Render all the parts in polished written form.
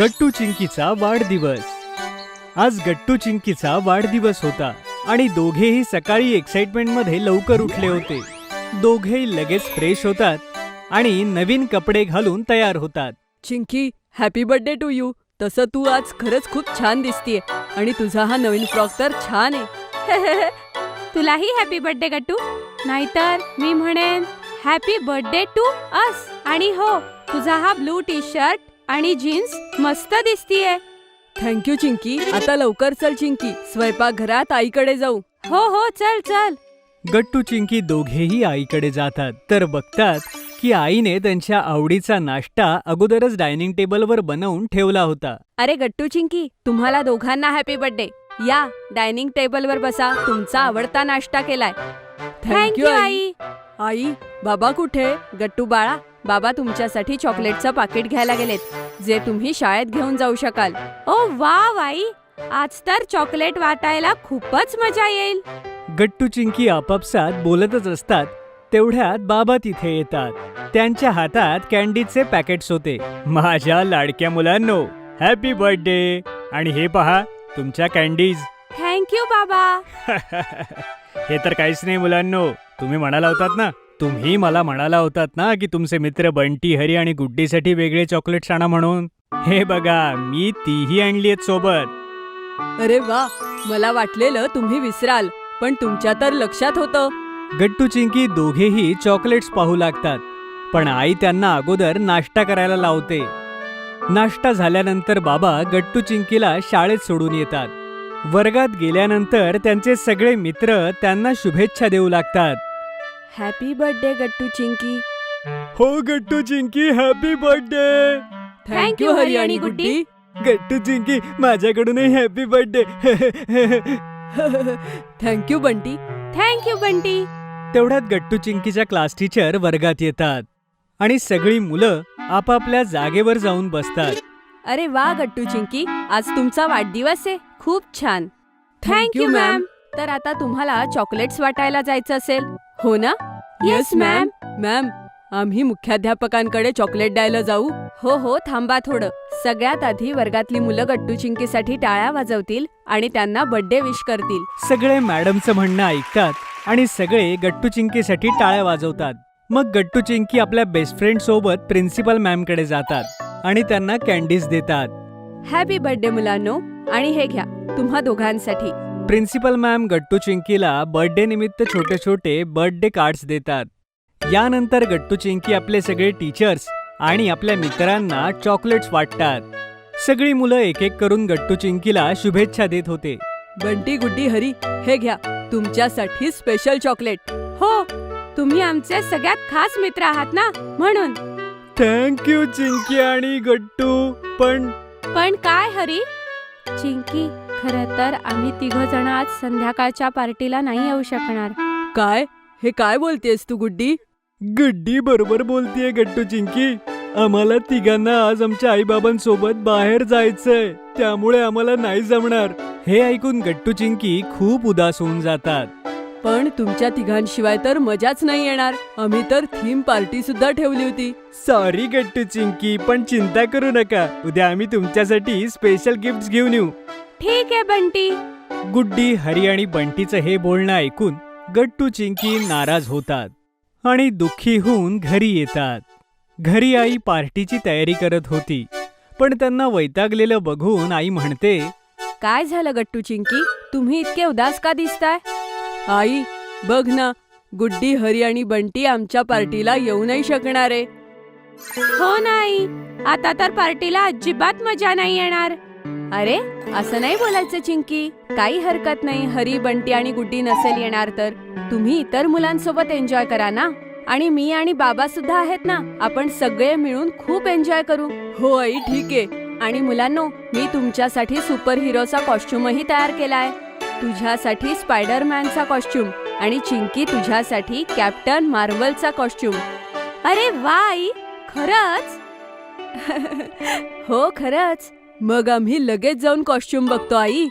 गट्टू चिंकीचा वाढदिवस। आज गट्टू चिंकीचा वाढदिवस होता आणि दोघेही सकाळी एक्साइटमेंटमध्ये लवकर उठले होते। दोघेही लगेच फ्रेश होतात आणि नवीन कपडे घालून तयार होतात। Chinki, happy birthday to you. तसं तू आज खरंच खूप छान दिसतीये आणि तुझा हा नवीन फ्रॉक तर छान आहे। तुलाही हॅपी बर्थडे गट्टू। नाहीतर मी म्हणेन हॅपी बर्थडे टू अस। आणि हो, तुझा हा ब्लू टी शर्ट आणि जीन्स मस्त दिसतीये। थँक्यू चिंकी। आता लवकर चल चिंकी, स्वयंपाकघरात आईकडे जाऊ। हो हो, चल चल। गट्टू चिंकी दोघेही आईकडे जातात तर बघतात की आईने त्यांच्या आवडीचा नाश्ता अगोदरच डायनिंग टेबलवर बनवून ठेवला होता। अरे गट्टू चिंकी, तुम्हाला दोघांना हॅपी बर्थडे। या, डायनिंग टेबलवर बसा, तुमचा आवडता नाश्ता केलाय। थँक्यू आई। आई, बाबा कुठे? गट्टू बाळा, बाबा तुमच्यासाठी चॉकलेटचं पाकिट घ्यायला गेलेत, जे तुम्ही शाळेत घेऊन जाऊ शकाल। ओ वाव आई, आज तर चॉकलेट वाटायला खूपच मजा येईल। गट्टू चिंकी आपापसात बोलतच असतात तेवढ्यात बाबा तिथे येतात। त्यांच्या हातात कॅन्डीचे पॅकेट्स होते। माझ्या लाडक्या मुलांनो, हॅपी बर्थडे। आणि हे पहा तुमच्या कॅन्डीज। थँक्यू बाबा। हे तर काहीच नाही मुलांनो, तुम्ही म्हणाला होतात ना की तुमचे मित्र बंटी, हरी आणि गुड्डीसाठी वेगळे चॉकलेट्स आणा म्हणून। हे बघा, मी तीही आणली आहेत सोबत। अरे वा, मला वाटलेलं तुम्ही विसराल, पण तुमच्या तर लक्षात होतं। गट्टू चिंकी दोघेही चॉकलेट्स पाहू लागतात, पण आई त्यांना अगोदर नाश्ता करायला लावते। नाश्ता झाल्यानंतर बाबा गट्टू चिंकीला शाळेत सोडून येतात। वर्गात गेल्यानंतर त्यांचे सगळे मित्र त्यांना शुभेच्छा देऊ लागतात। Happy birthday Gattu Chinki. हो Gattu Chinki, happy birthday. Thank you Hari आणि गुड्डी। गट्टू चिंकी, माझ्याकडूनही happy birthday. Thank you Bunty. Thank you Bunty. तेवढ्यात गट्टू चिंकीच्या क्लास टीचर वर्गात येतात आणि सगळी मुलं आपापल्या जागेवर जाऊन बसतात। अरे वा गट्टू चिंकी, आज तुमचा वाढदिवस आहे, खूप छान। Thank you ma'am. तर आता तुम्हाला चॉकलेट्स वाटायला जायचं असेल, हो ना? Yes ma'am. मॅम, आम्ही मुख्याध्यापकांकडे चॉकलेट द्यायला जाऊ? हो हो, थांबा थोडं। सगळ्यात आधी वर्गातली मुलं गट्टू चिंकीसाठी टाळ्या वाजवतील आणि त्यांना बर्थडे विश करतील। सगळे मॅडमचं म्हणणं ऐकतात आणि सगळे गट्टू चिंकीसाठी टाळ्या वाजवतात। मग गट्टू चिंकी आपल्या बेस्ट फ्रेंड सोबत प्रिन्सिपल मॅम कडे जातात आणि त्यांना कॅन्डीज देतात। हॅपी बर्थडे मुलांनो, आणि हे घ्या तुम्हा दोघांसाठी। प्रिन्सिपल मॅम गट्टू चिंकीला बर्थडे निमित्त छोटे छोटे बर्थडे कार्ड्स देतात। यानंतर गट्टू चिंकी आपले सगळे टीचर्स आणि आपल्या मित्रांना चॉकलेट्स वाटतात। सगळी मुलं एक एक करून गट्टू चिंकीला शुभेच्छा देत होते। बंटी, गुड्डी, हरी, हे घ्या तुमच्यासाठी स्पेशल चॉकलेट। हो, तुम्ही आमचे सगळ्यात खास मित्र आहात ना, म्हणून। थँक्यू चिंकी आणि गट्टू। पण काय हरी? चिंकी, खरं तर आम्ही तिघजण आज संध्याकाळच्या पार्टीला नाही येऊ शकणार। काय? हे काय बोलतेस तू गुड्डी? गुड्डी बरोबर बोलतीये गट्टू चिंकी। आम्हाला तिघांना आज आमच्या आईबाबांसोबत बाहेर जायचंय, त्यामुळे आम्हाला नाही जमणार। हे ऐकून गट्टू चिंकी खूप उदास होऊन जातात। पण तुमच्या तिघांशिवाय तर मजाच नाही येणार। आम्ही तर थीम पार्टी सुद्धा ठेवली होती। सॉरी गट्टू चिंकी, पण चिंता करू नका, उद्या आम्ही तुमच्यासाठी स्पेशल गिफ्ट्स घेऊन येऊ। ठीक आहे बंटी। गुड्डी, हरी आणि बंटीचं हे बोलणं ऐकून गट्टू चिंकी नाराज होतात आणि दुःखी होऊन घरी येतात। घरी आई पार्टीची तयारी करत होती, पण त्यांना वैतागलेलं बघून आई म्हणते, काय झालं गट्टू चिंकी, तुम्ही इतके उदास का दिसताय? आई, बघ ना, गुड्डी, हरी आणि बंटी आमच्या पार्टीला येऊ नाही शकणार आहे। हो नाही, आता तर पार्टीला अजिबात मजा नाही येणार। अरे, असं नाही बोलायचं चिंकी, काही हरकत नाही। हरी, बंटी आणि गुड्डी नसेल येणार तर तुम्ही इतर मुलांसोबत एन्जॉय करा ना, आणि मी आणि बाबा सुद्धा आहेत ना, आपण सगळे मिळून खूप एन्जॉय करू। हो आई, ठीक आहे। आणि मुलांनो, मी तुमच्यासाठी सुपर हिरोचा कॉस्ट्युमही तयार केलाय। तुझ्यासाठी स्पायडरमॅनचा कॉस्ट्युम आणि चिंकी तुझ्यासाठी कॅप्टन मार्वलचा कॉस्ट्युम। अरे वा आई, खरंच? हो खरंच। मग आम्ही लगेच जाऊन कॉस्ट्युम बघतो आई।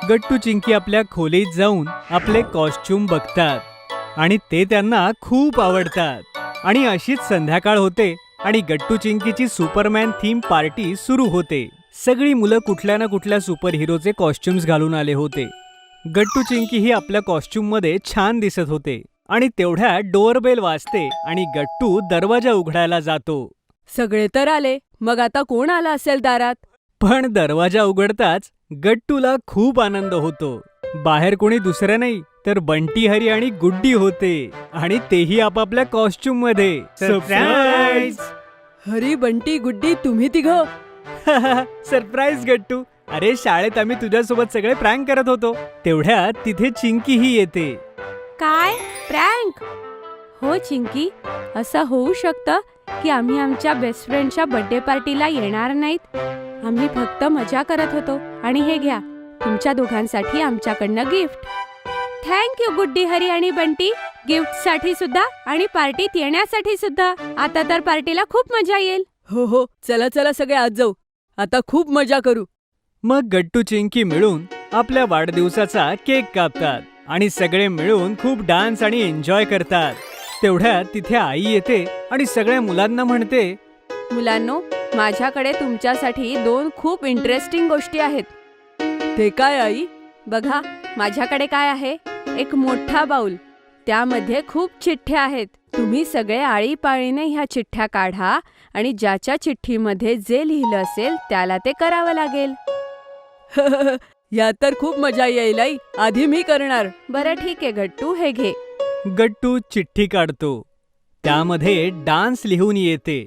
गट्टू चिंकी आपल्या खोलीत जाऊन आपले कॉस्ट्युम बघतात आणि ते त्यांना खूप आवडतात। आणि अशीच संध्याकाळ होते आणि गट्टू चिंकीची सुपरमॅन थीम पार्टी सुरू होते। सगळी मुलं कुठल्या ना कुठल्या सुपर हिरोचे कॉस्ट्युम्स घालून आले होते. गट्टू चिंकीही आपल्या कॉस्ट्युममध्ये छान दिसत होते आणि तेवढ्यात डोअरबेल वाजते आणि गट्टू दरवाजा उघडायला जातो. सगळे तर आले, मग आता कोण आला असेल दारात? पण दरवाजा उघडताच गट्टूला खूप आनंद होतो. बाहेर कोणी दुसरं नाही तर बंटी, हरी आणि गुड्डी होते आणि तेही आपापल्या कॉस्ट्युम मध्ये. सरप्राईज! हरी, बंटी, गुड्डी, तुम्ही तिघं? सरप्राईज गट्टू. अरे शाळेत आम्ही तुझ्यासोबत सगळे प्रँक करत होतो. तेवढ्यात तिथे चिंकीही येते. काय प्रँक? हो चिंकी, असं होऊ शकतं की आम्ही आमच्या बेस्ट फ्रेंडच्या बर्थडे पार्टीला येणार नाहीत. आम्ही फक्त मजा करत होतो. आणि हे घ्या, तुमच्या दोघांसाठी आमच्याकडनं गिफ्ट. थँक्यू गुड्डी, हरी आणि बंटी. गिफ्टसाठी सुद्धा आणि पार्टीत येण्यासाठी सुद्धा. आता तर पार्टीला खूप मजा येईल. हो हो, चला चला सगळे आज जाऊ. आता खूप मजा करू. मग गट्टू चिंकी मिळून आपल्या वाढदिवसाचा केक कापतात आणि सगळे मिळून खूप डान्स आणि एन्जॉय करतात. तेवढ्यात तिथे आई येते आणि सगळ्या मुलांना म्हणते, मुलांनो, माझ्याकडे तुमच्यासाठी 2 खूप इंटरेस्टिंग गोष्टी आहेत. ते काय आई? बघा, माझ्याकडे काय आहे? एक मोठा बाउल. त्यामध्ये खूप चिठ्ठ्या आहेत. तुम्ही सगळे आळीपाळीने ह्या चिठ्ठ्या काढा आणि ज्याच्या चिठ्ठीमध्ये जे लिहिलं असेल त्याला ते करावं लागेल. यात तर खूप मजा येईल आई. आधी मी करणार. बरं ठीक आहे गट्टू, हे घे. गट्टू चिठ्ठी काढतो. त्यामध्ये डान्स लिहून येते.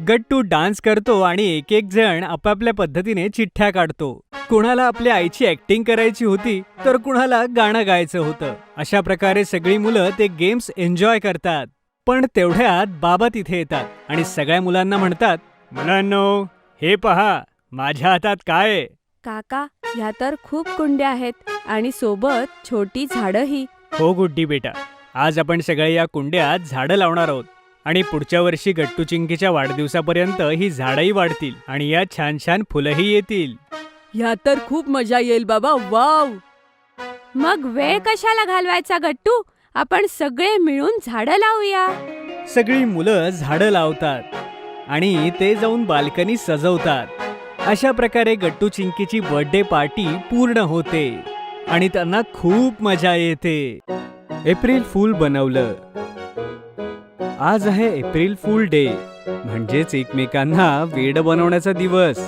गट्टू डान्स करतो आणि एक एक जण आपापल्या पद्धतीने चिठ्ठ्या काढतो. कुणाला आपल्या आईची ऍक्टिंग करायची होती तर कुणाला गाणं गायचं होतं. अशा प्रकारे सगळी मुलं ते गेम्स एन्जॉय करतात. पण तेवढ्यात बाबा तिथे येतात आणि सगळ्या मुलांना म्हणतात, मुलांनो, हे पहा, माझ्या हातात काय आहे? काका, ह्या तर खूप कुंड्या आहेत आणि सोबत छोटी झाडंही. हो गुड्डी बेटा, आज आपण सगळे या कुंड्यात झाडं लावणार आहोत आणि पुढच्या वर्षी गट्टू चिंकीच्या वाढदिवसापर्यंत ही झाडंही वाढतील आणि या छान छान फुलंही येतील. यात तर खूप मजा येईल बाबा. वाव! मग वेळ कशाला घालवायचा गट्टू? आपण सगळे मिळून झाडं लावूया. सगळी मुलं झाडं लावतात आणि ते जाऊन बाल्कनी सजवतात. अशा प्रकारे गट्टू चिंकीची बर्थडे पार्टी पूर्ण होते आणि त्यांना खूप मजा येते. एप्रिल फूल बनवलं. आज आहे एप्रिल फूल डे, म्हणजेच एकमेकांना वेड बनवण्याचा दिवस.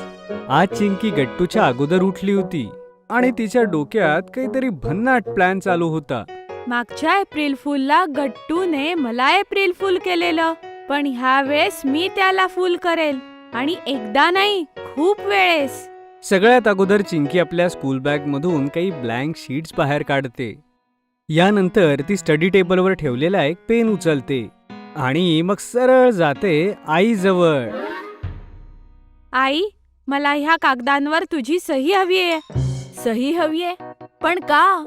आज चिंकी गट्टूच्या अगोदर उठली होती आणि तिच्या डोक्यात काहीतरी भन्नाट प्लॅन चालू होता. मागच्या एप्रिल फूलला गट्टूने मला एप्रिल फूल केलेलं, पण ह्या वेळेस मी त्याला फूल करेल. आणि एकदा नाही, खूप वेळेस. सगळ्यात अगोदर चिंकी आपल्या स्कूल बॅग मधून काही ब्लँक शीट्स बाहेर काढते. यानंतर ती स्टडी टेबलवर ठेवलेला एक पेन उचलते आणि मग सरळ जाते आईजवळ. आई, मला ह्या कागदांवर तुझी सही हवी आहे. सही हवीये? पण का?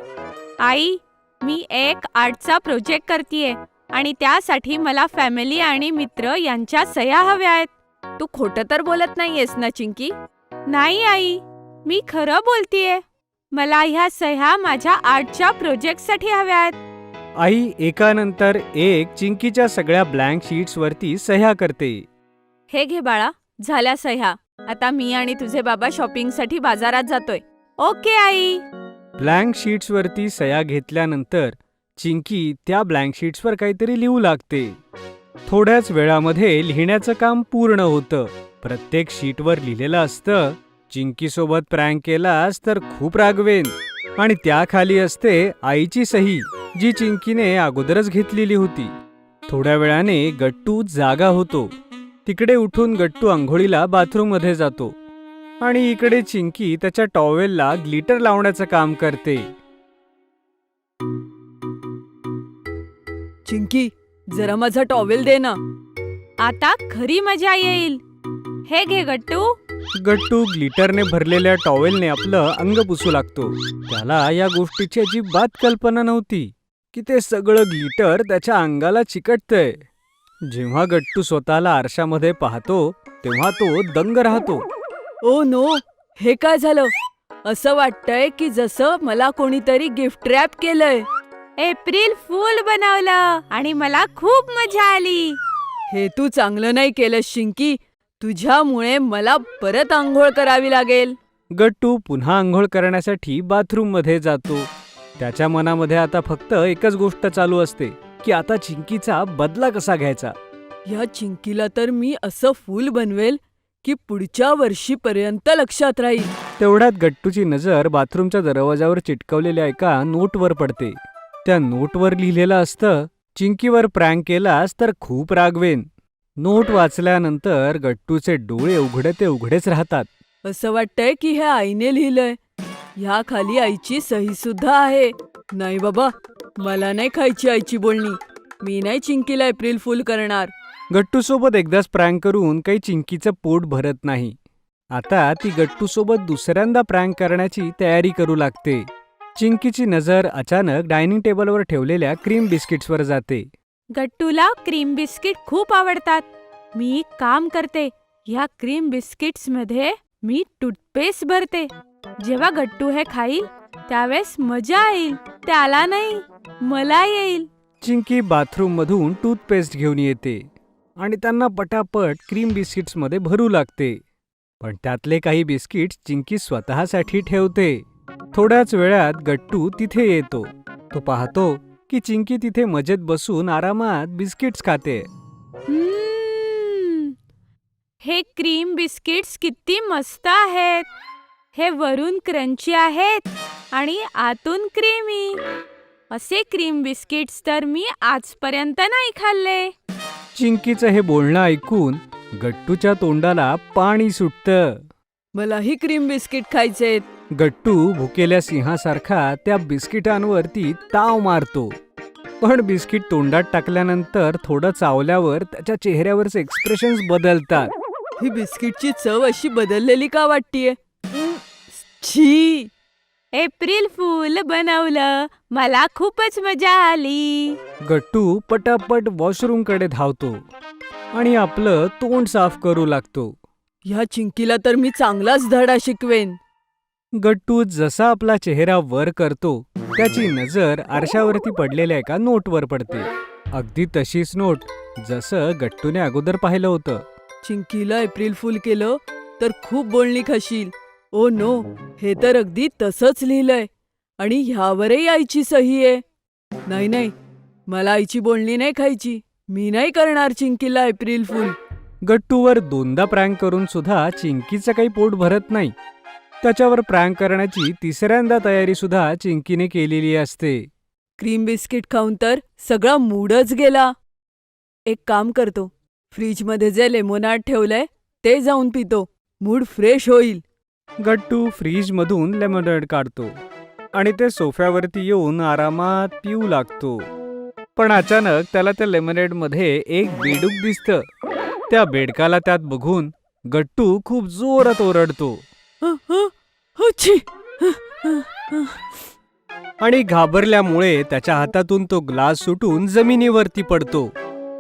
आई, मी एक आर्टचा प्रोजेक्ट करतीये आणि त्यासाठी मला फॅमिली आणि मित्र यांच्या सह्या हव्या आहेत. तू खोटं तर बोलत नाहीयेस ना चिंकी? नाही आई, मी खरं बोलतीये. मला ह्या सह्या माझ्या आर्टच्या प्रोजेक्टसाठी हव्या आहेत. आई एकानंतर एक चिंकीच्या सगळ्या ब्लँक शीट्स वरती सह्या करते. हे घे बाळा, झाल्या सह्या. आता मी आणि तुझे बाबा शॉपिंगसाठी बाजारात जातोय. Okay I. ब्लँक शीट्स वरती सह्या घेतल्यानंतर चिंकी त्या ब्लँक शीट्सवर काहीतरी लिहू लागते. थोड्याच वेळामध्ये लिहिण्याचं काम पूर्ण होतं. प्रत्येक शीटवर लिहिलेलं असतं, चिंकी सोबत प्रँक केलास तर खूप रागवेन. आणि त्याखाली असते आईची सही, जी चिंकीने अगोदरच घेतलेली होती. थोड्या वेळाने गट्टू जागा होतो. तिकडे उठून गट्टू आंघोळीला बाथरूम मध्ये जातो आणि इकडे चिंकी त्याच्या टॉवेलला ग्लिटर लावण्याचं काम करते. चिंकी, जरा माझा टॉवेल दे ना. आता खरी मजा येईल. हे घे गट्टू. गट्टू ग्लिटरने भरलेल्या टॉवेलने आपलं अंग पुसू लागतो. त्याला या गोष्टीची अजिबात कल्पना नव्हती की ते सगळं ग्लिटर त्याच्या अंगाला चिकटतंय. जेव्हा गट्टू स्वतःला आरशामध्ये पाहतो तेव्हा तो दंग राहतो. ओ नो, हे काय झालं? असं वाटतंय की जसं मला कोणीतरी गिफ्ट रॅप केलंय. एप्रिल फूल बनवलं आणि मला खूप मजा आली. हे तू चांगलं नाही केलंस चिंकी. तुझ्यामुळे मला परत आंघोळ करावी लागेल. गट्टू पुन्हा आंघोळ करण्यासाठी बाथरूममध्ये जातो. त्याच्या मनामध्ये आता फक्त एकच गोष्ट चालू असते की आता चिंकीचा बदला कसा घ्यायचा. या चिंकीला तर मी असं फूल बनवेल की पुढच्या वर्षीपर्यंत लक्षात राहील. तेवढ्यात गट्टूची नजर बाथरूमच्या दरवाजावर चिटकवलेल्या एका नोटवर पडते. त्या नोटवर लिहिलेलं असतं, चिंकीवर प्रँक केलास तर खूप रागवेन. नोट वाचल्यानंतर गट्टूचे डोळे उघडे ते उघडेच राहतात. असं वाटतंय की हे आईने लिहिलंय. ह्या खाली आईची सही सुद्धा आहे. नाही बाबा, मला नाही खायची आईची बोलणी. मी नाही चिंकीला एप्रिल फूल करणार. गट्टूसोबत एकदाच प्रँक करून काही चिंकीचं पोट भरत नाही. आता ती गट्टूसोबत दुसऱ्यांदा प्रँक करण्याची तयारी करू लागते. चिंकीची नजर अचानक डायनिंग टेबलवर ठेवलेल्या क्रीम बिस्किट्सवर जाते. गट्टूला क्रीम बिस्किट खूप आवडतात. मी एक काम करते, ह्या क्रीम बिस्किट्स मध्ये मी टूथपेस्ट भरते. जेव्हा गट्टू हे खाईल त्यावेळेस मजा येईल. त्याला नाही, मला येईल. चिंकी बाथरूम मधून टूथपेस्ट घेऊन येते आणि त्यांना पटापट क्रीम बिस्किट्समध्ये भरू लागते. पण त्यातले काही बिस्किट्स चिंकी स्वतःसाठी ठेवते. थोड्याच वेळात गट्टू तिथे येतो. तो पाहतो की चिंकी तिथे मजेत बसून आरामात बिस्किट्स खाते. हे क्रीम बिस्किट्स किती मस्त आहेत. हे वरून क्रंची आहेत आणि आतून क्रीमी. असे क्रीम बिस्किट्स तर मी आजपर्यंत नाही खाल्ले. चिंकीचं हे बोलणं ऐकून गट्टूच्या तोंडाला पाणी सुटतं. मलाही क्रीम बिस्किट खायचेत. गट्टू भुकेल्या सिंहासारखा त्या बिस्किटांवरती ताव मारतो. पण बिस्किट तोंडात टाकल्यानंतर थोडं चावल्यावर त्याच्या चेहऱ्यावरचे एक्सप्रेशन्स बदलतात. ही बिस्किटची चव अशी बदललेली का वाटतीये? छी. एप्रिल फूल बनवलं, मला खूपच मजा आली. गट्टू पटापट वॉशरूमकडे धावतो आणि आपलं तोंड साफ करू लागतो. ह्या चिंकीला तर मी चांगलाच धडा शिकवेन. गट्टू जसा आपला चेहरा वर करतो त्याची नजर आरशावरती पडलेल्या एका नोटवर पडते. अगदी तशीच नोट जसं गट्टूने अगोदर पाहिलं होतं. चिंकीला एप्रिल फूल केलं तर खूप बोलणी खाशील. ओ नो, हे तर अगदी तसंच लिहिलंय आणि ह्यावरही आईची सही आहे. नाही नाही, मला आईची बोलणी नाही खायची. मी नाही करणार चिंकीला एप्रिल फूल. गट्टूवर दोनदा प्रँक करून सुद्धा चिंकीचं काही पोट भरत नाही. त्याच्यावर प्रँक करण्याची तिसऱ्यांदा तयारी सुद्धा चिंकीने केलेली असते. क्रीम बिस्किट खाऊन तर सगळा मूडच गेला. एक काम करतो, फ्रीजमध्ये जे लेमोनाड ठेवलंय ते जाऊन पितो. मूड फ्रेश होईल. गट्टू फ्रीजमधून लेमोनेड काढतो आणि ते सोफ्यावरती येऊन आरामात पिऊ लागतो. पण अचानक त्याला त्या लेमोनेडमध्ये एक बेडूक दिसतं. त्या बेडकाला त्यात बघून गट्टू खूप जोरात ओरडतो छी. आणि घाबरल्यामुळे त्याच्या हातातून तो ग्लास सुटून जमिनीवरती पडतो.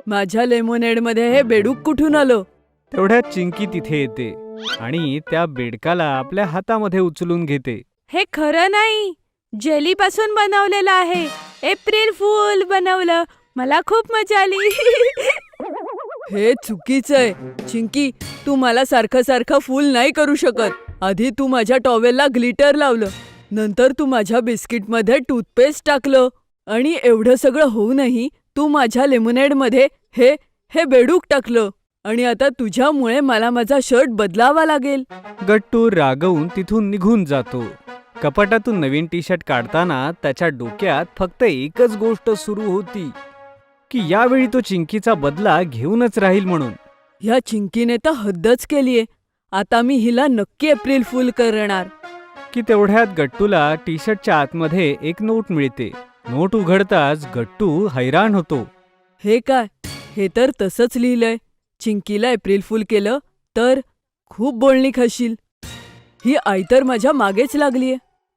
माझ्या लेमोनेडमध्ये हे बेडूक कुठून आलं? तेवढ्यात चिंकी तिथे येते आणि त्या बेडकाला आपल्या हातामध्ये उचलून घेते. हे खरं नाही, जेली पासून बनवलेलं आहे. एप्रिल फूल बनवलं, मला खूप मजा आली. हे चुकीचंय. चिंकी, तू मला सारखं सारखं फूल नाही करू शकत. आधी तू माझ्या टॉवेलला ग्लिटर लावलं, नंतर तू माझ्या बिस्किटमध्ये टूथपेस्ट टाकलं आणि एवढं सगळं होऊनही तू माझ्या लेमोनेडमध्ये हे बेडूक टाकलं आणि आता तुझ्यामुळे मला माझा शर्ट बदलावा लागेल. गट्टू रागवून तिथून निघून जातो. कपाटातून नवीन टी शर्ट काढताना त्याच्या डोक्यात फक्त एकच गोष्ट सुरू होती की यावेळी तो चिंकीचा बदला घेऊनच राहील म्हणून. ह्या चिंकीने तर हद्दच केलीये. आता मी हिला नक्की एप्रिल फूल करणार. की तेवढ्यात गट्टूला टी शर्टच्या आतमध्ये एक नोट मिळते. नोट उघडताच गट्टू हैराण होतो. हे काय? हे तर तसंच लिहिलंय, चिंकीला एप्रिल फूल केलं तर खूप बोलणी खाशील. ही आई तर माझ्या मागेच लागलीये.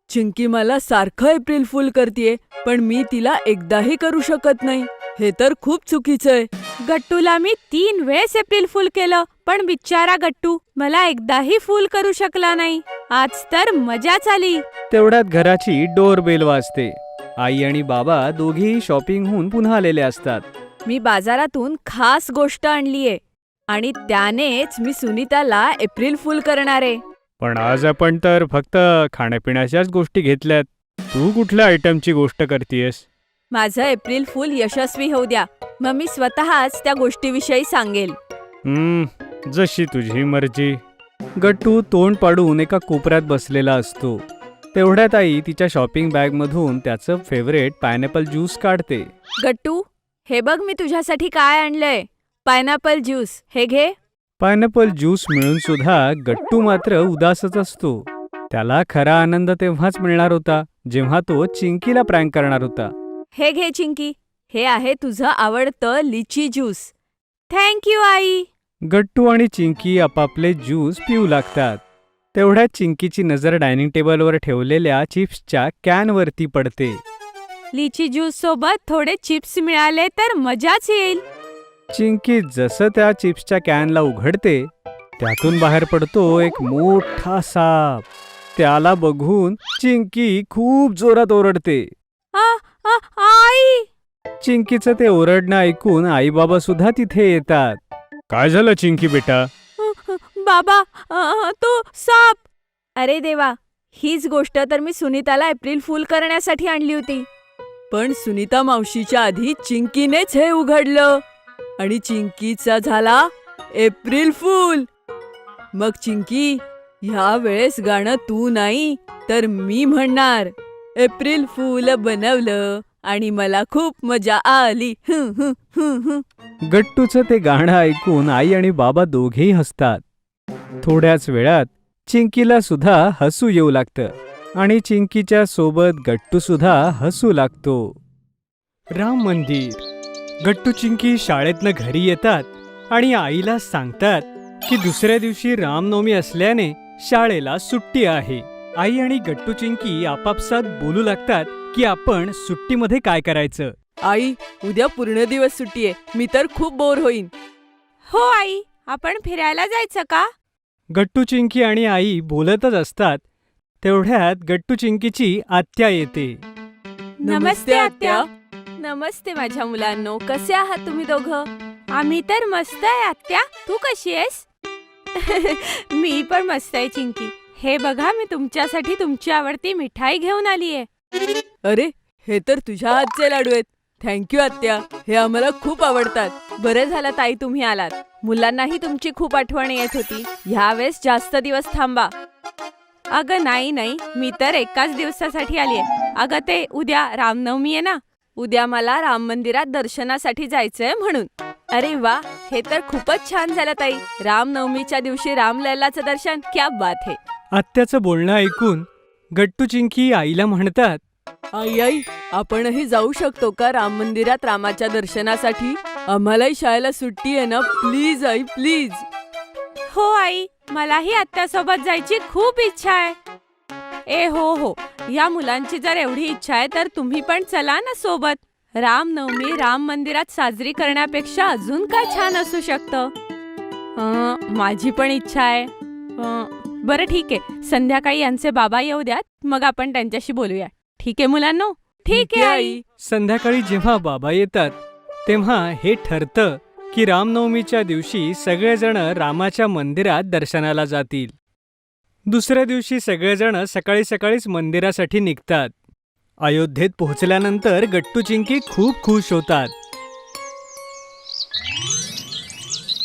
चिंकी मला सारखं एप्रिल फूल करतीये, पण मी तिला एकदाही करू शकत नाही. हे तर खूप चुकीचंय. गट्टूला मी 3 वेळेस एप्रिल फूल केलं, पण बिचारा गट्टू मला एकदाही फूल करू शकला नाही. आज तर मजाच आली. तेवढ्यात घराची डोरबेल वाजते. आई आणि बाबा दोघेही शॉपिंगहून पुन्हा आलेले असतात. मी बाजारातून खास गोष्ट आणलीये. आणि त्यानेच मी सुनीताला एप्रिल फूल करणार आहे. पण आज आपण तर फक्त खाण्यापिण्याच्याच गोष्टी घेतल्यात. तू कुठल्या आयटमची गोष्ट करतेयस? माझं एप्रिल फूल यशस्वी होऊ द्या, मग मी स्वतःच त्या गोष्टीविषयी सांगेल. जशी तुझी मर्जी. गट्टू तोंड पाडून एका कोपऱ्यात बसलेला असतो. तेवढ्यात आई तिच्या शॉपिंग बॅगमधून त्याचं फेवरेट पायनॅपल ज्यूस काढते. गट्टू, हे बघ मी तुझ्यासाठी काय आणलंय. पायनॅपल ज्यूस, हे घे. पायनॅपल ज्यूस मिळून सुद्धा गट्टू मात्र उदासच असतो. त्याला खरा आनंद तेव्हाच मिळणार होता जेव्हा तो चिंकीला प्रँक करणार होता. हे घे चिंकी, हे आहे तुझं आवडतं लिची ज्यूस. थँक यू आई. गट्टू आणि चिंकी आपापले ज्यूस पिऊ लागतात. तेवढ्यात चिंकीची नजर डायनिंग टेबलवर ठेवलेल्या चिप्सच्या कॅनवरती पडते. लिची ज्यूस सोबत थोडे चिप्स मिळाले तर मजाच येईल. चिंकी जसं त्या चिप्सच्या कॅनला उघडते त्यातून बाहेर पडतो एक मोठा साप. त्याला बघून चिंकी खूप जोरात ओरडते. आई. चिंकीचं ते ओरडणं ऐकून आई बाबा सुद्धा तिथे येतात. काय झालं चिंकी बेटा? बाबा, तो साप. अरे देवा, हीच गोष्ट तर मी सुनीताला एप्रिल फूल करण्यासाठी आणली होती. पण सुनीता मावशीच्या आधी चिंकीनेच हे उघडलं आणि चिंकीचा झाला एप्रिल फूल. मग चिंकी, ह्या वेळेस गाणं तू नाही तर मी म्हणणार. एप्रिल फूल बनवलं आणि मला खूप मजा आली. गट्टूचं ते गाणं ऐकून आई आणि बाबा दोघेही हसतात. थोड्याच वेळात चिंकीला सुद्धा हसू येऊ लागतं आणि चिंकीच्या सोबत गट्टू सुद्धा हसू लागतो. राम मंदिर. गट्टू चिंकी शाळेतनं घरी येतात आणि आईला सांगतात की दुसऱ्या दिवशी रामनवमी असल्याने शाळेला सुट्टी आहे. आई आणि गट्टू चिंकी आपापसात बोलू लागतात की आपण सुट्टीमध्ये काय करायचं. आई, उद्या पूर्ण दिवस सुट्टी आहे, मी तर खूप बोर होईन. हो आई, आपण फिरायला जायचं का? गट्टू चिंकी आणि आई बोलतच असतात. तेवढ्यात गट्टू चिंकीची आत्या येते. नमस्ते आत्या. नमस्ते माझ्या मुलांनो, कसे आहात तुम्ही दोघं? आम्ही तर मस्त आहे आत्या. तू कशी आहेस? मी पण मस्त आहे चिंकी. हे बघा, मी तुमच्यासाठी तुमची आवडती मिठाई घेऊन आलीये. अरे, हे तर तुझ्या हातचे लाडू आहेत. थँक्यू आत्या, हे आम्हाला खूप आवडतात. बरं झालं ताई तुम्ही आलात. मुलांनाही तुमची खूप आठवण येत होती. ह्यावेळेस जास्त दिवस थांबा. अगं नाही, मी तर एकाच दिवसासाठी आलीये. अगं ते उद्या रामनवमी आहे ना. उद्या मला राम मंदिरात दर्शनासाठी जायचंय म्हणून. अरे वा, हे तर खूपच छान झालं ताई. रामनवमीच्या दिवशी रामलल्लाचं दर्शन, क्या बात है. आत्याचं बोलणं ऐकून गट्टू चिंकी आईला म्हणतात, आई, आपणही जाऊ शकतो का राम मंदिरात रामाच्या दर्शनासाठी? आम्हालाही शाळेला सुट्टी आहे ना, प्लीज आई, प्लीज. हो आई, मलाही आत्यासोबत जायची खूप इच्छा आहे. हो, या मुलांची जर एवढी इच्छा आहे तर तुम्ही पण चला ना सोबत. रामनवमी राम मंदिरात साजरी करण्यापेक्षा अजून काय छान असू शकतं. माझी पण इच्छा आहे. बरं ठीक आहे, संध्याकाळी यांचे बाबा येऊ द्यात, मग आपण त्यांच्याशी बोलूया. ठीक आहे मुलांनो? ठीक आहे आई. संध्याकाळी जेव्हा बाबा येतात तेव्हा हे ठरतं की रामनवमीच्या दिवशी सगळेजण रामाच्या मंदिरात दर्शनाला जातील. दुसऱ्या दिवशी सगळेजण सकाळी सकाळीच मंदिरासाठी निघतात. अयोध्येत पोहोचल्यानंतर गट्टू चिंकी खूप खुश होतात.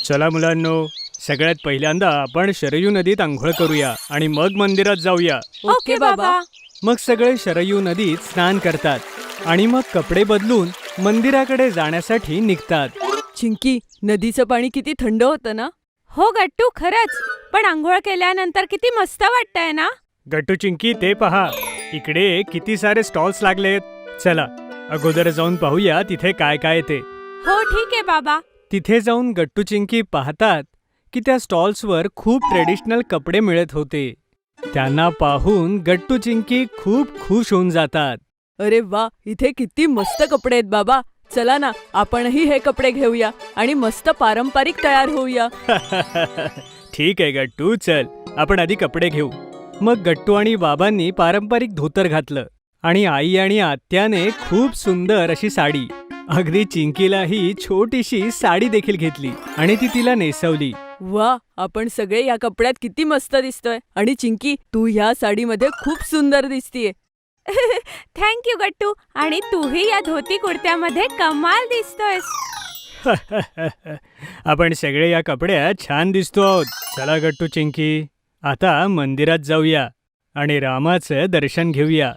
चला मुलांनो, सगळ्यात पहिल्यांदा आपण शरयू नदीत आंघोळ करूया आणि मग मंदिरात जाऊया. ओके बाबा. मग सगळे शरयू नदीत स्नान करतात आणि मग कपडे बदलून मंदिराकडे जाण्यासाठी निघतात. चिंकी, नदीचं पाणी किती थंड होतं ना. हो गट्टू, खरंच. पण आंघोळ केल्यानंतर किती मस्त वाटतंय ना. गट्टू चिंकी, ते पहा, इकडे किती सारे स्टॉल्स लागलेत. चला अगोदर जाऊन पाहूया तिथे काय काय ते. हो ठीक आहे बाबा. तिथे जाऊन गट्टू चिंकी पाहतात की त्या स्टॉल्सवर खूप ट्रेडिशनल कपडे मिळत होते. त्यांना पाहून गट्टू चिंकी खूप खुश होऊन जातात. अरे वा, इथे किती मस्त कपडे आहेत बाबा. चला ना, आपणही हे कपडे घेऊया आणि मस्त पारंपरिक तयार होऊया. ठीक आहे गट्टू, चल आपण आधी कपडे घेऊ. मग गट्टू आणि बाबांनी पारंपरिक धोतर घातलं आणि आई आणि आत्याने खूप सुंदर अशी साडी अगदी चिंकीलाही छोटीशी साडी देखील घेतली आणि ती तिला नेसवली. वा, आपण सगळे या कपड्यात किती मस्त दिसतोय. आणि चिंकी, तू ह्या साडीमध्ये खूप सुंदर दिसतीये. थँक्यू गट्टू. आणि तूही या धोती कुर्त्यामध्ये कमाल दिसतोयस. आपण सगळे या कपड्यात छान दिसतो आहोत. चला गट्टू चिंकी, आता मंदिरात जाऊया आणि रामाचं दर्शन घेऊया.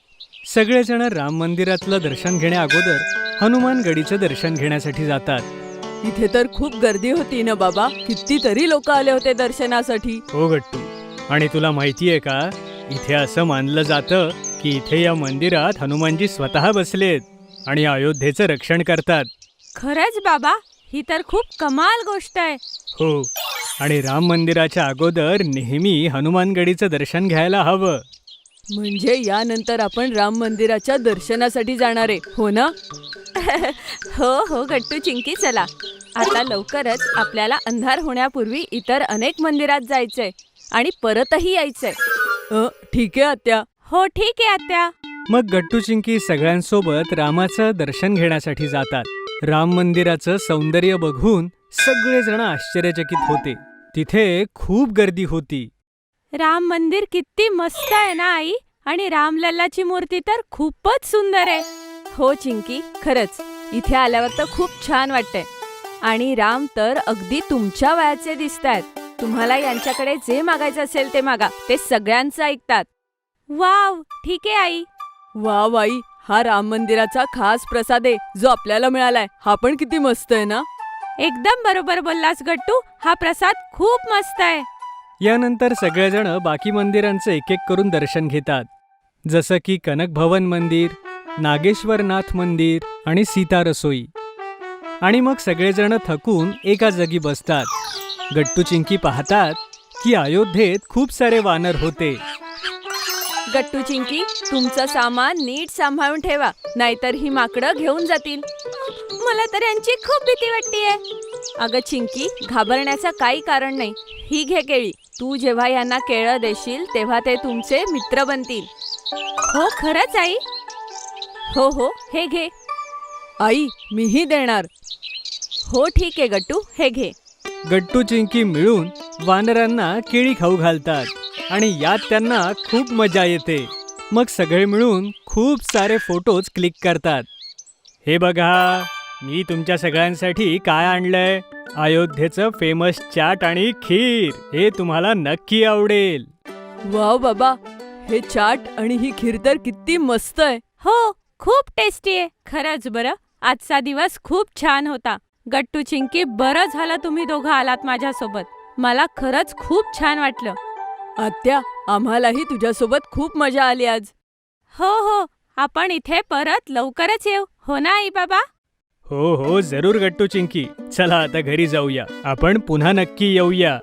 सगळेजण राम मंदिरातलं दर्शन घेण्या अगोदर हनुमान गडीचं दर्शन घेण्यासाठी जातात. इथे तर खूप गर्दी होती ना बाबा. कितीतरी लोक आले होते दर्शनासाठी. हो गट्टू, आणि तुला माहितीये का, इथे असं मानलं जातं की इथे या मंदिरात हनुमानजी स्वतः बसलेत आणि अयोध्येचं रक्षण करतात. खरंच बाबा, ही तर खूप कमाल गोष्ट आहे. हो, आणि राम मंदिराच्या अगोदर नेहमी हनुमान गडीचं दर्शन घ्यायला हवं. म्हणजे यानंतर आपण राम मंदिराच्या दर्शनासाठी जाणार आहे, हो ना? हो हो गट्टू चिंकी, चला आता लवकरच आपल्याला अंधार होण्यापूर्वी इतर अनेक मंदिरात जायचंय आणि परतही यायचंय. ठीक आहे आत्या. हो ठीक आहे आत्या. मग गट्टू चिंकी सगळ्यांसोबत रामाचं दर्शन घेण्यासाठी जातात. राम मंदिराचं सौंदर्य बघून सगळेजण आश्चर्यचकित होते. तिथे खूप गर्दी होती. राम मंदिर किती मस्त आहे ना आई. आणि रामलल्लाची मूर्ती तर खूपच सुंदर आहे. हो चिंकी, खरंच इथे आल्यावर तर खूप छान वाटतंय. आणि राम तर अगदी तुमच्या वयाचे दिसतायत. तुम्हाला यांच्याकडे जे मागायचं असेल ते मागा, ते सगळ्यांचं ऐकतात. वाव, ठीक आहे आई. वा वाई, हा राम मंदिराचा खास प्रसाद आहे जो आपल्याला मिळालाय. हा पण किती मस्त आहे ना. एकदम बरोबर बोललास गट्टू, हा प्रसाद खूप मस्त आहे. यानंतर सगळेजण बाकी मंदिरांचं एक एक करून दर्शन घेतात, जसं की कनक भवन मंदिर, नागेश्वरनाथ मंदिर आणि सीता रसोई. आणि मग सगळेजण थकून एका जागी बसतात. गट्टू चिंकी पाहतात की अयोध्येत खूप सारे वानर होते. गट्टू चिंकी, तुमचं सामान नीट सांभाळून ठेवा, नाहीतर ही माकडं घेऊन जातील. मला तर यांची खूप भीती वाटतेय. अगं चिंकी, घाबरण्याचं काही कारण नाही. ही घे केळी. तू जेव्हा यांना केळं देशील तेव्हा ते तुमचे मित्र बनतील. हो खरंच आई? हो हो, हे घे. आई, मीही देणार. हो ठीक आहे गट्टू, हे घे. गट्टू चिंकी मिळून वानरांना केळी खाऊ घालतात आणि यात त्यांना खूप मजा येते. मग सगळे मिळून खूप सारे फोटोज क्लिक करतात. हे बघा, मी तुमच्या सगळ्यांसाठी काय आणलंय. अयोध्येचं फेमस चाट आणि खीर. हे तुम्हाला नक्की आवडेल. वाव बाबा, हे चाट आणि ही खीर तर किती मस्त आहे. हो, खूप टेस्टी आहे. खरंच बरं, आजचा दिवस खूप छान होता. गट्टू चिंकी, बरं झालं तुम्ही दोघं आलात माझ्यासोबत. मला खरंच खूप छान वाटलं. आत्या, आम्हालाही तुझ्यासोबत खूप मजा आली आज. हो हो, आपण इथे परत लवकरच येऊ, हो ना आई बाबा? हो हो, जरूर गट्टू चिंकी. चला आता घरी जाऊया. आपण पुन्हा नक्की येऊया.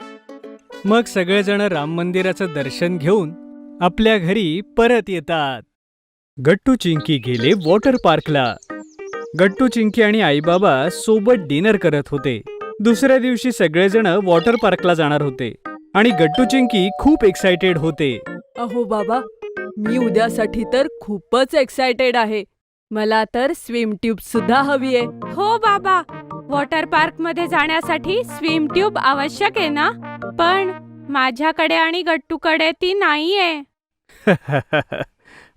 मग सगळेजण राम मंदिराचं दर्शन घेऊन आपल्या घरी परत येतात. गट्टू चिंकी गेले वॉटर पार्कला. गट्टू चिंकी आणि आईबाबा सोबत डिनर करत होते. दुसऱ्या दिवशी सगळेजण वॉटर पार्कला जाणार होते आणि गट्टू चिंकी खूप एक्साइटेड होते. अहो बाबा, मी उद्यासाठी तर खूपच एक्सायटेड आहे. मला तर स्विम ट्यूब सुद्धा हवी आहे. हो बाबा, वॉटर पार्क मध्ये जाण्यासाठी स्विम ट्यूब आवश्यक आहे ना? पण माझ्याकडे आणि गट्टूकडे ती नाहीये.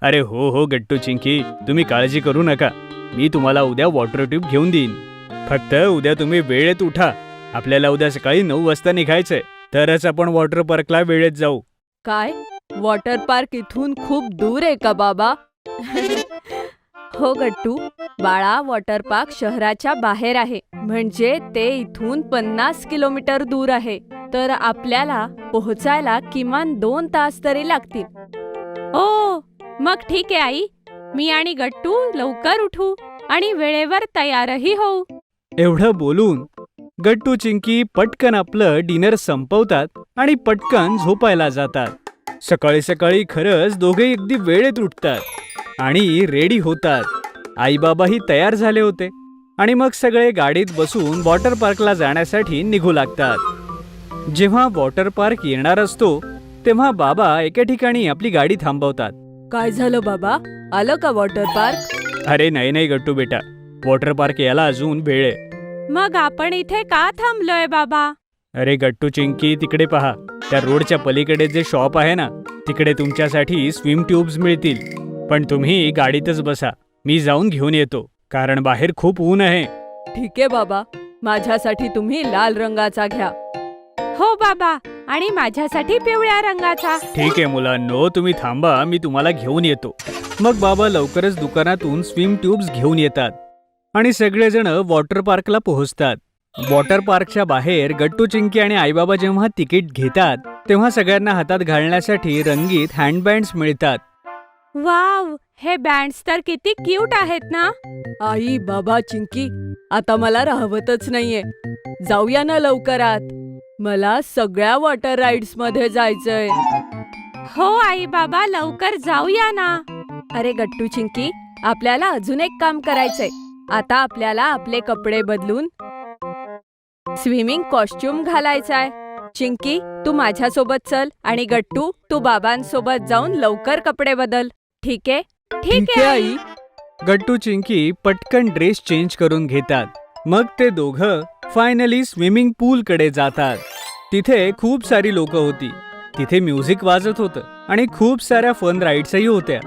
अरे हो हो गट्टू चिंकी, तुम्ही काळजी करू नका. मी तुम्हाला उद्या वॉटर ट्यूब घेऊन देईन. फक्त उद्या तुम्ही वेळेत उठा. आपल्याला उद्या सकाळी 9 वाजता निघायचंय, तरच आपण वॉटर पार्कला वेळेत जाऊ. काय, वॉटर पार्क इथून खूप दूर आहे का बाबा? हो गट्टू, बाळा, वॉटर पार्क शहराच्या बाहेर आहे. म्हणजे ते इथून 50 किलोमीटर दूर आहे. तर आपल्याला पोहोचायला किमान 2 तास तरी लागतील. ओ, मग ठीक आहे आई. मी आणि गट्टू लवकर उठू आणि वेळेवर तयारही होऊ. एवढं बोलून गट्टू चिंकी पटकन आपलं डिनर संपवतात आणि पटकन झोपायला जातात. सकाळी सकाळी खरंच दोघे अगदी वेळेत उठतात आणि रेडी होतात. आईबाबाही तयार झाले होते आणि मग सगळे गाडीत बसून वॉटर पार्कला जाण्यासाठी निघू लागतात. जेव्हा वॉटर पार्क येणार असतो तेव्हा बाबा एका ठिकाणी आपली गाडी थांबवतात. काय झालं बाबा, आलं का वॉटर पार्क? अरे नाही नाही गट्टू बेटा, वॉटर पार्क यायला अजून वेळ आहे. मग आपण इथे का थांबलोय बाबा? अरे गट्टू चिंकी, तिकडे पहा. त्या रोडच्या पलीकडे जे शॉप आहे ना, तिकडे तुमच्यासाठी स्विम ट्यूब्स मिळतील. पण तुम्ही गाडीतच बसा, मी जाऊन घेऊन येतो, कारण बाहेर खूप ऊन आहे. ठीक आहे बाबा, माझ्यासाठी तुम्ही लाल रंगाचा घ्या. हो बाबा, आणि माझ्यासाठी पिवळ्या रंगाचा. ठीक आहे मुलांनो, तुम्ही थांबा, मी तुम्हाला घेऊन येतो. मग बाबा लवकरच दुकानातून स्विम ट्यूब्स घेऊन येतात आणि सगळेजण वॉटर पार्कला पोहोचतात. वॉटर पार्कच्या बाहेर गट्टू चिंकी आणि आईबाबा जेव्हा तिकीट घेतात तेव्हा सगळ्यांना हातात घालण्यासाठी रंगीत हँडबँड्स मिळतात. वाव, हे बँड्स तर किती क्यूट आहेत ना. आई बाबा चिंकी, आता मला राहवतच नाहीये. जाऊया ना लवकरात. मला सगळ्या वॉटर राईड्स मध्ये जायचंय. हो आई बाबा, लवकर जाऊया ना. अरे गट्टू चिंकी, आपल्याला अजून एक काम करायचंय. आता आपल्याला आपले कपडे बदलून स्विमिंग कॉस्ट्युम घालायचाय. चिंकी, तू माझ्यासोबत चल आणि गट्टू, तू बाबांसोबत जाऊन लवकर कपडे बदल. ठीक आहे? ठीक आहे आई. गट्टू चिंकी पटकन ड्रेस चेंज करून घेतात. मग ते दोघं फायनली स्विमिंग पूलकडे जातात. तिथे खूप सारी लोक होती. तिथे म्युझिक वाजत होतं आणि खूप साऱ्या फन राईड्सही होत्या.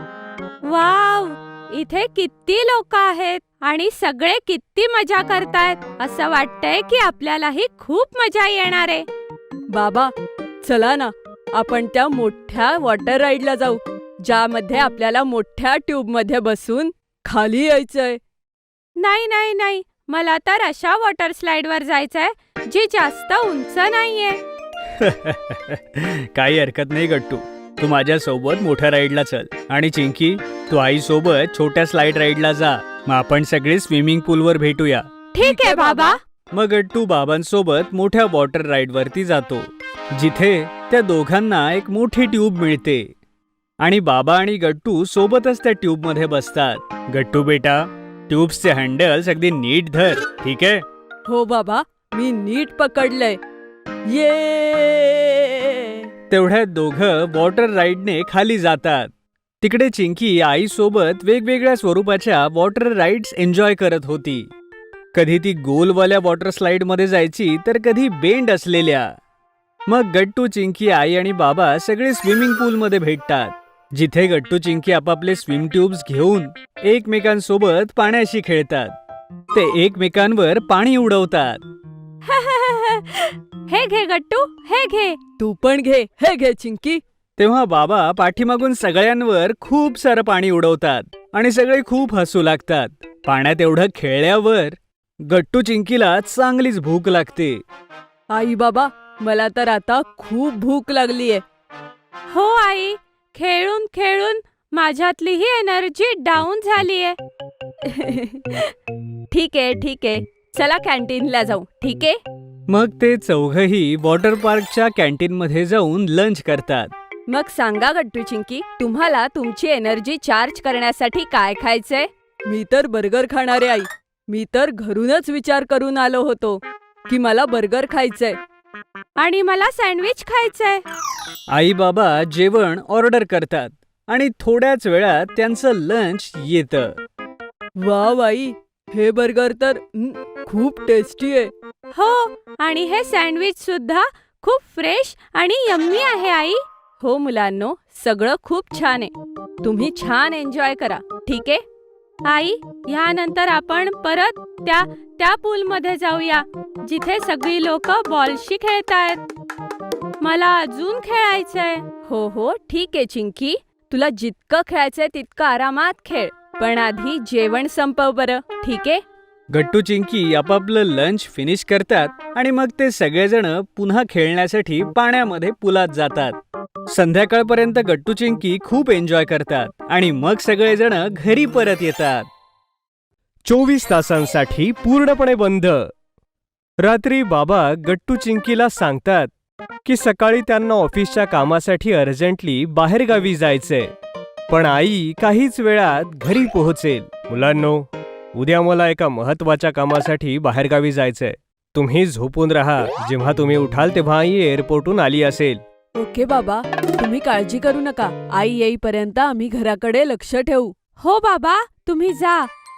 वाव, इथे किती लोक आहेत आणि सगळे किती मजा करतायत. असं वाटतंय की आपल्यालाही खूप मजा येणार आहे. बाबा, चला ना, आपण त्या मोठ्या वॉटर राईडला जाऊ, ज्यामध्ये आपल्याला मोठ्या ट्यूब मध्ये बसून खाली यायचंय. नाही नाही नाही, मला तर अशा वॉटर स्लाइड वर जायचंय जी जास्त उंच नाहीये. काही हरकत नाही गट्टू, तू माझ्यासोबत मोठ्या राईडला चल आणि चिंकी, तू आईसोबत छोट्या स्लाइड राईडला जा. मग आपण सगळे स्विमिंग पूलवर भेटूया. ठीक आहे बाबा. मग गट्टू बाबांसोबत मोठ्या वॉटर राईड वरती जातो, जिथे त्या दोघांना एक मोठी ट्यूब मिळते आणि बाबा आणि गट्टू सोबतच त्या ट्यूब मध्ये बसतात. गट्टू बेटा, ट्यूब्सचे हँडल्स अगदी नीट धर, ठीक आहे? हो बाबा, मी नीट पकडलंय. ये. तेवढ्यात दोघं वॉटर राईडने खाली जातात. तिकडे चिंकी आईसोबत वेगवेगळ्या स्वरूपाच्या वॉटर राईड्स एन्जॉय करत होती. कधी ती गोलवाल्या वॉटर स्लाइड मध्ये जायची, तर कधी बेंड असलेल्या. मग गट्टू, चिंकी, आई आणि बाबा सगळे स्विमिंग पूल मध्ये भेटतात, जिथे गट्टू चिंकी आपापले स्विम ट्यूब्स घेऊन एकमेकांसोबत पाण्याशी खेळतात. ते एकमेकांवर पाणी उडवतात. हे घे गट्टू, हे घे. तू पण घे. हे घे चिंकी. तेव्हा बाबा पाठीमागून सगळ्यांवर खूप सारं पाणी उडवतात आणि सगळे खूप हसू लागतात. पाण्यात एवढं खेळल्यावर गट्टू चिंकीला चांगलीच भूक लागते. आई बाबा, मला तर आता खूप भूक लागलीये. हो आई, खेळून खेळून माझ्यातली ही एनर्जी डाऊन झालीये. ठीक आहे, ठीक आहे, चला कॅन्टीनला जाऊ. ठीक आहे? मग ते चौघही वॉटर पार्कच्या कॅन्टीन मध्ये जाऊन लंच करतात. मग सांगा गट्टू चिंकी, तुम्हाला तुमची एनर्जी चार्ज करण्यासाठी काय खायचंय? मी तर बर्गर खाणार आहे आई. मी तर घरूनच विचार करून आलो होतो की मला बर्गर खायचंय. आणि मला सँडविच खायचंय. आई बाबा जेवण ऑर्डर करतात आणि थोड्याच वेळात त्यांचं लंच येतं. वाव आई, हे बर्गर तर खूप टेस्टी आहे. हो, आणि हे सँडविच सुद्धा खूप फ्रेश आणि यम्मी आहे आई. हो मुलांनो, सगळं खूप छान आहे. तुम्ही छान एन्जॉय करा. ठीक आहे आई? ह्यानंतर आपण परत त्या पूलमध्ये जाऊया, जिथे सगळी लोक बॉलशी खेळतायत. मला अजून खेळायचंय. हो हो, ठीक आहे चिंकी, तुला जितकं खेळायचंय तितकं आरामात खेळ, पण आधी जेवण संपव बरं. ठीक आहे? गट्टू चिंकी आपापलं लंच फिनिश करतात आणि मग ते सगळेजण पुन्हा खेळण्यासाठी पाण्यामध्ये पुलात जातात. संध्याकाळपर्यंत गट्टू चिंकी खूप एन्जॉय करतात आणि मग सगळेजण घरी परत येतात. 24 तासांसाठी पूर्णपणे बंद. रात्री बाबा गट्टू चिंकीला सांगतात की सकाळी त्यांना ऑफिसच्या कामासाठी अर्जंटली बाहेरगावी जायचंय, पण आई काहीच वेळात घरी पोहोचेल. मुलांनो, उद्या मला एका महत्वाच्या कामासाठी बाहेरगावी जायचंय. तुम्ही झोपून राहा. जेव्हा तुम्ही उठाल तेव्हा आई एअरपोर्टहून आली असेल. ओके बाबा, तुम्ही काळजी करू नका. आई येईपर्यंत आम्ही घराकडे लक्ष ठेवू. हो बाबा, तुम्ही जा.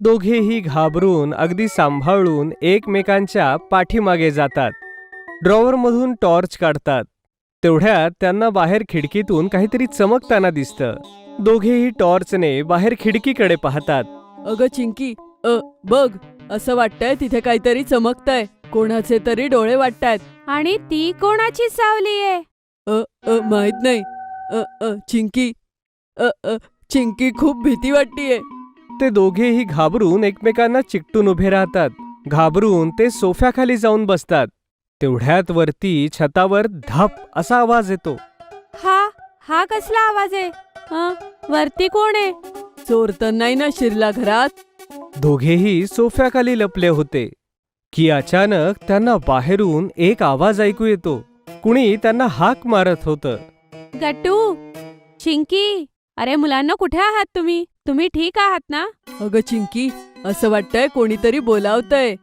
दोघेही घाबरून अगदी सांभाळून एकमेकांच्या पाठीमागे जातात. ड्रॉवरमधून टॉर्च काढतात. तेवढ्यात त्यांना बाहेर खिडकीतून काहीतरी चमकताना दिसतं. दोघेही टॉर्चने बाहेर खिडकीकडे पाहतात. अगं चिंकी, बघ, असं वाटतंय तिथे काहीतरी चमकतंय. कोणाचे तरी डोळे वाटतायत. आणि ती कोणाची सावली आहे? माहित नाही. चिंकी, चिंकी, खूप भीती वाटतीये. ते दोघेही घाबरून एकमेकांना चिकटून उभे राहतात. घाबरून ते सोफ्याखाली जाऊन बसतात. तेवढ्यात वरती छतावर धप असा आवाज येतो. हा कसला आवाज आहे? वरती कोण आहे? चोर तर नाही ना शिरला घरात? दोघेही सोफ्याखाली लपले होते की अचानक त्यांना बाहेरून एक आवाज ऐकू येतो. कुणी त्यांना हाक मारत होतं. गट्टू, चिंकी, अरे मुलांना, कुठे आहात तुम्ही? तुम्ही ठीक आहात ना? अगं चिंकी, असं वाटतंय कोणीतरी बोलावतंय.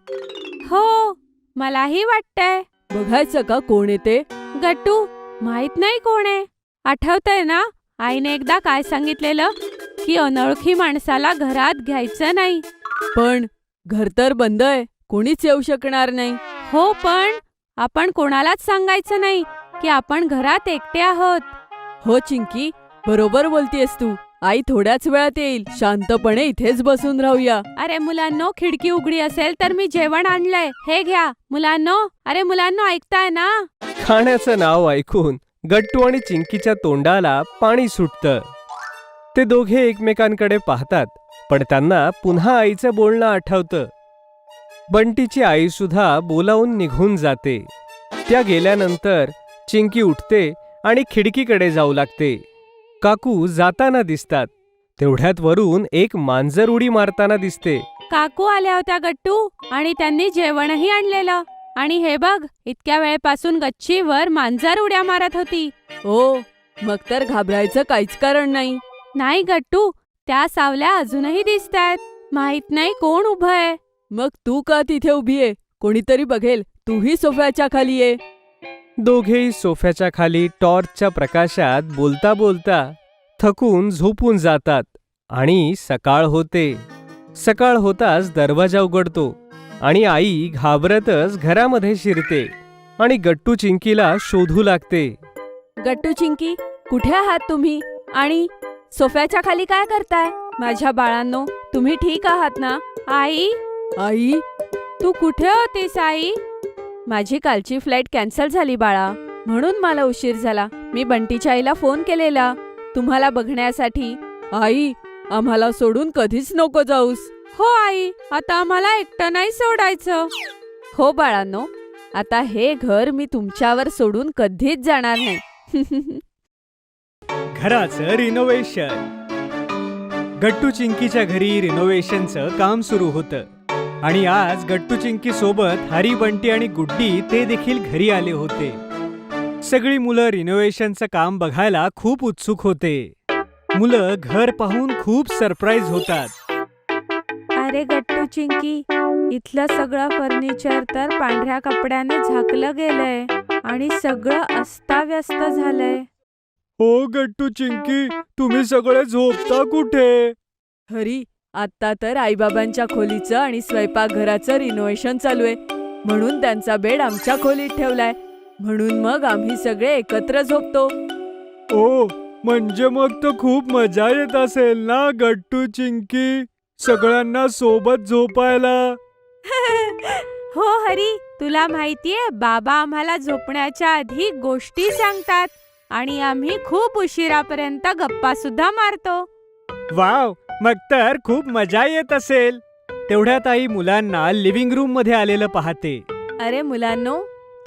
हो, मलाही वाटतंय. बघायचं का कोण येते? गट्टू, माहित नाही कोण आहे. आठवतंय ना, आईने एकदा काय सांगितलेलं, की अनोळखी माणसाला घरात घ्यायचं नाही. पण घर तर बंद आहे, कोणीच येऊ शकणार नाही. हो, पण आपण कोणालाच सांगायचं नाही की आपण घरात एकटे आहोत. हो चिंकी, बरोबर बोलतेस तू. आई थोड्याच वेळात येईल. शांतपणे इथेच बसून राहूया. अरे मुलांनो, खिडकी उघडी असेल तर मी जेवण आणलंय, हे घ्या. मुलांनो, अरे मुलांनो, ऐकताय ना? खाण्याचं नाव ऐकून गट्टू आणि चिंकीच्या तोंडाला पाणी सुटतं. ते दोघे एकमेकांकडे पाहतात, पण त्यांना पुन्हा आईचं बोलणं आठवतं. बंटीची आई सुद्धा बोलावून निघून जाते. त्या गेल्यानंतर चिंकी उठते आणि खिडकीकडे जाऊ लागते. काकू जाताना दिसतात. तेवढ्यात वरून एक मांजर उडी मारताना दिसते. काकू आल्या होत्या गट्टू, आणि त्यांनी जेवणही आणलेलं. आणि हे बघ, इतक्या वेळेपासून गच्चीवर मांजर उड्या मारत होती. हो, मग तर घाबरायचं काहीच कारण नाही. नाही गट्टू, त्या सावल्या अजूनही दिसतायत. माहित नाही कोण उभं आहे. मग तू का तिथे उभी आहे? कोणीतरी बघेल. तूही सोफ्याच्या खाली ये. दोघेही सोफ्याच्या खाली टॉर्चच्या प्रकाशात बोलता बोलता थकून झोपून जातात. आणि सकाळ होते. सकाळ होताच दरवाजा उघडतो आणि आई घाबरतच घरामध्ये शिरते आणि गट्टू चिंकीला शोधू लागते. गट्टू, चिंकी, कुठे आहात तुम्ही? आणि सोफ्याच्या खाली काय करताय? माझ्या बाळांनो, तुम्ही ठीक आहात ना? आई, आई, तू कुठे होतीस आई? माझी कालची फ्लाईट कॅन्सल झाली बाळा, म्हणून मला उशीर झाला. मी बंटीच्या आईला फोन केलेला तुम्हाला बघण्यासाठी. आई, आम्हाला सोडून कधीच नको जाऊस. हो आई, आता आम्हाला एकटं नाही सोडायचं. हो बाळांनो, आता हे घर मी तुमच्यावर सोडून कधीच जाणार नाही. घराचं रिनोव्हेशन. गट्टू चिंकीच्या घरी रिनोव्हेशनचं काम सुरू होतं. आणि आज गट्टू चिंकी सोबत हरी, बंटी आणि गुड्डी ते देखील घरी आले होते. सगळी मुलं रिनोव्हेशनचं काम बघायला खूप उत्सुक होते. मुलं घर पाहून खूप सरप्राईज होतात. अरे गट्टू, चिंकी, इथलं सगळं फर्निचर तर पांढऱ्या कपड्याने झाकलं गेलंय आणि सगळं अस्ताव्यस्त झालंय. हो गट्टू चिंकी, तुम्ही सगळे झोपता कुठे? हरी, आता तर आईबाबांच्या खोलीचं आणि स्वयंपाकघराचं रिनोव्हेशन चालू आहे, म्हणून त्यांचा बेड आमच्या खोलीत ठेवलाय. म्हणून मग आम्ही सगळे एकत्र झोपतो. ओ, म्हणजे मग तर खूप मजा येत असेल ना गट्टू चिंकी, सगळ्यांना सोबत झोपायला. हो हरी, तुला माहितीये, बाबा आम्हाला झोपण्याच्या आधी गोष्टी सांगतात आणि आम्ही खूप उशिरापर्यंत गप्पा सुद्धा मारतो. वाव, मग तर खूप मजा येत असेल. तेवढ्यात आई मुलांना लिव्हिंग रूम मध्ये आलेलं पाहते. अरे मुलांनो,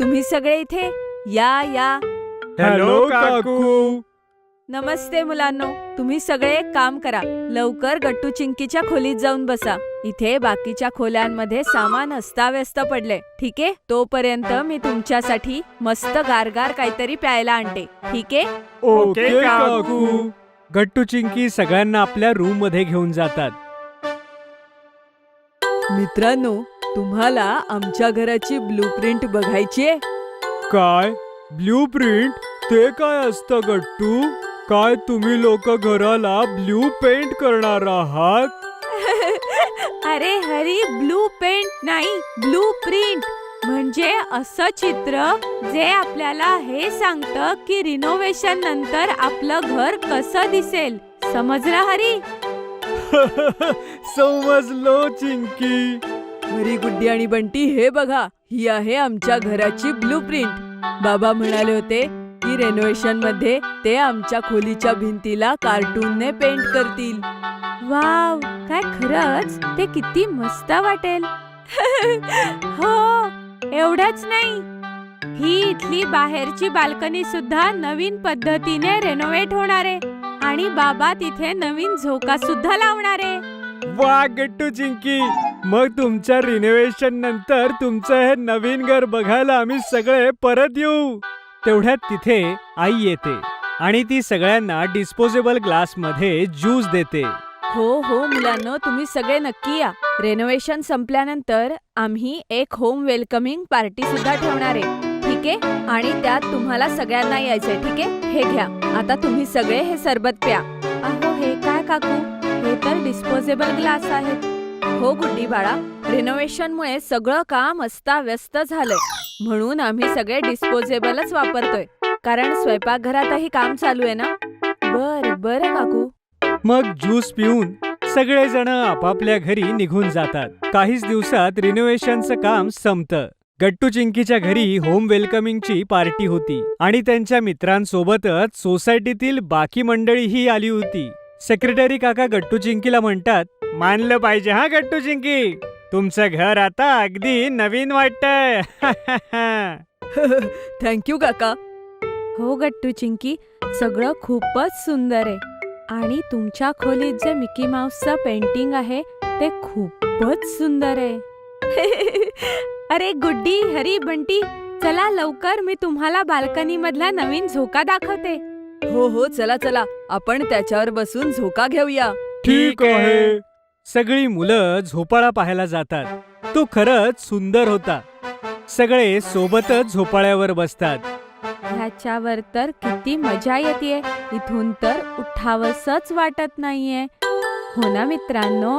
तुम्ही सगळे इथे या या. हॅलो काकू. नमस्ते मुलांनो, तुम्ही सगळे एक काम करा, लवकर गट्टू चिंकीच्या खोलीत जाऊन बसा. इथे बाकीच्या खोल्यांमध्ये सामान अस्ताव्यस्त पडले. ठीक आहे, तोपर्यंत मी तुमच्यासाठी मस्त गारगार काहीतरी प्यायला आणते. ठीक आहे? ओके काकू. गट्टू चिंकी सगळ्यांना आपल्या रूम मध्ये घेऊन जातात. मित्रांनो, तुम्हाला आमच्या घराची ब्लूप्रिंट बघायची आहे? काय ब्लूप्रिंट? ते काय असतं गट्टू? काय तुम्ही लोक घराला ब्लू पेंट करणार आहात? अरे हरी, ब्लू पेंट नाही, ब्लू प्रिंट म्हणजे असं चित्र जे आपल्याला हे सांगतं की रिनोव्हेशन नंतर आपलं घर कसं दिसेल. समजलं हरी? समजलो चिंकी. हरी, गुड्डी आणि बंटी, हे बघा, ही आहे आमच्या घराची ब्लू प्रिंट. बाबा म्हणाले होते की रेनोव्हेशन मध्ये ते आमच्या खोलीच्या भिंतीला कार्टूनने पेंट करतील. वाव, काय खरंच ते किती मस्त वाटेल. हो, एवढंच नाही, ही इथली बाहेरची बाल्कनी सुद्धा नवीन पद्धतीने रेनोव्हेट होणार आहे आणि बाबा तिथे नवीन झोका सुद्धा लावणार आहे. वा गट्टू चिंकी, मग तुमच्या रिनोव्हेशन नंतर तुमचं हे नवीन घर बघायला आम्ही सगळे परत येऊ. तेवढ्यात तिथे आई येते आणि ती सगळ्यांना डिस्पोजेबल ग्लास मध्ये ज्यूस देते. हो हो मुलांनो, तुम्ही सगळे नक्की या. रेनोव्हेशन संपल्यानंतर आम्ही एक होम वेलकमिंग पार्टी सुद्धा ठेवणार आहे, ठीक आहे? आणि त्यात तुम्हाला सगळ्यांना यायचंय, ठीक आहे? हे घ्या, आता तुम्ही सगळे हे सरबत प्या. अहो, हे काय काकू, हे तर डिस्पोजेबल ग्लास आहेत. हो गुड्डी बाळा, रिनोव्हेशनमुळे सगळं काम अस्ताव्यस्त झालंय, म्हणून आम्ही सगळे डिस्पोजेबलच वापरतोय, कारण स्वयंपाकघरातही काम चालू आहे ना. बरं काकू. मग ज्यूस पिऊन सगळेजण आपापल्या घरी निघून जातात. काहीच दिवसात रिनोव्हेशनचं काम संपतं. गट्टू चिंकीच्या घरी होम वेलकमिंगची पार्टी होती आणि त्यांच्या मित्रांसोबतच सोसायटीतील बाकी मंडळीही आली होती. सेक्रेटरी काका गट्टू चिंकीला म्हणतात, मानलं पाहिजे हा गट्टू चिंकी, तुमचं घर आता अगदी नवीन वाटतंय. थँक्यू काका. हो गट्टू चिंकी, सगळं खूपच सुंदर आहे आणि तुमच्या खोलीत जे मिकी माऊसचं पेंटिंग आहे ते खूपच सुंदर आहे. अरे गुड्डी, हरी, बंटी, चला लवकर, मी तुम्हाला बाल्कनी मधला नवीन झोका दाखवते. हो, चला, आपण त्याच्यावर बसून झोका घेऊया. ठीक आहे. सगळी मुलं झोपाळा पाहायला जातात. तो खरंच सुंदर होता. सगळे सोबतच झोपाळ्यावर बसतात. ह्याच्यावर तर किती मजा येते, इथून तर उठावसच वाटत नाहीये. हो ना मित्रांनो?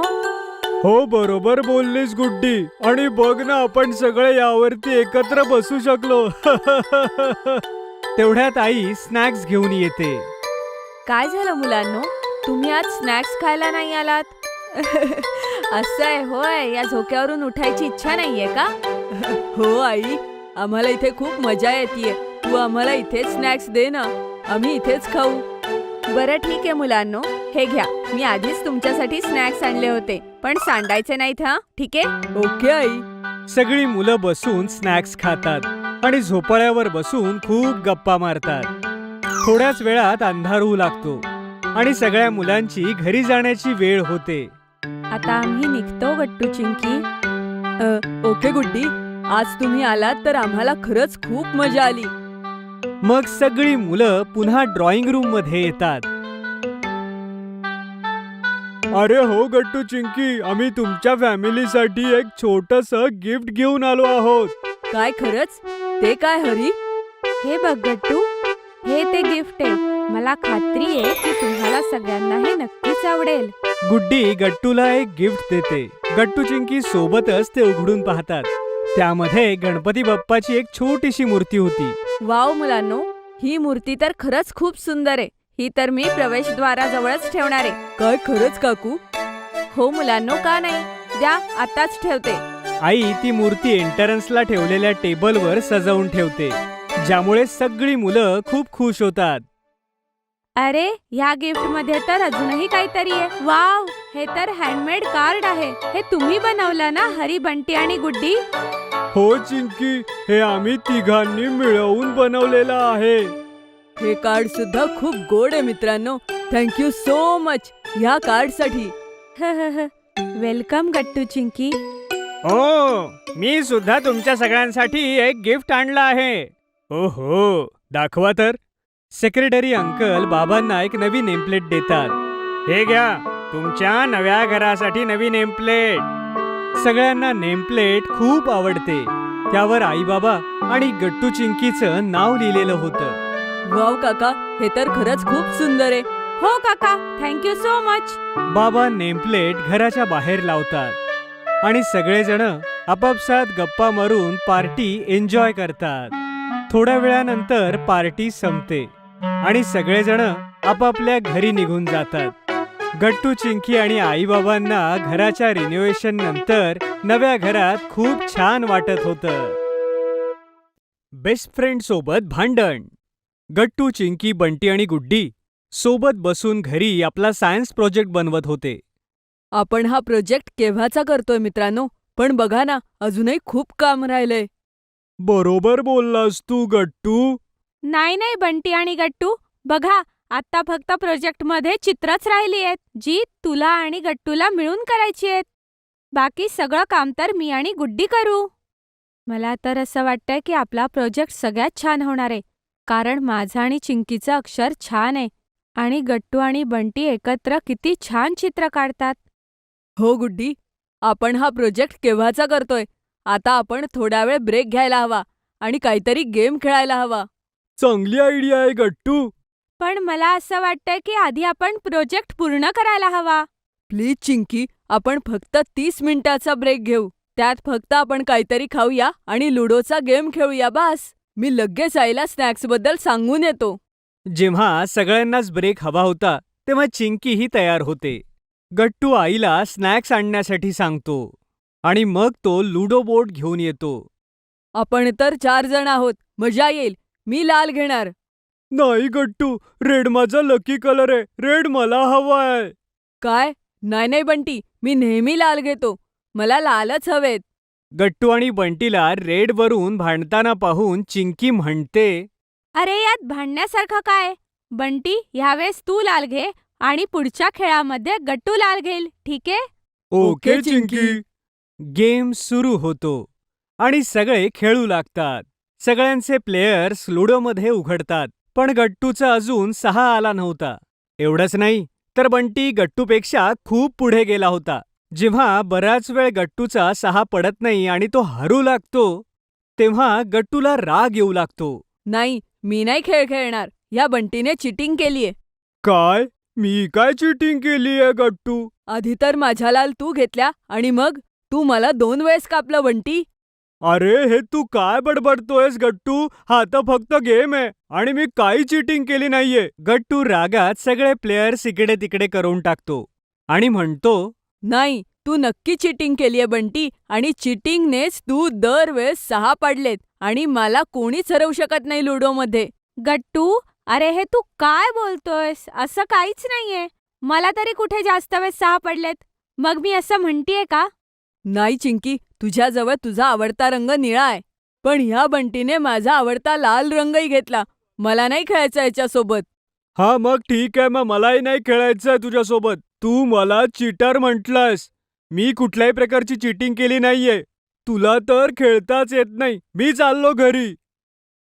हो, बरोबर बोललीस गुड्डी. आणि बघ ना, आपण सगळे यावरती एकत्र बसू शकलो. तेवढ्यात आई स्नॅक्स घेऊन येते. काय झालं मुलांनो, तुम्ही आज स्नॅक्स खायला नाही आलात? असं आहे होय, या झोक्यावरून उठायची इच्छा नाहीये का? हो आई, आम्हाला इथे खूप मजा येते. तू आम्हाला इथेच स्नॅक्स दे ना, आम्ही इथेच खाऊ. बरं ठीक आहे मुलांनो, हे घ्या, मी आधीच तुमच्यासाठी स्नॅक्स आणले होते, पण सांडायचे नाहीत हा, ठीक आहे? Okay I. सगळी मुलं बसून स्नॅक्स खातात आणि झोपाळ्यावर बसून खूप गप्पा मारतात. थोड्याच वेळात अंधार होऊ लागतो आणि सगळ्या मुलांची घरी जाण्याची वेळ होते. आता आम्ही निघतो गट्टू चिंकी. ओके गुड्डी, आज तुम्ही आलात तर आम्हाला खरंच खूप मजा आली. मग सगळी मुलं पुन्हा ड्रॉइंग रूम मध्ये येतात. अरे हो गट्टू चिंकी, आम्ही तुमच्या फॅमिलीसाठी एक छोटंसं गिफ्ट घेऊन आलो आहोत. काय खरंच? ते काय हरी? हे बघ गट्टू, हे ते गिफ्ट आहे. मला खात्री आहे की तुम्हाला सगळ्यांना हे नक्कीच आवडेल. गुड्डी गट्टूला एक गिफ्ट देते. गट्टू चिंकी सोबतच ते उघडून पाहतात. त्यामध्ये गणपती बाप्पाची एक छोटीशी मूर्ती होती. वाव मुलांनो, ही मूर्ती तर खरंच खूप सुंदर आहे. ही तर मी प्रवेशद्वाराजवळच ठेवणार आहे. काय खरंच काकू? हो मुलांनो, का नाही, द्या, आताच ठेवते. आई ती मूर्ती एंट्रन्सला ठेवलेल्या टेबलवर सजवून ठेवते, ज्यामुळे सगळी मुलं खूप खुश होतात. अरे, ह्या गिफ्ट मध्ये तर अजूनही काहीतरी आहे. वाव, हे तर हँडमेड कार्ड आहे. हे तुम्ही बनवलं ना हरी, बंटी आणि गुड्डी? हो चिंकी, हे आम्ही तिघांनी मिळवून बनवलेलं आहे. हे कार्ड सुद्धा खूप गोड आहे मित्रांनो. थँक्यू सो मच ह्या कार्डसाठी. वेलकम गट्टू चिंकी. हो, मी सुद्धा तुमच्या सगळ्यांसाठी एक गिफ्ट आणलं आहे. ओहो, दाखवा तर. सेक्रेटरी अंकल बाबांना एक नवी नेमप्लेट देतात. हे घ्या, तुमच्या नव्या घरासाठी नवी नेमप्लेट. सगळ्यांना नेमप्लेट खूप आवडते. त्यावर आई बाबा आणि गट्टू चिंकीचं नाव लिहिलेलं होतं. वाव काका, हे तर खरंच खूप सुंदर आहे. हो काका, थँक्यू सो मच. बाबा नेमप्लेट घराच्या बाहेर लावतात आणि सगळेजण आपापसात गप्पा मारून पार्टी एन्जॉय करतात. थोड्या वेळानंतर पार्टी संपते आणि सगळेजण आपापल्या घरी निघून जातात. गट्टू, चिंकी आणि आईबाबांना घराच्या रिनोव्हेशन नंतर नव्या घरात खूप छान वाटत होतं. बेस्ट फ्रेंड सोबत भांडण. गट्टू, चिंकी, बंटी आणि गुड्डी सोबत बसून घरी आपला सायन्स प्रोजेक्ट बनवत होते. आपण हा प्रोजेक्ट केव्हाचा करतोय मित्रांनो, पण बघा ना, अजूनही खूप काम राहिलंय. बरोबर बोललास तू गट्टू. नाही बंटी आणि गट्टू, बघा आता फक्त प्रोजेक्टमध्ये चित्रच राहिली आहेत, जी तुला आणि गट्टूला मिळून करायची आहेत. बाकी सगळं काम तर मी आणि गुड्डी करू. मला तर असं वाटतंय की आपला प्रोजेक्ट सगळ्यात छान होणार आहे, कारण माझं आणि चिंकीचं अक्षर छान आहे आणि गट्टू आणि बंटी एकत्र किती छान चित्र काढतात. हो गुड्डी, आपण हा प्रोजेक्ट केव्हाचा करतोय. आता आपण थोडा वेळ ब्रेक घ्यायला हवा आणि काहीतरी गेम खेळायला हवा. चांगली आयडिया आहे गट्टू. पण मला असं वाटतंय की आधी आपण प्रोजेक्ट पूर्ण करायला हवा. प्लीज चिंकी, आपण फक्त 30 मिनिटाचा ब्रेक घेऊ. त्यात फक्त आपण काहीतरी खाऊया आणि लुडोचा गेम खेळूया बास. मी लगेच आईला स्नॅक्सबद्दल सांगून येतो. जेव्हा सगळ्यांनाच ब्रेक हवा होता तेव्हा चिंकीही तयार होते. गट्टू आईला स्नॅक्स आणण्यासाठी सांगतो आणि मग तो लुडो बोर्ड घेऊन येतो. आपण तर 4 जण आहोत, मजा येईल. मी लाल घेणार. नाही गट्टू, रेड माझा लकी कलर आहे. रेड मला हवा आहे. काय? नाही बंटी, मी नेहमी लाल घेतो. मला लालच हवेत. गट्टू आणि बंटीला रेडवरून भांडताना पाहून चिंकी म्हणते, अरे यात भांडण्यासारखं काय? बंटी, ह्यावेळेस तू लाल घे आणि पुढच्या खेळामध्ये गट्टू लाल घेईल, ठीक आहे? ओके चिंकी. गेम सुरू होतो आणि सगळे खेळू लागतात. सगळ्यांचे प्लेयर्स लुडोमध्ये उघडतात, पण गट्टूचा अजून 6 आला नव्हता. एवढंच नाही तर बंटी गट्टूपेक्षा खूप पुढे गेला होता. जेव्हा बराच वेळ गट्टूचा 6 पडत नाही आणि तो हरू लागतो, तेव्हा गट्टूला राग येऊ लागतो. नाही, मी नाही खेळ खेळणार. या बंटीने चिटिंग केलीये. काय? मी काय चिटिंग केली आहे गट्टू? आधी तर माझ्या लाल तू घेतल्या आणि मग तू मला 2 वेळेस कापलं बंटी. अरे हे तू काय बडबडतोयस गट्टू? हा तर फक्त गेम आहे आणि मी काही चिटिंग केली नाहीये. गट्टू रागात सगळे प्लेयर्स इकडे तिकडे करून टाकतो आणि म्हणतो, नाही, तू नक्की चिटिंग केलीये बंटी आणि चिटिंगनेच तू दरवेळेस 6 पाडलेत आणि मला कोणीच हरवू शकत नाही लुडोमध्ये. गट्टू, अरे हे तू काय बोलतोयस? असं काहीच नाहीये. मला तरी कुठे जास्त वेळेस 6 पडलेत. मग मी असं म्हणतीये का? नाही चिंकी, तुझ्याजवळ तुझा आवडता रंग निळा आहे, पण ह्या बंटीने माझा आवडता लाल रंगही घेतला. मला नाही खेळायचं याच्यासोबत. हा मग ठीक आहे, मग मलाही नाही खेळायचंय तुझ्यासोबत. तू मला चीटर म्हटलास. मी कुठल्याही प्रकारची चिटिंग केली नाहीये. तुला तर खेळताच येत नाही. मी चाललो घरी.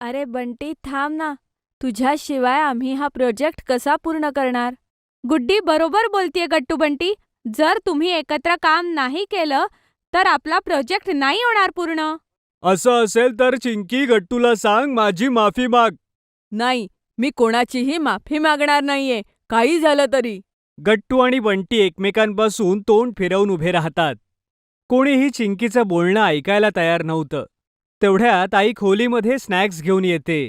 अरे बंटी थांब ना, तुझ्याशिवाय आम्ही हा प्रोजेक्ट कसा पूर्ण करणार? गुड्डी बरोबर बोलतीये गट्टू बंटी. जर तुम्ही एकत्र काम नाही केलं तर आपला प्रोजेक्ट नाही होणार पूर्ण. असं असेल तर चिंकी गट्टूला सांग माझी माफी माग. नाही, मी कोणाचीही माफी मागणार नाहीये, काही झालं तरी. गट्टू आणि बंटी एकमेकांपासून तोंड फिरवून उभे राहतात. कोणीही चिंकीचं बोलणं ऐकायला तयार नव्हतं. तेवढ्यात आई खोलीमध्ये स्नॅक्स घेऊन येते.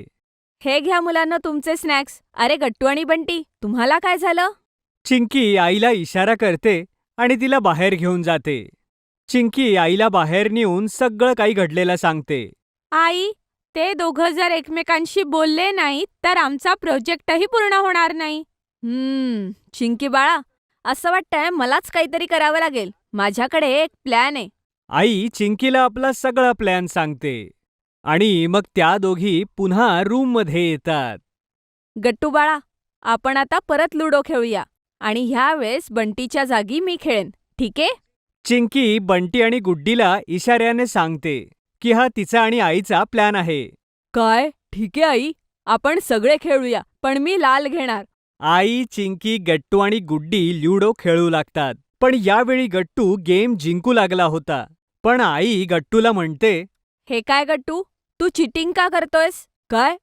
हे घ्या मुलांना तुमचे स्नॅक्स. अरे गट्टू आणि बंटी, तुम्हाला काय झालं? चिंकी आईला इशारा करते आणि तिला बाहेर घेऊन जाते. चिंकी आईला बाहेर नेऊन सगळं काही घडलेलं सांगते. आई, ते दोघं जर एकमेकांशी बोलले नाहीत तर आमचा प्रोजेक्टही पूर्ण होणार नाही. चिंकी बाळा, असं वाटतंय मलाच काहीतरी करावं लागेल. माझ्याकडे एक प्लॅन आहे. आई चिंकीला आपला सगळा प्लॅन सांगते आणि मग त्या दोघी पुन्हा रूममध्ये येतात. गट्टू बाळा, आपण आता परत लुडो खेळूया आणि ह्या वेळेस बंटीच्या जागी मी खेळेन, ठीक आहे? चिंकी बंटी आणि गुड्डीला इशाऱ्याने सांगते की हा तिचा आणि आईचा प्लॅन आहे. काय? ठीक आहे आई, आपण सगळे खेळूया, पण मी लाल घेणार. आई, चिंकी, गट्टू आणि गुड्डी लुडो खेळू लागतात. पण यावेळी गट्टू गेम जिंकू लागला होता. पण आई गट्टूला म्हणते, हे काय गट्टू, तू चिटिंग का करतोयस? काय?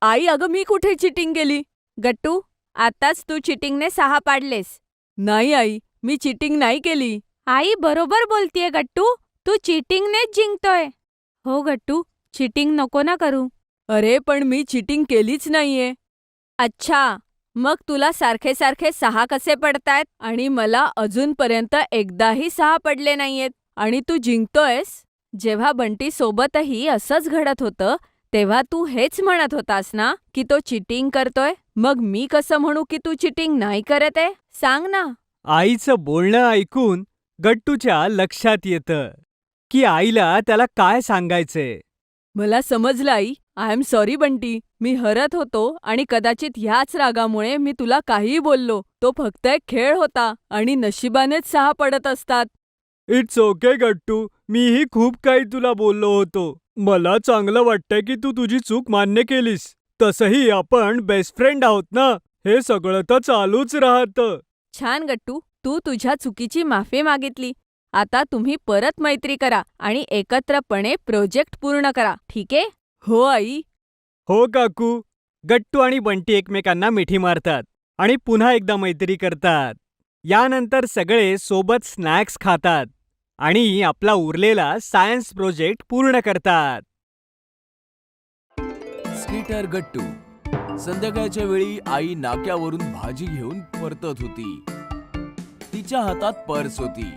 आई, अगं मी कुठे चिटिंग केली? गट्टू, आताच तू चिटिंगने 6 पाडलेस. नाही आई, मी चिटिंग नाही केली. आई बरोबर बोलतीये गट्टू, तू चिटिंगनेच जिंकतोय. हो गट्टू, चिटिंग नको ना करू. अरे पण मी चिटिंग केलीच नाहीये. अच्छा, मग तुला सारखे सारखे 6 कसे पडतायत आणि मला अजूनपर्यंत एकदाही 6 पडले नाहीयेत आणि तू जिंकतोयस. जेव्हा बंटी सोबतही असंच घडत होतं, तेव्हा तू हेच म्हणत होतास ना की तो चिटिंग करतोय. मग मी कसं म्हणू की तू चिटिंग नाही करत आहे? सांग ना. आईचं बोलणं ऐकून गट्टूच्या लक्षात येतं की आईला त्याला काय सांगायचंय. मला समजलं आई. I am sorry Bunty. मी हरत होतो आणि कदाचित ह्याच रागामुळे मी तुला काहीही बोललो. तो फक्त एक खेळ होता आणि नशिबानेच 6 पडत असतात. इट्स ओके गट्टू, मीही खूप काही तुला बोललो होतो. मला चांगलं वाटतंय की तू तुझी चूक मान्य केलीस. तसंही आपण बेस्ट फ्रेंड आहोत ना, हे सगळं तर चालूच राहतं. छान गट्टू, तू तुझ्या चुकीची माफी मागितली. आता तुम्ही परत मैत्री करा आणि एकत्रपणे प्रोजेक्ट पूर्ण करा, ठीक आहे? हो आई. हो काकू. गट्टू आणि बंटी एकमेकांना मिठी मारतात आणि पुन्हा एकदा मैत्री करतात. यानंतर सगळे सोबत स्नॅक्स खातात आणि आपला उरलेला सायन्स प्रोजेक्ट पूर्ण करतात. स्कीटर गट्टू. संध्याकाळच्या वेळी आई नाक्यावरून भाजी घेऊन परतत होती. तिच्या हातात पर्स होती.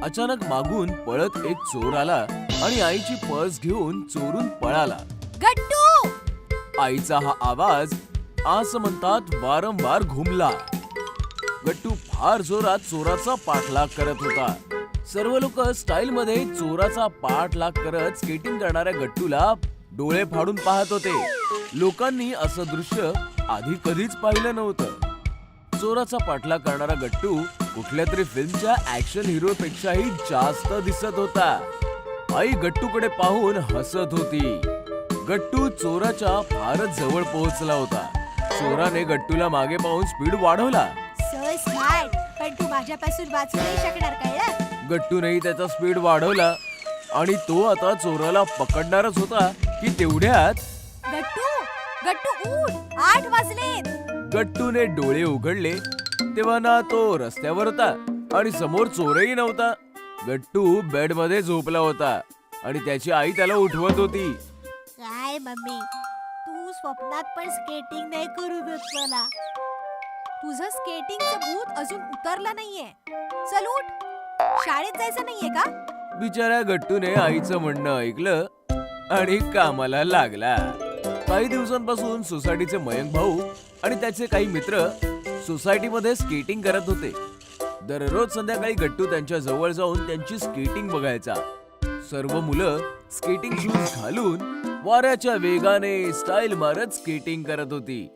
अचानक मागून पळत एक चोर आला आणि आईची पर्स घेऊन चोरून पळाला. गट्टू! आईचा हा आवाज असं म्हणतात वारंवार घुमला. गट्टू फार जोरात चोराचा पाठलाग करत होता. सर्व लोक स्टाईल मध्ये चोराचा पाठलाग करत स्केटिंग करणाऱ्या गट्टूला डोळे फाडून पाहत होते. लोकांनी असं दृश्य आधी कधीच पाहिलं नव्हतं. चोराचा पाठलाग करणारा गट्टू कुठल्या तरी फिल्मच्या ऍक्शन हिरो पेक्षाही जास्त दिसत होता. आई गट्टूकडे पाहून हसत होती. गट्टू चोराच्या फारच जवळ पोहोचला होता. चोराने गट्टूला मागे पाहून स्पीड वाढवला. सो स्मार्ट, पण तू माझ्यापासून वाचू नाही शकणार, कळलं? गट्टूनेही त्याचा स्पीड वाढवला आणि तो आता चोराला पकडणारच होता की तेवढ्यात गट्टू, गट्टू उठ, 8 वाजलेत. गट्टूने डोळे उघडले तेव्हा ना तो रस्त्यावर होता आणि समोर चोरही नव्हता. गट्टू बेड मध्ये झोपला होता आणि त्याची आई त्याला उठवत होती. काय मम्मी, तू स्वप्नात पण स्केटिंग नाही करू देत मला. तुझं स्केटिंगचं भूत अजून उतरलं नाहीये. चल उठ, शाळेत जायचं नाहीये का? बिचाऱ्या गट्टूने आईचं म्हणणं ऐकलं आणि कामाला लागला. काही दिवसांपासून सोसायटीचे मयंक भाऊ आणि त्याचे काही मित्र सोसायटीमध्ये स्केटिंग करत होते. दररोज संध्याकाळी गट्टू त्यांच्या जवळ जाऊन त्यांची स्केटिंग बघायचा. सर्व मुलं स्केटिंग शूज घालून वाऱ्याच्या वेगाने स्टाईल मारत स्केटिंग करत होती.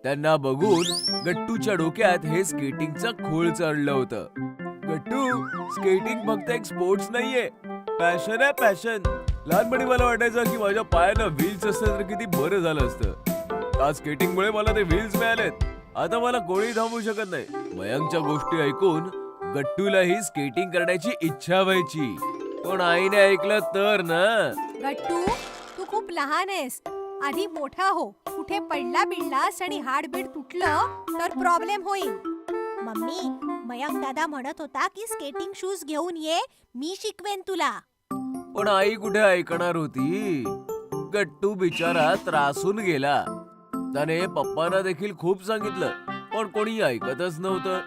त्यांना बघून गट्टूच्या डोक्यात हे स्केटिंगचं खूळ चढलं होतं. गट्टू, स्केटिंग फक्त एक स्पोर्ट्स नाहीये, पॅशन आहे, पॅशन. लहानपणी मला वाटायचं की माझ्या पायानं व्हील्स असते तर किती बरं झालं असतं. आज स्केटिंगमुळे मला ते व्हील्स मिळालेत. आता मला कोणी थांबवू शकत नाही. मयंकच्या गोष्टी ऐकून गट्टूलाही स्केटिंग करण्याची इच्छा व्हायची, पण आईने ऐकलं तर ना. गट्टू, तू खूप लहान आहेस. आधी मोठा हो. कुठे पडला बिडलास आणि हाडबीड तुटलं तर प्रॉब्लेम होईल. मम्मी, मयंक दादा म्हणत होता की स्केटिंग शूज घेऊन ये, मी शिकवेन तुला. पण आई कुठे ऐकणार होती. गट्टू बिचारा त्रासून गेला. त्याने पप्पांना देखील खूप सांगितलं, पण कोणी ऐकतच नव्हतं.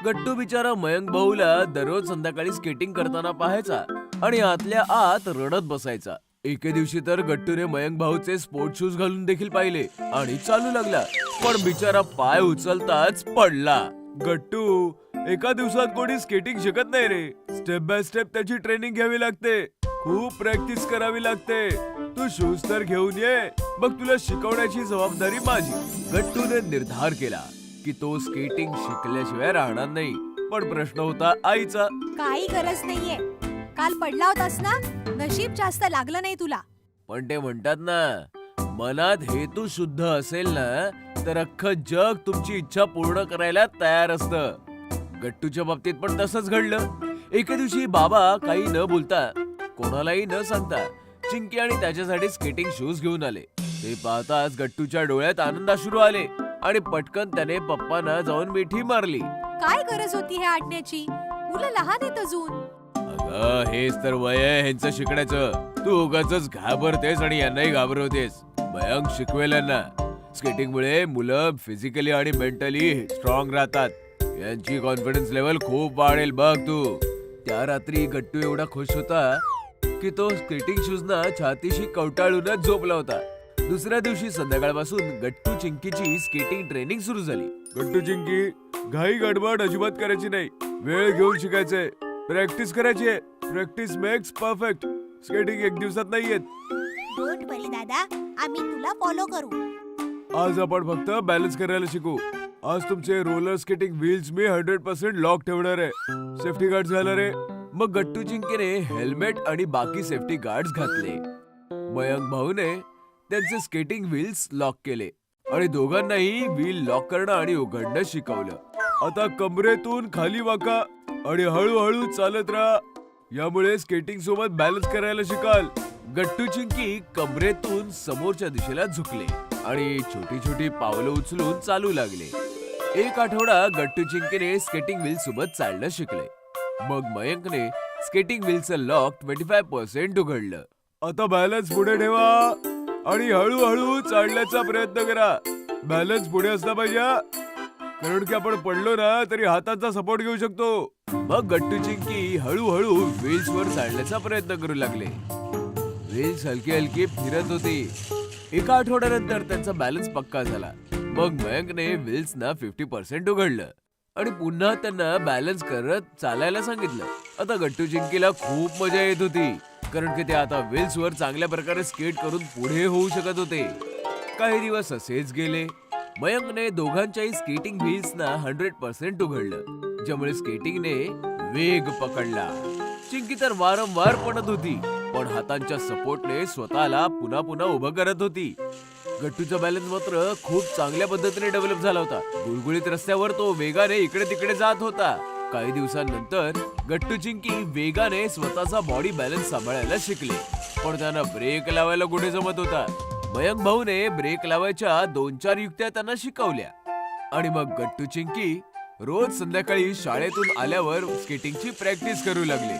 गट्टू बिचारा मयंक भाऊला दररोज संध्याकाळी स्केटिंग करताना पाहायचा आणि आतल्या आत रडत बसायचा. एके दिवशी तर गट्टूने मयंक भाऊचे स्पोर्ट शूज घालून देखील पाहिले आणि चालू लागला, पण बिचारा पाय उचलताच पडला. गट्टू, एका दिवसात कोणी स्केटिंग शिकत नाही रे. स्टेप बाय स्टेप त्याची ट्रेनिंग घ्यावी लागते, खूप प्रॅक्टिस करावी लागते. तू शूज तर घेऊन ये, मग तुला शिकवण्याची जबाबदारी माझी. गट्टूने निर्धार केला की तो स्केटिंग शिकल्याशिवाय राहणार नाही. पण प्रश्न होता आईचा. काही गरज नाहीये. काल पडला होतास ना, नशीब जास्त लागलं नाही तुला. पण ते म्हणतात ना, मनात हेतू शुद्ध असेल ना तर अख्खं जग तुमची इच्छा पूर्ण करायला तयार असतं. गट्टूच्या बाबतीत पण तसंच घडलं. एके दिवशी बाबा काही न बोलता, कोणालाही न सांगता चिंकी आणि त्याच्यासाठी स्केटिंग शूज घेऊन आले. ते पाहताच गट्टूच्या डोळ्यात आनंदाश्रू आले आणि पटकन त्याने पप्पांना जाऊन मिठी मारली. काय गरज होती हे आणण्याची? मुलं लहान आहेत अजून. अगं हेच तर वय आहे ह्यांचं शिकण्याचं. तू उगाचच घाबरतेस आणि यांनाही घाबरवतेस. मयंक शिकवेल यांना. स्केटिंगमुळे मुलं फिजिकली आणि मेंटली स्ट्रॉंग राहतात. यांची कॉन्फिडन्स लेवल खूप वाढेल बघ तू. त्या रात्री गट्टू एवढा खुश होता की तो स्केटिंग शूजना छातीशी कवटाळूनच झोपला होता. दुसऱ्या दिवशी संध्याकाळपासून गट्टू चिंकीची स्केटिंग ट्रेनिंग सुरू झाली. गट्टू चिंकी, घाई गडबड अजिबात करायची नाही. वेळ घेऊन शिकायचंय. प्रॅक्टिस करायची आहे. Practice makes perfect. स्केटिंग एक दिवसात नाही येत. डोंट वरी दादा, आम्ही तुला फॉलो करू. आज आपण फक्त बॅलन्स करायला शिकू. आज तुमचे रोलर स्केटिंग व्हील्स मी 100% लॉक ठेवणार आहे. सेफ्टी गार्ड झाला रे. मग गट्टू चिंकेने हेल्मेट आणि बाकी सेफ्टी गार्ड्स घातले. मयंक भाऊने त्यांचे स्केटिंग व्हील्स लॉक केले आणि दोघांनाही व्हील लॉक करणं आणि उघडणं शिकवलं. आता कमरेतून खाली वाका आणि हळूहळू चालत राहा. यामुळे स्केटिंग सोबत बॅलन्स करायला शिकाल. गट्टू चिंकी कमरेतून समोरच्या दिशेला झुकले आणि छोटी छोटी पावलं उचलून चालू लागले. एक आठवडा गट्टू चिंकीने स्केटिंग व्हील सोबत चालणं शिकले. मग मयंकने स्केटिंग व्हीलचं लॉक 25% उघडलं. आता बॅलन्स पुढे ठेवा आणि हळूहळू चालण्याचा प्रयत्न करा. बॅलन्स पुढे असला पाहिजे, कारण की आपण पडलो ना तरी हाताचा सपोर्ट घेऊ शकतो. मग गट्टू चिंकी हळूहळू व्हील्सवर चालण्याचा प्रयत्न करू लागले. व्हील्स हलकी हलकी फिरत होती. एका आठवड्यानंतर त्यांचा बॅलन्स पक्का झाला. मग मयंकने व्हील्सना 50% उघडलं आणि पुन्हा त्यांना बॅलन्स करत चालायला सांगितलं. आता गट्टू चिंकीला खूप मजा येत होती, कारण की ते आता व्हील्सवर चांगल्या प्रकारे स्केट करून पुढे होऊ शकत होते. काही दिवस असेच गेले. मयंकने दोघांच्याही स्केटिंग व्हील्सना 100% उघडलं, ज्यामुळे स्केटिंगने वेग पकडला. चिंकी तर वारंवार पडत होती, पण हातांच्या सपोर्टने स्वतःला पुन्हा पुन्हा उभं करत होती. गट्टूचा बॅलन्स मात्र खूप चांगल्या पद्धतीने डेव्हलप झाला होता. गुळगुळीत रस्त्यावर तो वेगाने इकडे तिकडे जात होता. काही दिवसांनंतर गट्टू चिंकी वेगाने स्वतःचा बॉडी बॅलन्स सांभाळायला शिकले, पण त्यांना ब्रेक लावायला कुठे जमत होता. मयंक भाऊने ब्रेक लावायच्या 2-4 युक्त्या त्यांना शिकवल्या आणि मग गट्टू चिंकी रोज संध्याकाळी शाळेतून आल्यावर स्केटिंगची प्रॅक्टिस करू लागले.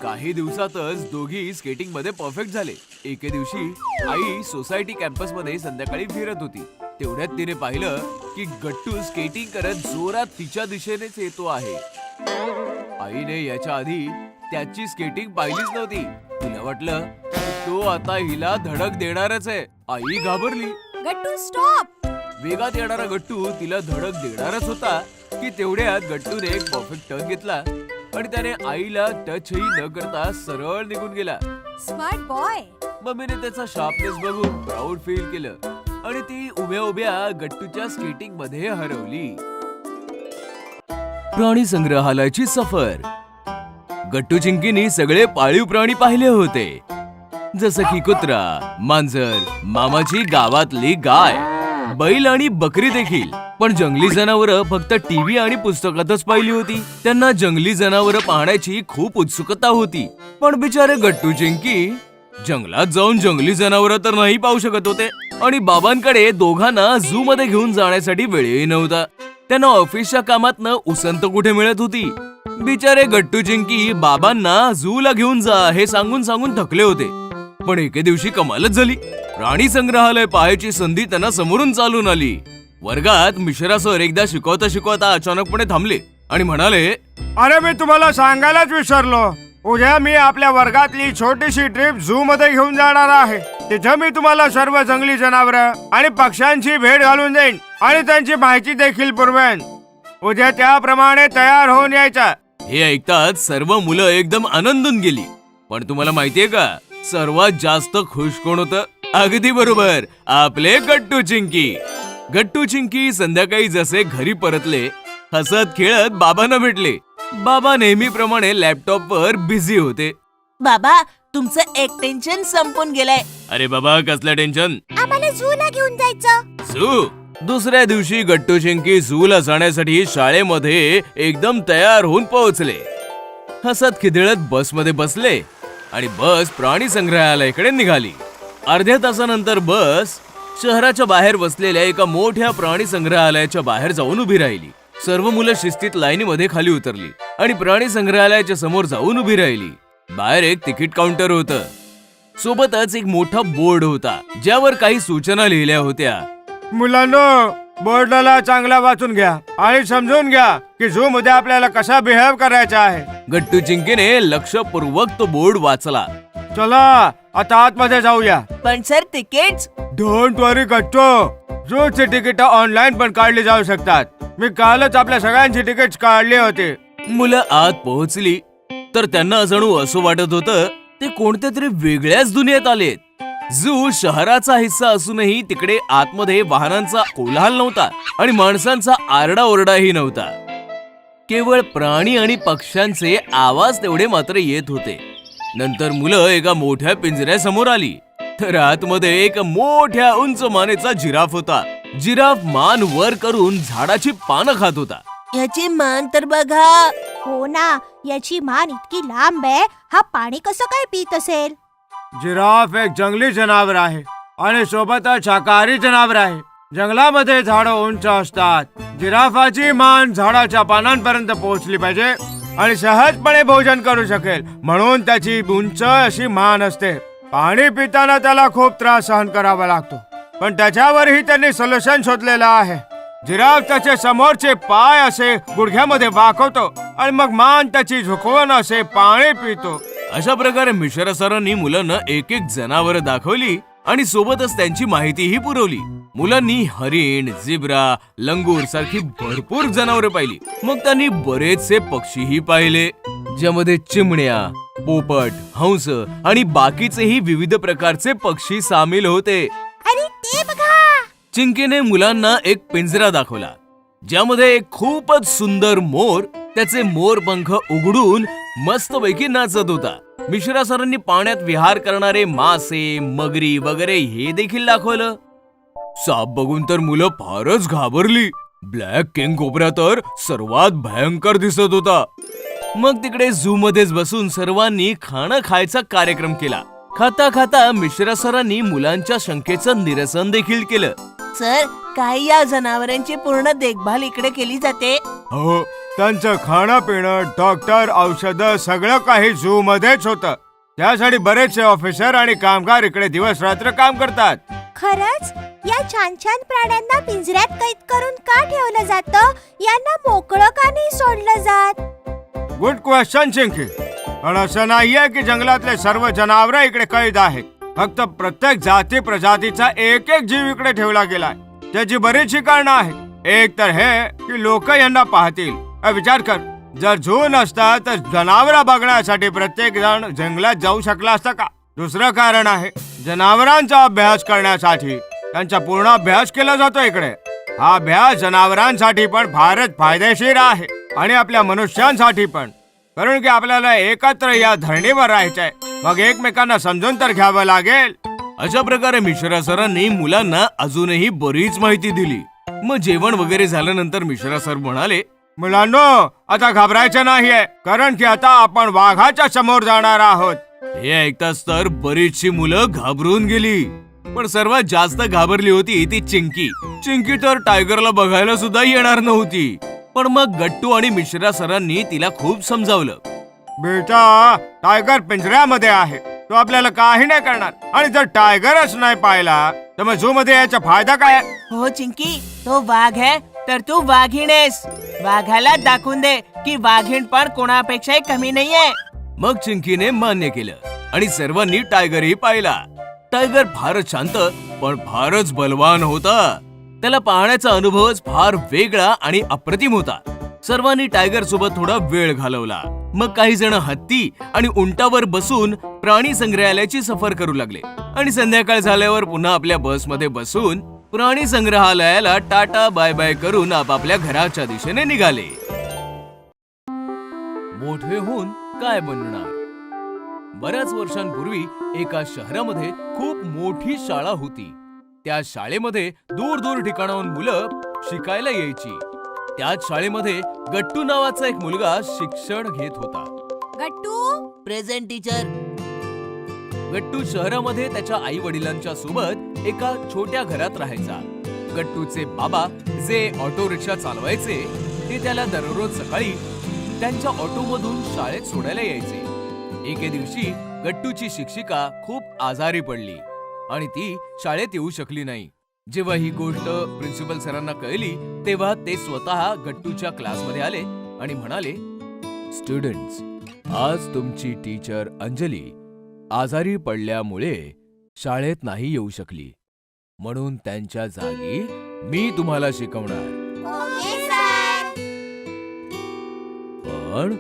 काही दिवसातच दोघी स्केटिंग मध्ये परफेक्ट झाले. एके दिवशी आई सोसायटी कॅम्पस मध्ये संध्याकाळी फिरत होती. तेवढ्यात तिने पाहिलं की गट्टू स्केटिंग करत जोरात तिच्या दिशेनेच येतो आहे. आईने याच्या आधी त्याची स्केटिंग पाहिलीच नव्हती. तिला वाटलं तो आता हिला धडक देणारच आहे. आई घाबरली. गट्टू स्टॉप. वेगात येणारा गट्टू तिला धडक देणारच होता की तेवढ्यात गट्टूने एक परफेक्ट टर्न घेतला आणि त्याने आईला टचही न करता सरळ निघून गेला. Smart boy. मम्मीने त्याचा शार्पनेस बघून प्राऊड फील केलं आणि ती उभ्या उभ्या गट्टूच्या स्केटिंग मध्ये हरवली. प्राणी संग्रहालयाची सफर. गट्टू चिंकीने सगळे पाळीव प्राणी पाहिले होते, जसं की कुत्रा, मांजर, मामाची गावातली गाय, बैल आणि बकरी देखील. पण जंगली जनावरं फक्त टीव्ही आणि पुस्तकातच पाहिली होती. त्यांना जंगली जनावरं पाहण्याची खूप उत्सुकता होती, पण बिचारे गट्टू चिंकी जंगलात जाऊन जंगली जनावरं तर नाही पाहू शकत होते आणि बाबांकडे दोघांना झू मध्ये घेऊन जाण्यासाठी वेळही नव्हता. त्यांना ऑफिसच्या कामातनं उसंत कुठे मिळत होती. बिचारे गट्टू चिंकी बाबांना झूला घेऊन जा हे सांगून सांगून थकले होते. पण एके दिवशी कमालच झाली. प्राणी संग्रहालय पाहायची संधी त्यांना समोरून चालून आली. वर्गात मिश्रा सर एकदा शिकवता शिकवता अचानकपणे थांबले आणि म्हणाले, अरे मी तुम्हाला सांगायलाच विसरलो. उद्या मी आपल्या वर्गातली छोटीशी ट्रिप झू मध्ये घेऊन जाणार आहे. तिथे मी तुम्हाला सर्व जंगली जनावरं आणि पक्ष्यांची भेट घालून देईन आणि त्यांची माहिती देखील पुरवेन. उद्या त्याप्रमाणे तयार होऊन यायचा. हे ऐकताच सर्व मुलं एकदम आनंदून गेली. पण तुम्हाला माहितीये का, सर्वात जास्त खुश कोण होतं? अगदी बरोबर, आपले गट्टू चिंकी. गट्टू चिंकी संध्याकाळी जसे घरी परतले, हसत खेळत बाबांना भेटले. बाबा नेहमीप्रमाणे लॅपटॉपवर बिझी होते. बाबा, तुमचं एक टेन्शन संपून गेलंय. अरे बाबा, कसलं टेन्शन? आम्हाला झूला घेऊन जायचं. झू. दुसऱ्या दिवशी गट्टू चिंकी झूला जाण्यासाठी शाळेमध्ये एकदम तयार होऊन पोहोचले. हसत खिदळत बसमध्ये बसले आणि बस प्राणी संग्रहालयाकडे निघाली. अर्ध्या तासानंतर बस शहराच्या बाहेर बसलेल्या एका मोठ्या प्राणी संग्रहालयाच्या बाहेर जाऊन उभी राहिली. सर्व मुलं शिस्तीत लाईनीमध्ये खाली उतरली. आणि प्राणी संग्रहालयाच्या समोर जाऊन उभी राहिली. बाहेर एक तिकीट काउंटर होतं. सोबतच एक मोठा बोर्ड होता ज्यावर काही सूचना लिहिल्या होत्या. मुलांनो, बोर्डाला चांगला वाचून घ्या आणि समजून घ्या की झू मध्ये आपल्याला कसा बिहेव करायचा आहे. गट्टू चिंकीने लक्षपूर्वक तो बोर्ड वाचला. चला आता आतमध्ये जाऊया. पण sir tickets. Don't worry Gattu, झूची तिकीट ऑनलाईन पण काढली जाऊ शकतात. मी कालच आपल्या सगळ्यांची तिकीट काढली होती. मुलं आत पोहोचली तर त्यांना जणू असं वाटत होतं ते कोणत्या तरी वेगळ्याच दुनियेत आलेत. झू शहराचा हिस्सा असूनही तिकडे आतमध्ये वाहनांचा कोलाहल नव्हता आणि माणसांचा आरडाओरडाही नव्हता. केवळ प्राणी आणि पक्ष्यांचे आवाज तेवढे मात्र येत होते. नंतर मुलं एका मोठ्या पिंजऱ्यासमोर आली तर आतमध्ये एक मोठ्या उंच मानेचा जिराफ होता. जिराफ मान वर करून झाडाची पानं खात होता. याची मान तर बघा. हो ना, याची मान इतकी लांब आहे, हा पाणी कसं काय पित असेल? जिराफ एक जंगली जनावर आहे आणि सोबतच शाकाहारी जनावर आहे. जंगलामध्ये झाडं उंच असतात. जिराफाची मान झाडाच्या पानांपर्यंत पोहोचली पाहिजे आणि सहजपणे भोजन करू शकेल म्हणून त्याची उंच अशी मान असते. पाणी पिताना त्याला खूप त्रास सहन करावा लागतो, पण त्याच्यावरही त्यांनी सोल्युशन शोधलेलं आहे. जिराफ त्याचे समोरचे पाय असे गुडघ्यामध्ये वाकवतो आणि मग मान त्याची झुकवून असे पाणी पितो. अशा प्रकारे मिश्रा सरांनी मुलांना एक एक जनावर दाखवली आणि सोबतच त्यांची माहितीही पुरवली. मुलांनी हरिण, झिब्रा, लंगूर सारखी भरपूर जनावरे पाहिली. मग त्यांनी बरेचसे पक्षीही पाहिले ज्यामध्ये चिमण्या, पोपट, हंस आणि बाकीचेही विविध प्रकारचे पक्षी सामील होते. अरे ते बघा. चिंकीने मुलांना एक पिंजरा दाखवला ज्यामध्ये एक खूपच सुंदर मोर त्याचे मोरपंख उघडून मस्तपैकी नाचत होता. मिश्रा सरांनी पाण्यात विहार करणारे मासे, मगरी वगैरे हे देखील दाखवलं. साप बघून तर मुलं फारच घाबरली. ब्लॅक किंग कोब्रा तर सर्वात भयंकर दिसत होता. मग तिकडे झू मध्येच बसून सर्वांनी खाणं खायचा कार्यक्रम केला. खाता खाता मिश्रा सरांनी मुलांच्या शंकेचं निरसन देखील केलं. सर, काही या जनावरांची पूर्ण देखभाल इकडे केली जाते. हो, त्यांचं खाणं पिणं, डॉक्टर, औषधं सगळं काही झू मध्येच होतं. त्यासाठी बरेचसे ऑफिसर आणि कामगार इकडे दिवस रात्र काम करतात. खरंच या छान छान प्राण्यांना पिंजऱ्यात कैद करून का ठेवलं जातं? यांना मोकळं का नाही सोडलं जात? Good question Chinki. पण असं नाहीये की जंगलातले सर्व जनावर इकडे कैद आहेत. फक्त प्रत्येक जाती प्रजातीचा एक एक जीव इकडे ठेवला गेलाय. त्याची बरीचशी कारणं आहेत. एक तर हे की लोक यांना पाहतील. विचार कर, जर झू नसता तर जनावर बघण्यासाठी प्रत्येक जण जंगलात जाऊ शकला असता का? दुसरं कारण आहे जनावरांचा अभ्यास करण्यासाठी. त्यांचा पूर्ण अभ्यास केला जातो इकडे. हा अभ्यास जनावरांसाठी पण फारच फायदेशीर आहे आणि आपल्या मनुष्यांसाठी पण. कारण की आपल्याला एकत्र या धरणीवर राहायचंय, मग एकमेकांना समजून तर घ्यावं लागेल. अशा प्रकारे मिश्रा सरांनी मुलांना अजूनही बरीच माहिती दिली. मग जेवण वगैरे झाल्यानंतर मिश्रा सर म्हणाले, मुलांनो, आता घाबरायचं नाहीये, कारण की आता आपण वाघाच्या समोर जाणार आहोत. हे ऐकताच तर बरीचशी मुलं घाबरून गेली. पण सर्वात जास्त घाबरली होती ती चिंकी. चिंकी तर टायगरला बघायला सुद्धा येणार नव्हती. पण मग गट्टू आणि मिश्रा सरांनी तिला खूप समजावलं. बेटा, टायगर पिंजऱ्यामध्ये आहे, तो आपल्याला काही नाही करणार. आणि जर टायगरच नाही पाहिला तर मग झू मध्ये याचा फायदा काय? हो चिंकी, तो वाघ आहे तर तू वाघीण आहेस. वाघाला दाखवून दे की वाघीण पण कोणापेक्षाही कमी नाहीये. मग चिंकीने मान्य केलं आणि सर्वांनी टायगरही पाहिला. टायगर फारच शांत पण फारच बलवान होता. त्याला पाहण्याचा अनुभवच फार वेगळा आणि अप्रतिम होता. सर्वांनी टायगर सोबत थोडा वेळ घालवला. मग काही जण हत्ती आणि उंटावर बसून प्राणी संग्रहालयाची सफर करू लागले आणि संध्याकाळ झाल्यावर पुन्हा आपल्या बसमध्ये बसून प्राणी संग्रहालयाला टाटा बाय बाय करून आपापल्या घराच्या दिशेने निघाले. मोठे होऊन काय बनणार? बऱ्याच वर्षांपूर्वी एका शहरामध्ये खूप मोठी शाळा होती. त्या शाळेमध्ये दूर दूर ठिकाणाहून मुलं शिकायला यायची. त्याच शाळेमध्ये गट्टू नावाचा एक मुलगा शिक्षण घेत होता. गट्टू, प्रेझेंट टीचर. गट्टू शहरामध्ये त्याच्या आई वडिलांच्या सोबत एका छोट्या घरात राहायचा. गट्टूचे बाबा जे ऑटो रिक्षा चालवायचे ते त्याला दररोज सकाळी त्यांच्या ऑटोमधून शाळेत सोडायला यायचे. एके दिवशी गट्टूची शिक्षिका खूप आजारी पडली आणि ती शाळेत येऊ शकली नाही. जेव्हा ही गोष्ट प्रिन्सिपल सरांना कळली तेव्हा ते स्वतः गट्टूच्या क्लासमध्ये आले आणि म्हणाले, स्टुडंट्स, आज तुमची टीचर अंजली आजारी पडल्यामुळे शाळेत नाही येऊ शकली, म्हणून त्यांच्या जागी मी तुम्हाला शिकवणार. Okay sir. पण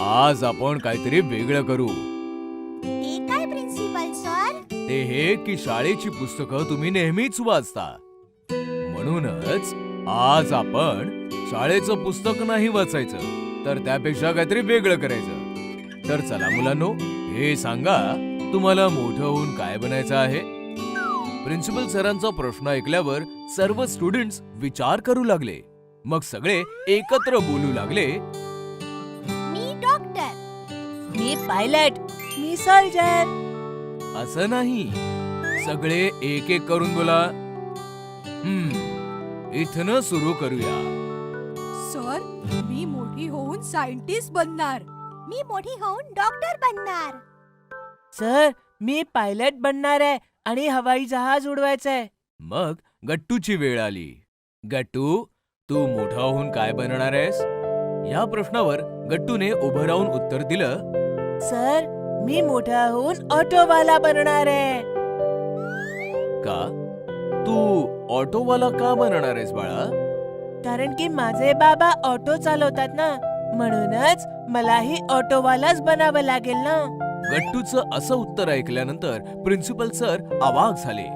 आज आपण काहीतरी वेगळं करू. हे काय प्रिन्सिपल सर? ते हे की शाळेची पुस्तकं तुम्ही नेहमीच वाचता, म्हणूनच आज आपण शाळेचं पुस्तक नाही वाचायचं, तर त्यापेक्षा काहीतरी वेगळं करायचं. तर चला मुलांनो, हे सांगा, तुम्हाला मोठं होऊन काय बनायचं आहे? प्रिन्सिपल सरांचा प्रश्न ऐकल्यावर सर्व स्टुडंट्स विचार करू लागले. मग सगळे एकत्र बोलू लागले, मी डॉक्टर. मी पायलट. मी सोल्जर. असं नाही, सगळे एक एक करून बोला. इथनं सुरू करूया. सर, मी मोठी होऊन सायंटिस्ट बनणार. मी मोठी होऊन डॉक्टर बनणार. सर, मी पायलट बनणार आहे आणि हवाई जहाज उडवायचंय. मग गट्टूची वेळ आली. गट्टू, तू मोठा होऊन काय बनणार आहेस? या प्रश्नावर गट्टूने उभं राहून उत्तर दिलं, सर, मी मोठा होऊन ऑटोवाला बनणार आहे. का? तू ऑटोवाला का बनणार आहेस बाळा? कारण की माझे बाबा ऑटो चालवतात ना, म्हणूनच मलाही ऑटोवालाच बनावं लागेल ना. गट्टूचं असं उत्तर ऐकल्यानंतर प्रिन्सिपल सर अवाक झाले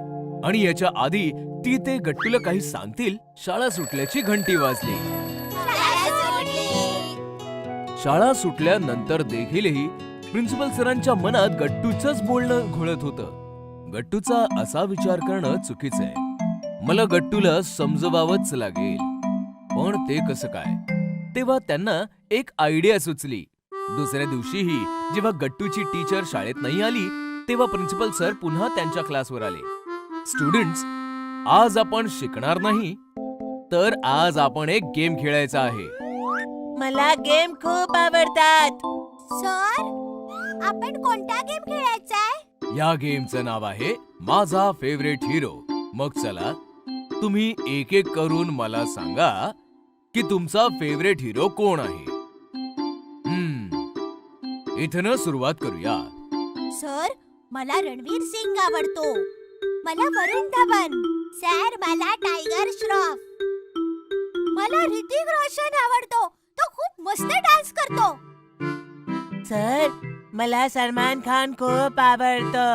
आणि याच्या आधी ती ते गट्टूला काही सांगतील, शाळा सुटल्याची घंटी वाजली. शाळा सुटल्यानंतर देखीलही प्रिन्सिपल सरांच्या मनात गट्टूचंच बोलणं घोळत होतं. गट्टूचा असा विचार करणं चुकीचं आहे. मला गट्टूला समजवावंच लागेल. पण ते कसं काय? तेव्हा त्यांना एक आयडिया सुचली. दुसऱ्या दिवशीही जेव्हा गट्टूची टीचर शाळेत नाही आली तेव्हा प्रिन्सिपल सर पुन्हा त्यांच्या क्लासवर आले. स्टुडंट्स, आज आपण शिकणार नाही, तर आज आपण एक गेम खेळायचा आहे. मला गेम खूप आवडतात. सर, आपण कोणता गेम खेळायचा आहे? या गेमचं नाव आहे माझा फेवरेट हिरो. मग चला, तुम्ही एक एक करून मला सांगा की तुमचा फेवरेट हिरो कोण आहे. इथनं सुरुवात करूया. सर, मला रणवीर सिंग आवडतो. मला वरुण धवन. सर, मला टायगर श्रॉफ. मला ऋतिक रोशन आवडतो. तो खूप मस्त डान्स करतो. सर, मला सलमान खान खूप आवडतो.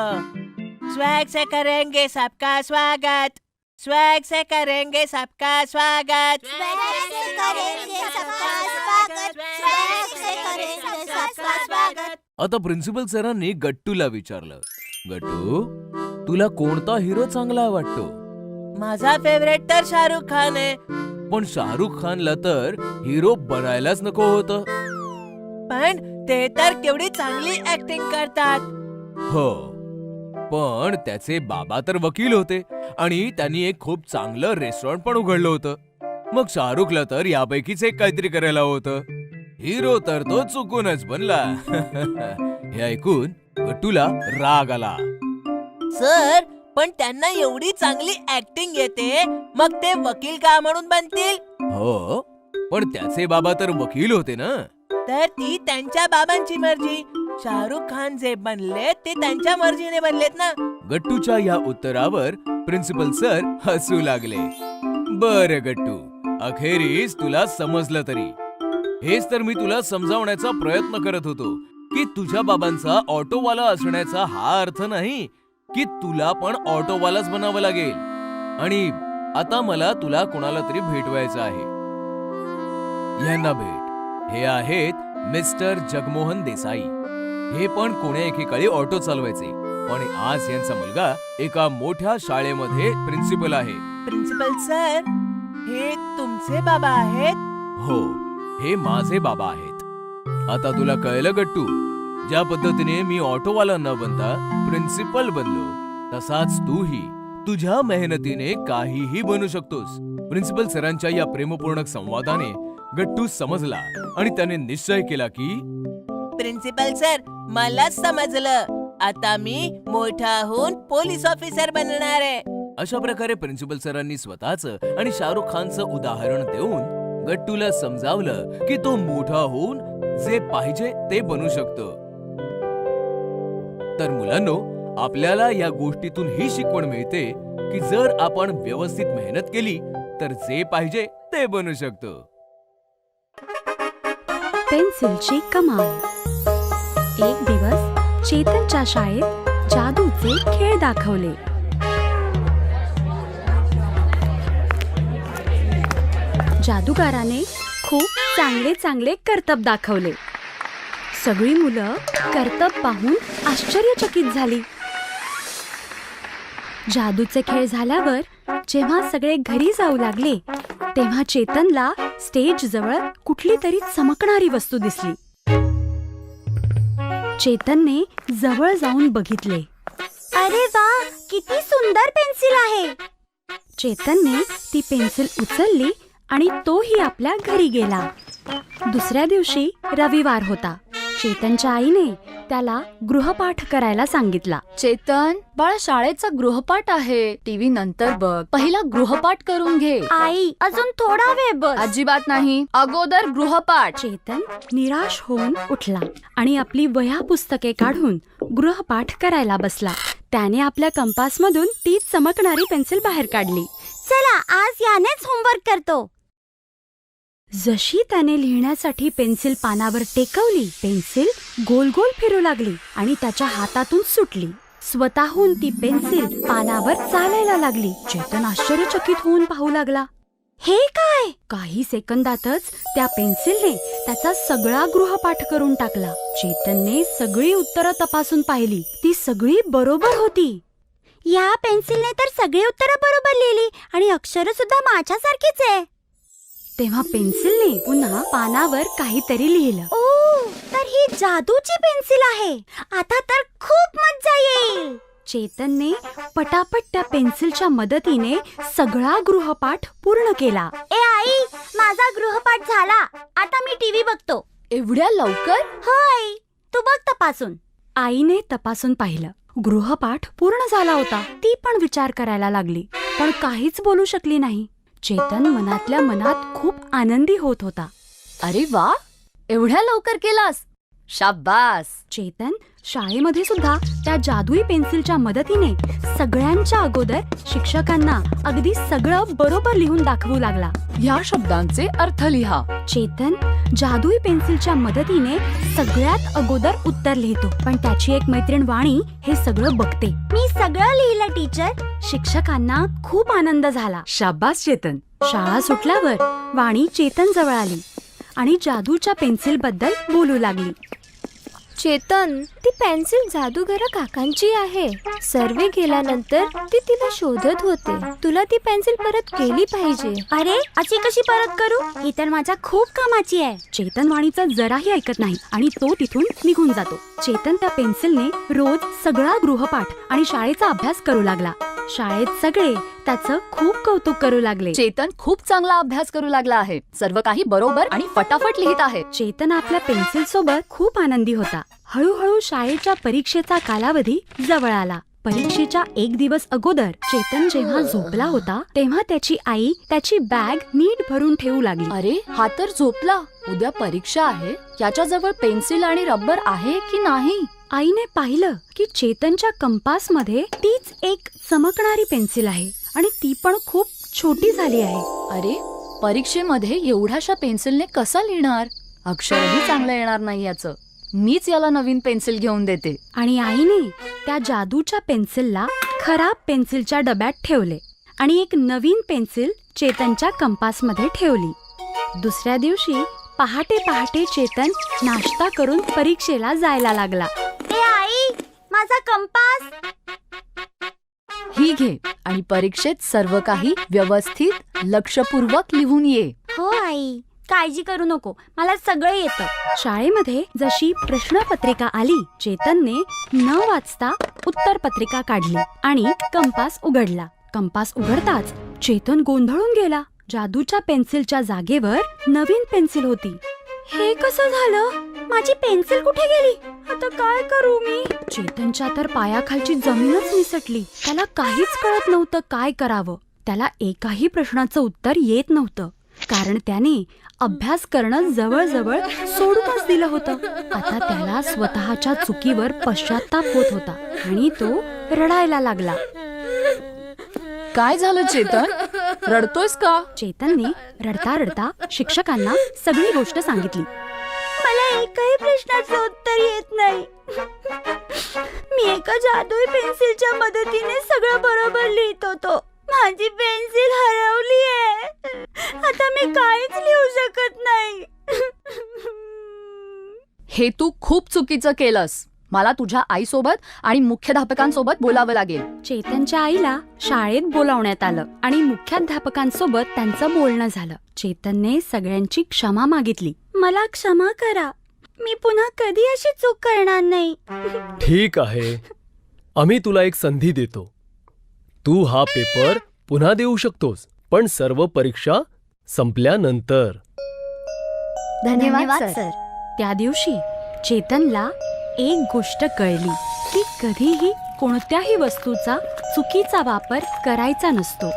स्वैग से करेंगे सबका स्वागत. स्वैग से करेंगे सबका स्वागत. स्वैग से करेंगे सबका स्वागत. स्वैग से करेंगे सबका स्वागत. आता प्रिन्सिपल सरांनी गट्टूला विचारलं, गट्टू, तुला कोणता हिरो चांगला वाटतो? माझा फेवरेट तर शाहरुख खान आहे. पण शाहरुख खानला तर हिरो बनायलाच नको होतं. पण ते तर केवढी चांगली ऍक्टिंग करतात. हो, पण त्याचे बाबा तर वकील होते आणि त्यांनी एक खूप चांगलं रेस्टॉरंट पण उघडलं होतं. मग शाहरुखला तर यापैकीच एक काहीतरी करायला होतं. हिरो तर तो चुकूनच बनला. हे ऐकून गट्टूला राग आला. सर, पण त्यांना एवढी चांगली ऍक्टिंग येते, मग ते वकील का म्हणून बनतील? हो, पण त्याचे बाबा तर वकील होते ना. तर ती त्यांच्या बाबांची मर्जी. शाहरुख खान जे बनले ते त्यांच्या मर्जीने बनलेत ना. गट्टूच्या या उत्तरावर प्रिन्सिपल सर हसू लागले. बरं गट्टू, अखेरीस तुला समजलं तरी. हेच तर मी तुला समजावण्याचा प्रयत्न करत होतो की तुझ्या बाबांचा ऑटोवाला असण्याचा हा अर्थ नाही की तुला पण ऑटोवालाच बनावं लागेल. आणि आता मला तुला कोणाला तरी भेटवायचं आहे. यांना भेट. हे आहेत मिस्टर जगमोहन देसाई. हे पण कोण्या एकेकाळी ऑटो चालवायचे, पण आज यांचा मुलगा एका मोठ्या शाळेमध्ये प्रिन्सिपल आहे. प्रिन्सिपल सर, हे तुमचे बाबा आहेत? हो, हे माझे बाबा आहेत. आता तुला कळलं गट्टू, ज्या पद्धतीने मी ऑटोवाला न बनता प्रिन्सिपल बनलो, तसाच तूही तुझ्या मेहनतीने काहीही बनू शकतोस. प्रिन्सिपल सरांच्या या प्रेमपूर्ण संवादाने गट्टू समजला आणि त्याने निश्चय केला की प्रिन्सिपल सर, मलाच समजलं. आता मी मोठा होऊन पोलीस ऑफिसर बनणार आहे. अशा प्रकारे प्रिन्सिपल सरांनी स्वतःचं आणि शाहरुख खानचं उदाहरण देऊन गट्टूला समजावलं की तो मोठा होऊन जे पाहिजे ते बनू शकतो. तर मुलांनो, आपल्याला या गोष्टीतून ही शिकवण मिळते की जर आपण व्यवस्थित मेहनत केली तर जे पाहिजे ते बनू शकतो. पेन्सिलची कमाल. एक दिवस चेतनच्या शाळेत जादूचे खेळ दाखवले. जादूगाराने खूप चांगले चांगले करतब दाखवले. सगळी मुलं करतब पाहून आश्चर्यचकित झाली. जादूचे खेळ झाल्यावर जेव्हा सगळे घरी जाऊ लागले तेव्हा चेतनला स्टेज जवळ कुठली तरी चमकणारी वस्तू दिसली. चेतनने जवळ जाऊन बघितले. अरे वा, किती सुंदर पेन्सिल आहे. चेतनने ती पेन्सिल उचलली आणि तोही आपल्या घरी गेला. दुसऱ्या दिवशी रविवार होता. चेतनच्या आईने त्याला गृहपाठ करायला सांगितला. चेतन, बाळा, शाळेचा गृहपाठ आहे. टीव्ही नंतर बघ, पहिला गृहपाठ करून घे. आई, अजून थोडा वेळ बस. अजिबात नाही, अगोदर गृहपाठ. चेतन निराश होऊन उठला आणि आपली वह्या पुस्तके काढून गृहपाठ करायला बसला. त्याने आपल्या कंपासमधून ती चमकणारी पेन्सिल बाहेर काढली. चला, आज यानेच होमवर्क करतो. जशी त्याने लिहिण्यासाठी पेन्सिल पानावर टेकवली, पेन्सिल गोल गोल फिरू लागली आणि त्याच्या हातातून सुटली. स्वतःहून ती पेन्सिल पानावर चालायला लागली. चेतन आश्चर्यचकित होऊन पाहू लागला. हे काय? काही सेकंदातच त्या पेन्सिलने त्याचा सगळा गृहपाठ करून टाकला. चेतनने सगळी उत्तरं तपासून पाहिली. ती सगळी बरोबर होती. या पेन्सिलने तर सगळी उत्तरं बरोबर लिहिली आणि अक्षर सुद्धा माझ्यासारखीच आहे. तेव्हा पेन्सिलने पुन्हा पानावर काहीतरी लिहिलं. ओ, तर ही जादूची पेन्सिल आहे. आता तर खूप मज्जा येईल. चेतनने पटापट त्या पेन्सिलच्या मदतीने सगळा गृहपाठ पूर्ण केला. ए आई, माझा गृहपाठ झाला. आता मी टीव्ही बघतो. एवढ्या लवकर? होय, तू बघ तपासून. आईने तपासून पाहिलं. गृहपाठ पूर्ण झाला होता. ती पण विचार करायला लागली, पण काहीच बोलू शकली नाही. चेतन मनातल्या मनात खूप आनंदी होत होता. अरे वा, एवढ्या लवकर केलास, शाबास. चेतन शाळेमध्ये सुद्धा त्या जादुई पेन्सिलच्या मदतीने सगळ्यांच्या अगोदर शिक्षकांना अगदी सगळं बरोबर लिहून दाखवू लागला. ह्या शब्दांचे अर्थ लिहा. चेतन जादुई पेन्सिलच्या मदतीने सगळ्यात अगोदर उत्तर लिहितो, पण त्याची एक मैत्रीण वाणी हे सगळं बघते. मी सगळं लिहिलं टीचर. शिक्षकांना खूप आनंद झाला. शाबास चेतन. शाळा सुटल्यावर वाणी चेतन जवळ आली आणि जादूच्या पेन्सिल बद्दल बोलू लागली. चेतन, ती पेन्सिल जादूगारा काकांची आहे. सर्वे केल्यानंतर ती तिला शोधत होते. तुला ती पेन्सिल परत केली पाहिजे. अरे, अशी कशी परत करू? ही तर माझ्या खूप कामाची आहे. चेतन वाणीचं जराही ऐकत नाही आणि तो तिथून निघून जातो. चेतन त्या पेन्सिलने रोज सगळा गृहपाठ आणि शाळेचा अभ्यास करू लागला. शाळेत सगळे त्याचं खूप कौतुक करू लागले. चेतन खूप चांगला अभ्यास करू लागला आहे. सर्व काही बरोबर आणि फटाफट लिहित आहे. चेतन आपल्या पेन्सिल सोबत खूप आनंदी होता. हळूहळू शाळेच्या परीक्षेचा कालावधी जवळ आला. परीक्षेच्या एक दिवस अगोदर चेतन जेव्हा झोपला होता तेव्हा त्याची आई त्याची बॅग नीट भरून ठेवू लागली. अरे, हा तर झोपला. उद्या परीक्षा आहे. याच्याजवळ पेन्सिल आणि रबर आहे की नाही? आईने पाहिलं की चेतनच्या कंपासमध्ये तीच एक चमकणारी पेन्सिल आहे आणि ती पण खूप छोटी झाली आहे. अरे, परीक्षेमध्ये एवढ्याशा पेन्सिलने कसा लिहिणार? अक्षरही चांगलं येणार नाही याचं. मीच याला नवीन पेन्सिल घेऊन देते. आणि आईने त्या जादूच्या पेन्सिलला खराब पेन्सिलच्या डब्यात ठेवले आणि एक नवीन पेन्सिल चेतनच्या कंपासमध्ये ठेवली. दुसऱ्या दिवशी पहाटे पहाटे चेतन नाश्ता करून परीक्षेला जायला लागला. ए आई, माझा कंपास. ही घे आणि परीक्षेत सर्व काही व्यवस्थित लक्षपूर्वक लिहून ये. हो आई, काळजी करू नको, मला सगळं येतं. शाळेमध्ये जशी प्रश्नपत्रिका आली, चेतनने न वाचता उत्तरपत्रिका काढली आणि कंपास उघडला. कंपास उघडताच चेतन गोंधळून गेला. जादूच्या पेन्सिलच्या जागेवर नवीन पेन्सिल होती. हे कसं झालं? माझी पेन्सिल कुठे गेली? आता काय करू मी? चेतनच्या तर पायाखालची जमीनच निसटली. त्याला काहीच कळत नव्हतं काय करावं. त्याला एकाही प्रश्नाचं उत्तर येत नव्हतं, कारण त्याने अभ्यास करणं जवळजवळ सोडूनच दिलं होतं. आता त्याला स्वतःच्या चुकीवर पश्चाताप होत होता आणि तो रडायला लागला. काय झालं चेतन? रडतोयस का? चेतनने रडता रडता शिक्षकांना सगळी गोष्ट सांगितली. मला एकही प्रश्नाचं उत्तर येत नाही. मी एका जादुई पेन्सिलच्या मदतीने सगळं बरोबर लिहित होतो. माझी पेन्सिल हरवली आहे. आता मी काहीच लिहू शकत नाही. हे तू खूप चुकीचं केलंस. मला तुझ्या आईसोबत आणि मुख्याध्यापकांसोबत बोलावं लागेल. चेतनच्या आईला शाळेत बोलावण्यात आलं आणि मुख्याध्यापकांसोबत त्यांचं बोलणं झालं. चेतनने सगळ्यांची क्षमा मागितली. मला क्षमा करा. मी पुन्हा कधी अशी चूक करणार नाही. ठीक आहे, आम्ही तुला एक संधी देतो. तू हा पेपर पुन्हा देऊ शकतोस, पण सर्व परीक्षा संपल्यानंतर. धन्यवाद सर. त्या दिवशी चेतनला एक गोष्ट कळली की कधीही कोणत्याही वस्तूचा चुकीचा वापर करायचा नसतो,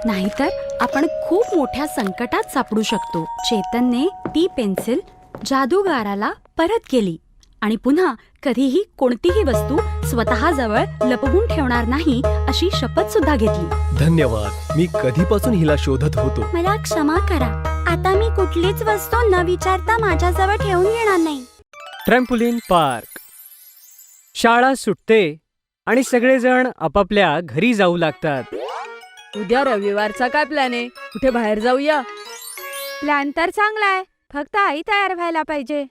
नाहीतर आपण खूप मोठ्या संकटात सापडू शकतो. चेतनने ती पेन्सिल जादूगाराला परत केली आणि पुन्हा कधीही कोणतीही वस्तू स्वतःजवळ लपवून ठेवणार नाही अशी शपथ सुद्धा घेतली. धन्यवाद. मी कधीपासून हिला शोधत होतो. मला क्षमा करा. आता मी कुठलीच वस्तू न विचारता माझ्याजवळ ठेवून घेणार नाही. Trampoline park. शाळा सुटते आणि सगळेजण आपापल्या घरी जाऊ लागतात. उद्या रविवारचा काय प्लॅन आहे? कुठे बाहेर जाऊया? प्लॅन तर चांगला आहे, फक्त आई तयार व्हायला पाहिजे.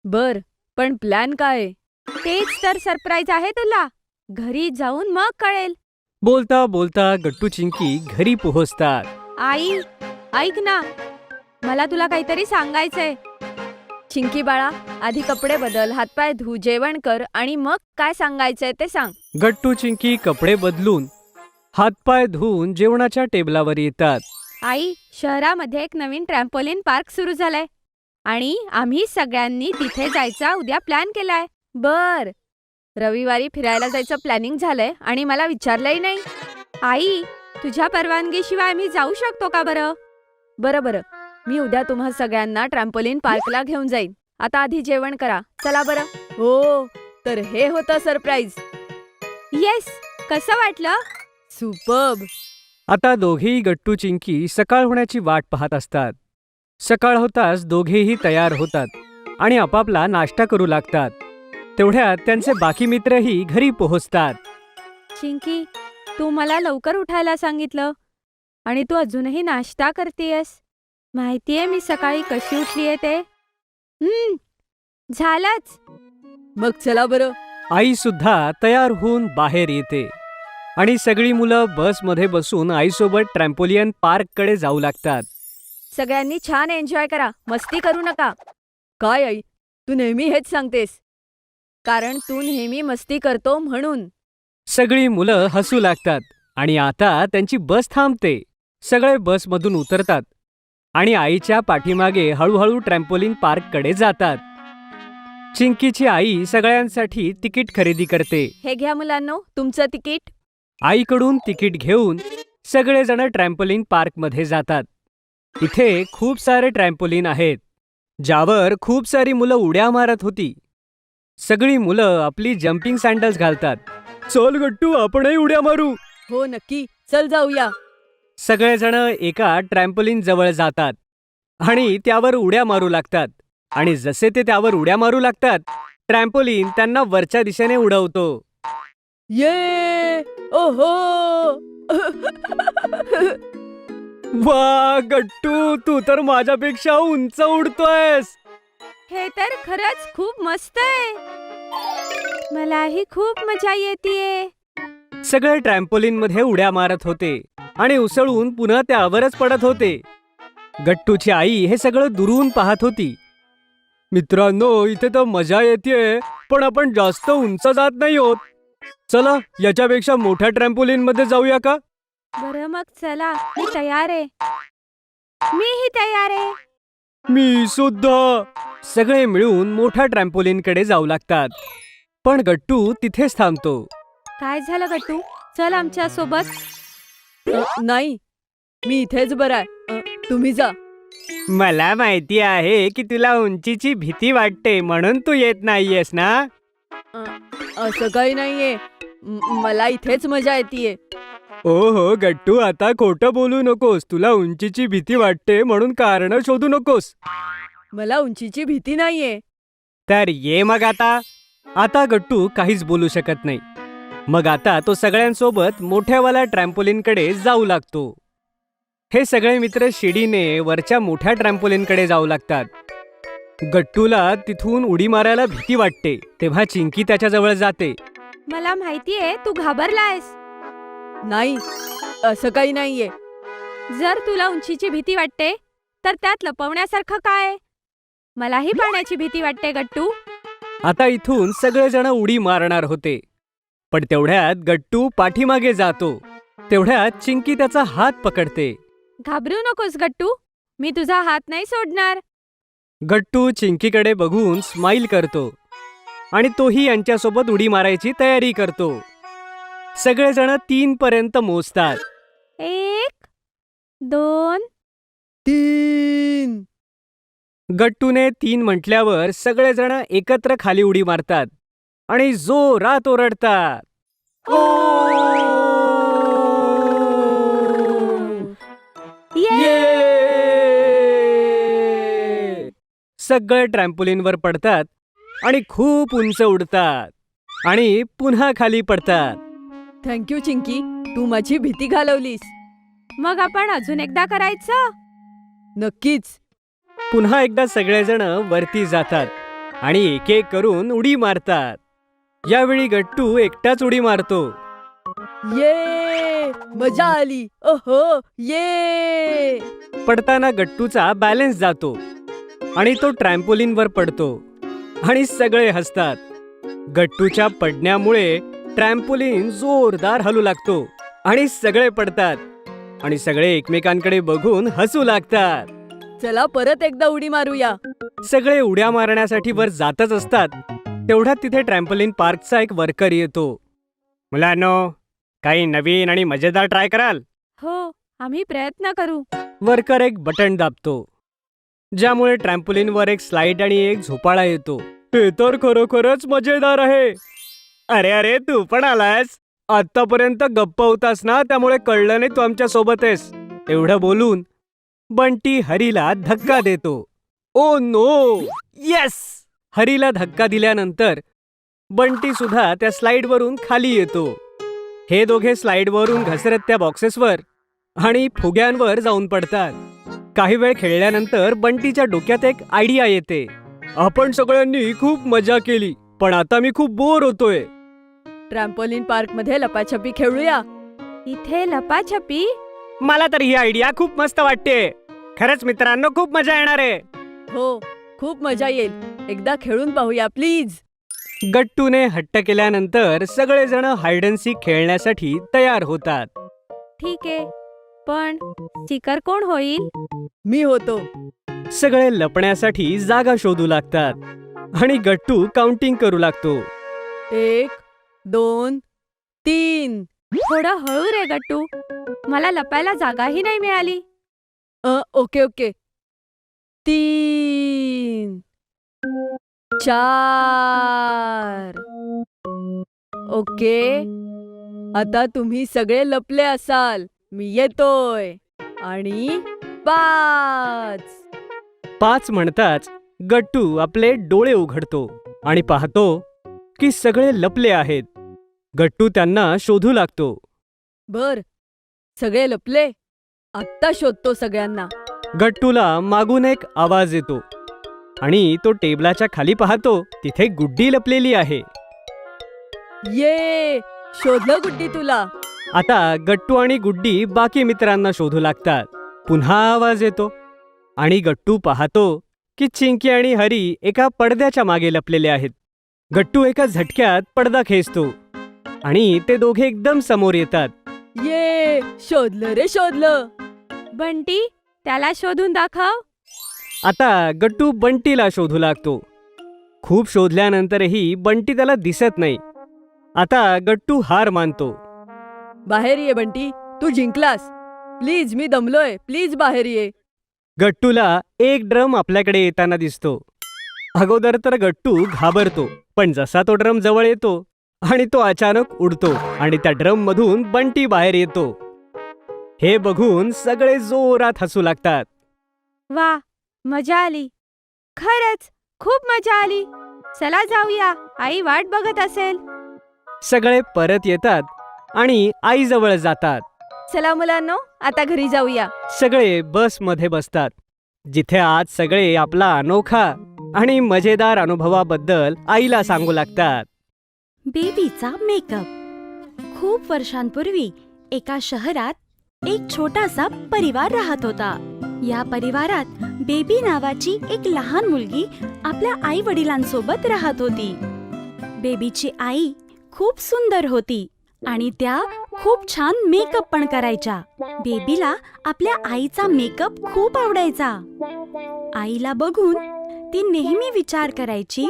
बर, पण प्लॅन काय आहे? तेच तर सरप्राईज आहे तुला. घरी जाऊन मग कळेल. बोलता बोलता गट्टू चिंकी घरी पोहोचतात. आई, ऐक ना, मला तुला काहीतरी सांगायचंय. चिंकी बाळा, आधी कपडे बदल, हातपाय धु, जेवण कर आणि मग काय सांगायचंय ते सांग. गट्टू चिंकी कपडे बदलून हातपाय धुवून जेवणाच्या टेबलावर येतात. आई, शहरामध्ये एक नवीन ट्रॅम्पोलिन पार्क सुरू झालाय आणि आम्ही सगळ्यांनी तिथे जायचा उद्या प्लॅन केलाय. बर, रविवारी फिरायला जायचं प्लॅनिंग झालंय आणि मला विचारलंही नाही. आई, तुझ्या परवानगीशिवाय आम्ही जाऊ शकतो का बरं? बरं, मी उद्या तुम्हा सगळ्यांना ट्रॅम्पोलिन पार्कला घेऊन जाईन. आता आधी जेवण करा. चला बरं. हो, तर हे होतं सरप्राईज. येस, कसं वाटलं? सुपर्ब. आता दोघेही गट्टू चिंकी सकाळ होण्याची वाट पाहत असतात. सकाळ होताच दोघेही तयार होतात आणि आपापला नाश्ता करू लागतात. तेवढ्यात त्यांचे बाकी मित्रही घरी पोहोचतात. चिंकी, तू मला लवकर उठायला सांगितलं आणि तू अजूनही नाश्ता करतेयस. माहितीये मी सकाळी कशी उठलीये ते? झालंच. मग चला बरं. आई सुद्धा तयार होऊन बाहेर येते आणि सगळी मुलं बसमध्ये बसून आईसोबत ट्रॅम्पोलियन पार्ककडे जाऊ लागतात. सगळ्यांनी छान एन्जॉय करा, मस्ती करू नका. काय आई, तू नेहमी हेच सांगतेस? कारण तू नेहमी मस्ती करतो म्हणून. सगळी मुलं हसू लागतात आणि आता त्यांची बस थांबते. सगळे बसमधून उतरतात आणि आईच्या पाठीमागे हळूहळू ट्रॅम्पोलिन पार्ककडे जातात. चिंकीची आई सगळ्यांसाठी तिकीट खरेदी करते. हे घ्या मुलांनो, तुमचं तिकीट. आईकडून तिकीट घेऊन सगळेजण ट्रॅम्पोलिन पार्कमध्ये जातात. इथे खूप सारे ट्रॅम्पोलिन आहेत, ज्यावर खूप सारी मुलं उड्या मारत होती. सगळी मुलं आपली जम्पिंग सँडल्स घालतात. चल गट्टू, आपणही उड्या मारू. हो नक्की, चल जाऊया. सगळेजण एका ट्रॅम्पोलिन जवळ जातात आणि त्यावर उड्या मारू लागतात. आणि जसे ते त्यावर उड्या मारू लागतात, ट्रॅम्पोलिन त्यांना वरच्या दिशेने उडवतो. ये, ओहो. वा गट्टू, तू तर माझ्यापेक्षा उंच उडतोयस. हे तर खरंच खूप मस्त आहे. मलाही खूप मजा येतेय. सगळे ट्रॅम्पोलिन मध्ये उड्या मारत होते आणि उसळून पुन्हा त्यावरच पडत होते. गट्टूची आई हे सगळं दुरून पाहत होती. मित्रांनो, इथे तर मजा येतेय, पण आपण जास्त उंच जात नाही आहोत. चला याच्यापेक्षा मोठ्या ट्रॅम्पोलिन मध्ये जाऊया का? बरं मग चला, मी तयार आहे. मीही तयार आहे. मी सुद्धा. सगळे मिळून मोठ्या ट्रॅम्पोलिनकडे जाऊ लागतात. पण गट्टू तिथेच थांबतो. काय झालं गट्टू? चल आमच्या सोबत. नाही, मी इथेच बरा आहे. तुम्ही जा. मला माहिती आहे की तुला उंचीची भीती वाटते म्हणून तू येत नाहीयेस ना. असं काही नाहीये. मला इथेच मजा येतीये. हो गट्टू, आता खोटं बोलू नकोस. तुला उंचीची भीती वाटते म्हणून कारण शोधू नकोस. मला उंचीची भीती नाहीये. तर ये मग आता. आता गट्टू काहीच बोलू शकत नाही. मग आता तो सगळ्यांसोबत मोठ्यावाल्या ट्रॅम्पोलिनकडे जाऊ लागतो. हे सगळे मित्र शिडीने वरच्या मोठ्या ट्रॅम्पोलिनकडे जाऊ लागतात. गट्टूला तिथून उडी मारायला भीती वाटते. तेव्हा चिंकी त्याच्याजवळ जाते. मला माहितीये तू घाबरलायस. नाही, असं काही नाहीये. जर तुला उंचीची भीती वाटते तर त्यात लपवण्यासारखं काय? मलाही पाण्याची भीती वाटते गट्टू. आता इथून सगळेजण उडी मारणार होते. पण तेवढ्यात गट्टू पाठीमागे जातो. तेवढ्यात चिंकी त्याचा हात पकडते. घाबरू नकोस गट्टू, मी तुझा हात नाही सोडणार. गट्टू चिंकीकडे बघून स्माईल करतो आणि तोही यांच्यासोबत उडी मारायची तयारी करतो. सगळेजण 3 पर्यंत मोजतात. 1, 2, 3. गट्टूने 3 म्हटल्यावर सगळेजण एकत्र खाली उडी मारतात आणि जोरात ओरडतात. सगळे ट्रॅम्पोलिनवर पडतात आणि खूप उंच उडतात आणि पुन्हा खाली पडतात. थँक्यू चिंकी, तू माझी भीती घालवलीस. मग आपण अजून एकदा करायचं? नक्कीच. पुन्हा एकदा सगळेजण वरती जातात आणि एक एक करून उडी मारतात. यावेळी गट्टू एकटाच उडी मारतो. ये, मजा आली. ओहो, ये. पडताना गट्टूचा बॅलन्स जातो आणि तो ट्रॅम्पोलिनवर पडतो आणि सगळे हसतात. गट्टूच्या पडण्यामुळे ट्रॅम्पोलिन जोरदार हलू लागतो आणि सगळे पडतात आणि सगळे एकमेकांकडे बघून हसू लागतात. चला परत एकदा उडी मारूया. सगळे उड्या मारण्यासाठी वर जातच असतात. तेवढ्यात तिथे ट्रॅम्पोलिन पार्कचा एक वर्कर येतो. मुलांनो, काही नवीन आणि मजेदार ट्राय कराल? हो, आम्ही प्रयत्न करू. वर्कर एक बटन दाबतो ज्यामुळे ट्रॅम्पोलिनवर एक स्लाइड आणि एक झोपाळा येतो. हे तर खरोखरच मजेदार आहे. अरे अरे, तू पण आलायस. आतापर्यंत गप्प होतास ना, त्यामुळे कळलं नाही तू आमच्या सोबत आहेस. एवढं बोलून बंटी हरीला धक्का देतो. Oh no, yes. हरीला धक्का दिल्यानंतर बंटी सुद्धा त्या स्लाइडवरून खाली येतो. हे दोघे स्लाइडवरून घसरत त्या बॉक्सेसवर आणि फुग्यांवर जाऊन पडतात. काही वेळ खेळल्यानंतर बंटीच्या डोक्यात एक आयडिया येते. आपण सगळ्यांनी खूप मजा केली, पण आता मी खूप बोर होतोय. ट्रॅम्पोलिन पार्क मध्ये लपाछपी खेळूया. इथे लपाछपी? मला तर ही आयडिया खूप मस्त वाटते. खरंच मित्रांनो, खूप मजा येणार आहे. हो, खूप मजा येईल. एकदा खेळून पाहूया प्लीज. गट्टूने हट्ट केल्यानंतर सगळेजण हाइड अँड सीक खेळण्यासाठी तयार होतात. ठीक आहे, पण स्टिकर कोण होईल? मी होतो. सगळे लपण्यासाठी जागा शोधू लागतात आणि गट्टू काउंटिंग करू लागतो. 1, 2, 3. थोडं हळू रे गट्टू, मला लपायला जागाही नाही मिळाली. ओके. 3, 4. ओके, आता तुम्ही सगळे लपले असाल. मी येतोय. आणि 5. 5 म्हणताच गट्टू आपले डोळे उघडतो आणि पाहतो की सगळे लपले आहेत. गट्टू त्यांना शोधू लागतो. बर, सगळे लपले. आत्ता शोधतो सगळ्यांना. गट्टूला मागून एक आवाज येतो आणि तो टेबलाच्या खाली पाहतो. तिथे गुड्डी लपलेली आहे. ये, शोधलं गुड्डी तुला. आता गट्टू आणि गुड्डी बाकी मित्रांना शोधू लागतात. पुन्हा आवाज येतो आणि गट्टू पाहतो की चिंकी आणि हरी एका पडद्याच्या मागे लपलेले आहेत. गट्टू एका झटक्यात पडदा खेचतो आणि ते दोघे एकदम समोर येतात. ये, शोधलं रे शोधलं. बंटी, त्याला शोधून दाखव. आता गट्टू बंटीला शोधू लागतो. खूप शोधल्यानंतरही बंटी त्याला दिसत नाही. आता गट्टू हार मानतो. बाहेर ये बंटी, तू जिंकलास. प्लीज, मी दमलोय, प्लीज बाहेर ये. गट्टूला एक ड्रम आपल्याकडे येताना दिसतो. अगोदर तर गट्टू घाबरतो, पण जसा तो ड्रम जवळ येतो आणि तो अचानक उडतो आणि त्या ड्रम मधून बंटी बाहेर येतो. हे बघून सगळे जोरात हसू लागतात. वा, मजा आली. खरंच खूप मजा आली. चला जाऊया, आई वाट बघत असेल. सगळे परत येतात आणि आईजवळ जातात. चला मुलांनो, आता घरी जाऊया. सगळे बसमध्ये बसतात, जिथे आज सगळे आपला अनोखा आणि मजेदार अनुभवाबद्दल आईला सांगू लागतात. बेबीचा मेकअप. खूप वर्षांपूर्वी एका शहरात एक छोटासा परिवार राहत होता. या परिवारात बेबी नावाची एक लहान मुलगी आपल्या आई वडिलांसोबत राहत होती. बेबीची आई खूप सुंदर होती आणि त्या खूप छान मेकअप पण करायच्या. बेबीला आपल्या आईचा मेकअप खूप आवडायचा. आईला बघून ती नेहमी विचार करायची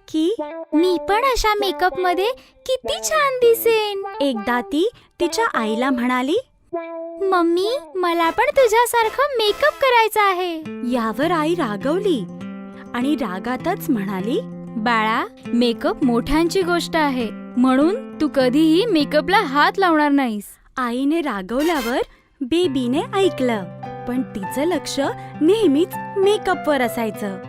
की मी पण अशा मेकअप मध्ये किती छान दिसेन. एकदा ती तिच्या आईला म्हणाली, मम्मी, मला पण तुझ्यासारखं मेकअप करायचा आहे. यावर आई रागवली आणि रागातच म्हणाली, बाळा, मेकअप मोठ्यांची गोष्ट आहे, म्हणून तू कधीही मेकअपला हात लावणार नाहीस. आईने रागवल्यावर बेबीने ऐकलं, पण तिचं लक्ष नेहमीच मेकअपवर असायचं.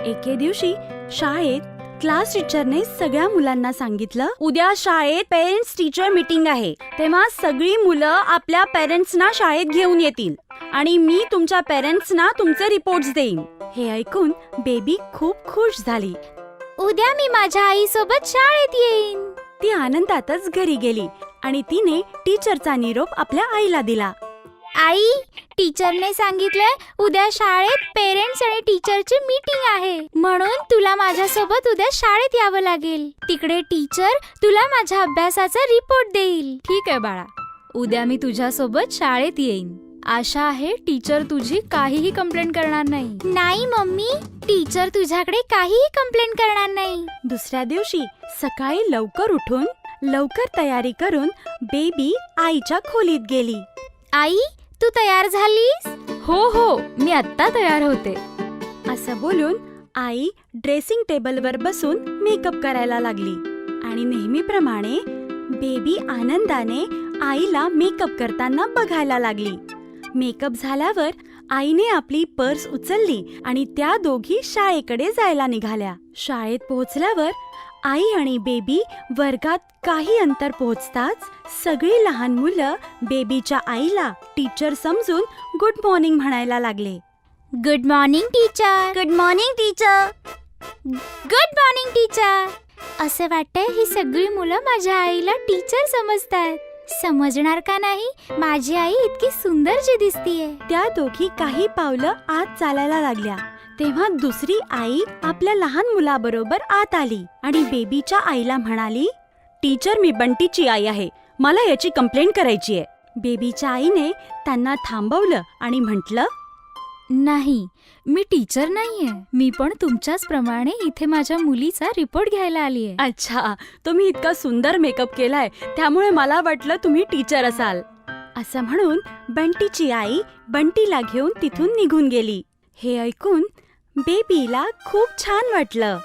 एके दिवशी शाळेत क्लास टीचरने सगळ्या मुलांना सांगितलं, उद्या शाळेत पेरेंट्स टीचर मीटिंग आहे, तेव्हा सगळी मुलं आपल्या पेरेंट्सना शाळेत घेऊन येतील आणि मी तुमच्या पेरेंट्सना तुमचे रिपोर्ट्स देईन. हे ऐकून बेबी खूप खुश झाली. उद्या मी माझ्या आईसोबत शाळेत येईन. ती आनंदातच घरी गेली आणि तिने टीचरचा निरोप आपल्या आईला दिला. आई, टीचरने सांगितलंय उद्या शाळेत पेरेंट्स आणि टीचरची मीटिंग आहे, म्हणून तुला माझ्यासोबत उद्या शाळेत यावं लागेल. तिकडे टीचर तुला माझ्या अभ्यासाचा रिपोर्ट देईल. ठीक आहे बाळा, उद्या मी तुझ्यासोबत शाळेत येईन. आशा आहे टीचर तुझी काहीही कंप्लेंट करणार नाही. नाही मम्मी, टीचर तुझ्याकडे काहीही कंप्लेंट करणार नाही. दुसऱ्या दिवशी सकाळी लवकर उठून लवकर तयारी करून बेबी आईच्या खोलीत गेली. आई, तू तयार झालीस? हो हो, मी आत्ता तयार होते. असं बोलून आई ड्रेसिंग टेबलवर बसून मेकअप करायला लागली आणि नेहमीप्रमाणे बेबी आनंदाने आईला मेकअप करताना बघायला लागली. मेकअप झाल्यावर आईने आपली पर्स उचलली आणि त्या दोघी शाळेकडे जायला निघाल्या. शाळेत पोहोचल्यावर आई आणि बेबी वर्गात काही अंतर पोहोचताच सगळी लहान मुलं बेबीच्या आईला टीचर समजून गुड मॉर्निंग म्हणायला लागले. Good morning teacher. Good morning teacher. Good morning teacher. असं वाटतंय ही सगळी मुलं माझ्या आईला टीचर समजतात. समजणार का नाही? माझी आई इतकी सुंदर जी दिसतीये. त्या दोघी काही पावलं आत चालायला लागल्या तेव्हा दुसरी आई आपल्या लहान मुलाबरोबर आत आली आणि बेबीच्या आईला म्हणाली, टीचर, मी बंटीची आई आहे, मला याची कंप्लेंट करायची आहे. बेबीच्या आईने त्यांना थांबवलं आणि म्हटलं, नाही, मी टीचर नाहीये. मी पण तुमच्याच प्रमाणे इथे माझ्या मुलीचा रिपोर्ट घ्यायला आलीये. अच्छा, तुम्ही इतका सुंदर मेकअप केलाय त्यामुळे मला वाटलं तुम्ही टीचर असाल. असं म्हणून बंटीची आई बंटीला घेऊन तिथून निघून गेली. हे ऐकून बेबीला खूप छान वाटलं.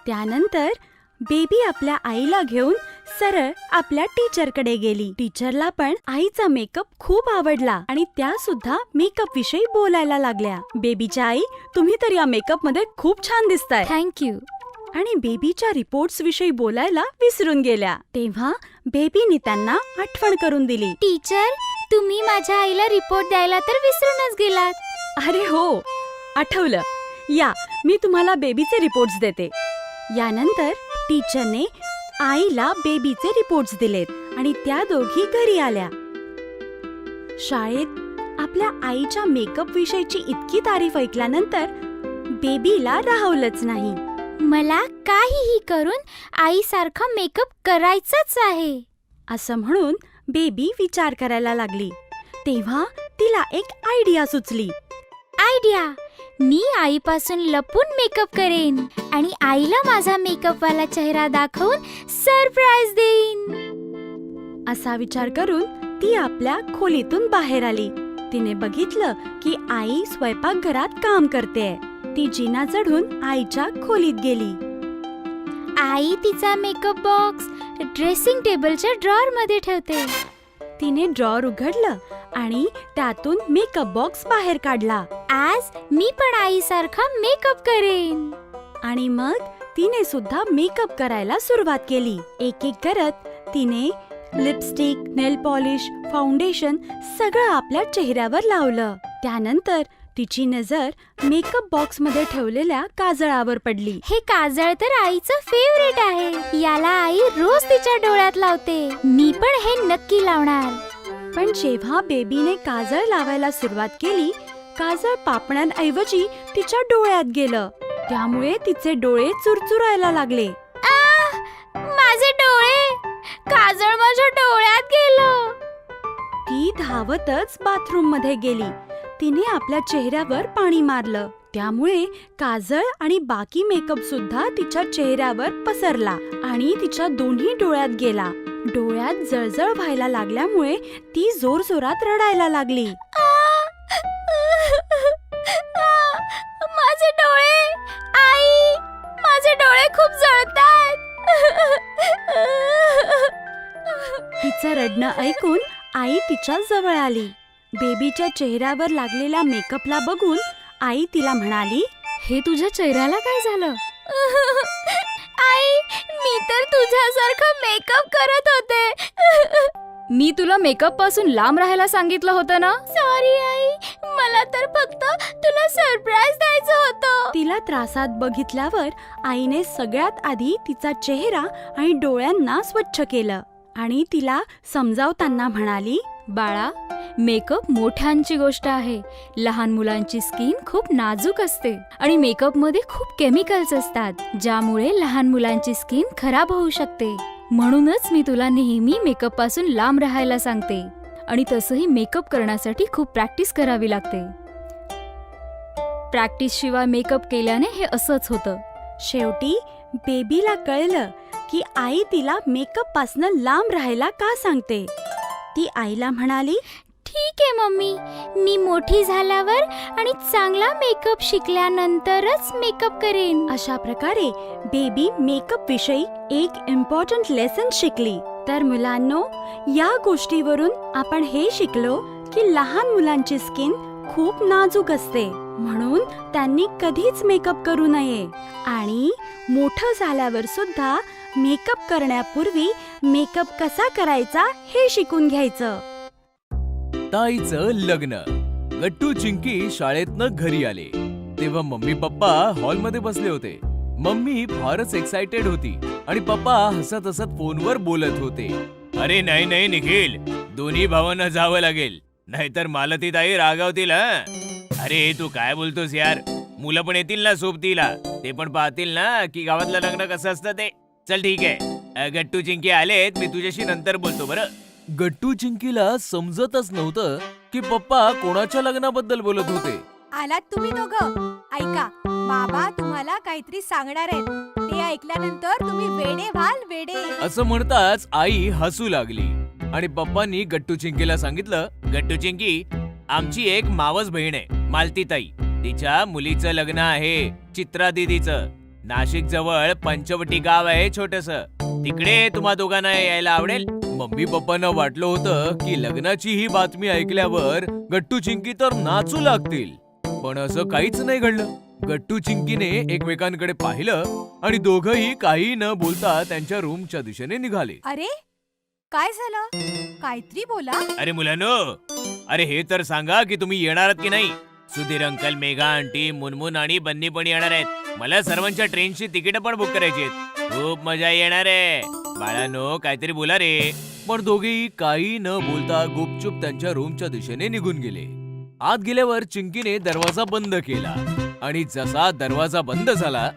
त्यानंतर बेबी आपल्या आईला घेऊन सरळ आपल्या टीचरकडे गेली. टीचरला पण आईचा मेकअप खूप आवडला आणि त्या सुद्धा मेकअप विषयी बोलायला लागल्या. बेबीच्या आई, तुम्ही तर या मेकअप मध्ये खूप छान दिसताय. थँक्यू. आणि बेबीच्या रिपोर्ट्स विषयी बोलायला विसरून गेल्या. तेव्हा बेबीने त्यांना आठवण करून दिली. टीचर, तुम्ही माझ्या आईला रिपोर्ट द्यायला तर विसरूनच गेलात. अरे हो, आठवलं. या, मी तुम्हाला बेबीचे रिपोर्ट्स देते. यानंतर टीचरने आईला बेबीचे रिपोर्ट्स दिलेत आणि त्या दोघी घरी आल्या. शाळेत आपल्या आईच्या मेकअप विषयीची इतकी तारीफ ऐकल्यानंतर बेबीला राहवलंच नाही. मला काहीही करून आईसारखा मेकअप करायचाच आहे. असं म्हणून बेबी विचार करायला लागली. तेव्हा तिला एक आयडिया सुचली. आयडिया, मी आईपासून लपून मेकअप करेन आणि आईला माझा मेकअपवाला चेहरा दाखवून सरप्राईज देईन. असा विचार करून ती आपल्या खोलीतून बाहेर आली. तिने बघितलं की आई स्वयंपाकघरात काम करते. ती जिना चढून आईच्या खोलीत गेली. आई तिचा मेकअप बॉक्स ड्रेसिंग टेबलच्या ड्रॉअर मध्ये ठेवते. तिने ड्रॉअर उघडलं आणि त्यातून मेकअप बॉक्स बाहेर काढला. आज मी पण आईसारखा मेकअप करेन. आणि मग तिने सुद्धा मेकअप करायला सुरुवात केली. एक एक करत तिने लिपस्टिक, नेल पॉलिश, फाउंडेशन सगळं आपल्या चेहऱ्यावर लावलं. त्यानंतर तिची नजर मेकअप बॉक्स मध्ये ठेवलेल्या काजळावर पडली. हे काजळ तर आईचं फेवरेट आहे. याला आई रोज तिच्या डोळ्यात लावते. मी पण हे नक्की लावणार. पण जेव्हा बेबीने काजळ लावायला सुरुवात केली, काजळ पापण्यांऐवजी तिच्या डोळ्यात गेलं. त्यामुळे तिचे डोळे चुरचुरायला लागले. माझे डोळे, काजळ माझ्या डोळ्यात गेलं. ती धावतच बाथरूम मध्ये गेली. तिने आपल्या चेहऱ्यावर पाणी मारलं. त्यामुळे काजळ आणि बाकी मेकअप सुद्धा तिच्या चेहऱ्यावर पसरला आणि तिच्या दोन्ही डोळ्यात गेला. डोळ्यात जळजळ व्हायला लागल्यामुळे ती जोरजोरात रडायला लागली. माझे डोळे, आई, माझे डोळे खूप जळतायत. तिचं रडणं ऐकून आई तिच्या जवळ आली. बेबीच्या चेहऱ्यावर लागलेल्या मेकअपला बघून आई तिला म्हणाली, हे तुझ्या चेहऱ्याला काय झालं? आई, मी तर तुझ्यासारखं मेकअप करत होते. मी तुला मेकअप पासून लांब राहायला सांगितलं होतं ना. सॉरी आई, मला तर फक्त तुला सरप्राईज द्यायचं होतं. तिला त्रासात बघितल्यावर आईने सगळ्यात आधी तिचा चेहरा आणि डोळ्यांना स्वच्छ केलं आणि तिला समजावताना म्हणाली, बाळा, मेकअप मोठ्यांची गोष्ट आहे. लहान मुलांची स्किन खूप नाजूक असते आणि मेकअप मध्ये खूप केमिकल्स असतात, ज्यामुळे लहान मुलांची स्किन खराब होऊ शकते. म्हणूनच मी तुला नेहमी मेकअप पासून लांब राहायला सांगते. आणि तसंही मेकअप करण्यासाठी खूप प्रॅक्टिस करावी लागते. प्रॅक्टिस शिवाय मेकअप केल्याने हे असंच होतं. शेवटी बेबीला कळलं की आई तिला मेकअप पासनं लांब राहायला का सांगते. ती आईला म्हणाली, ठीक आहे मम्मी, मी मोठी झाल्यावर आणि चांगला मेकअप शिकल्यानंतरच मेकअप करेन. अशा प्रकारे बेबी मेकअप विषयी एक इम्पॉर्टंट लेसन शिकली. तर मुलांनो, या गोष्टीवरून आपण हे शिकलो की लहान मुलांची स्किन खूप नाजूक असते, म्हणून त्यांनी कधीच मेकअप करू नये. आणि मोठं झाल्यावर सुद्धा मेकअप करण्यापूर्वी मेकअप कसा करायचा हे शिकून घ्यायचं. ताईचं लग्न. गट्टू चिंकी शाळेतनं घरी आले तेव्हा मम्मी पप्पा हॉलमध्ये बसले होते. मम्मी फारच एक्साइटेड होती आणि पप्पा हसत हसत फोनवर बोलत होते. अरे नाही नाही निखिल, दोन्ही भावांना जावं लागेल, नाहीतर मालती ताई रागावतील. अरे तू काय बोलतोस यार, मुलं पण येतील ना सोबतीला, ते पण पाहतील ना की गावातलं लग्न कसं असतं ते. चल ठीक आहे, गट्टू चिंकी आलेत, मी तुझ्याशी नंतर बोलतो बरं. गट्टू चिंकीला समजतच नव्हतं की पप्पा कोणाच्या लग्नाबद्दल बोलत होते. आलात तुम्ही दोघं. ऐका, बाबा तुम्हाला काहीतरी सांगणार आहेत. ते ऐकल्यानंतर तुम्ही वेडे व्हाल, वेडे. असं म्हणताच आई हसू लागली आणि पप्पांनी गट्टू चिंकीला सांगितलं, गट्टू चिंकी, आमची एक मावस बहीण आहे मालती ताई, तिच्या मुलीचं लग्न आहे चित्रा दीदीचं. नाशिक जवळ पंचवटी गाव आहे छोटस, तिकडे तुम्हा दोघांना यायला आवडेल. मम्मी पप्पांना वाटलं होतं की लग्नाची ही बातमी ऐकल्यावर गट्टू चिंकी तर नाचू लागतील, पण असं काहीच नाही घडलं. गट्टू चिंकीने एकमेकांकडे पाहिलं आणि दोघंही काही न बोलता त्यांच्या रूमच्या दिशेने निघाले. अरे काय झालं, काहीतरी बोला. अरे मुलांनो, अरे हे तर सांगा की तुम्ही येणार आहात की नाही. सुधीर अंकल, मेघा आंटी, मुनमुन आणि बन्नी पण येणार आहेत. मला सर्वांच्या ट्रेनची तिकीट पण बुक करायची आहेत. खूप मजा येणार आहे. बाळांनो काहीतरी बोला रे. पण दोघेही काही न बोलता गुपचूप त्यांच्या रूमच्या दिशेने निघून गेले. आत गेल्यावर चिंकीने दरवाजा बंद केला आणि जसा दरवाजा बंद झाला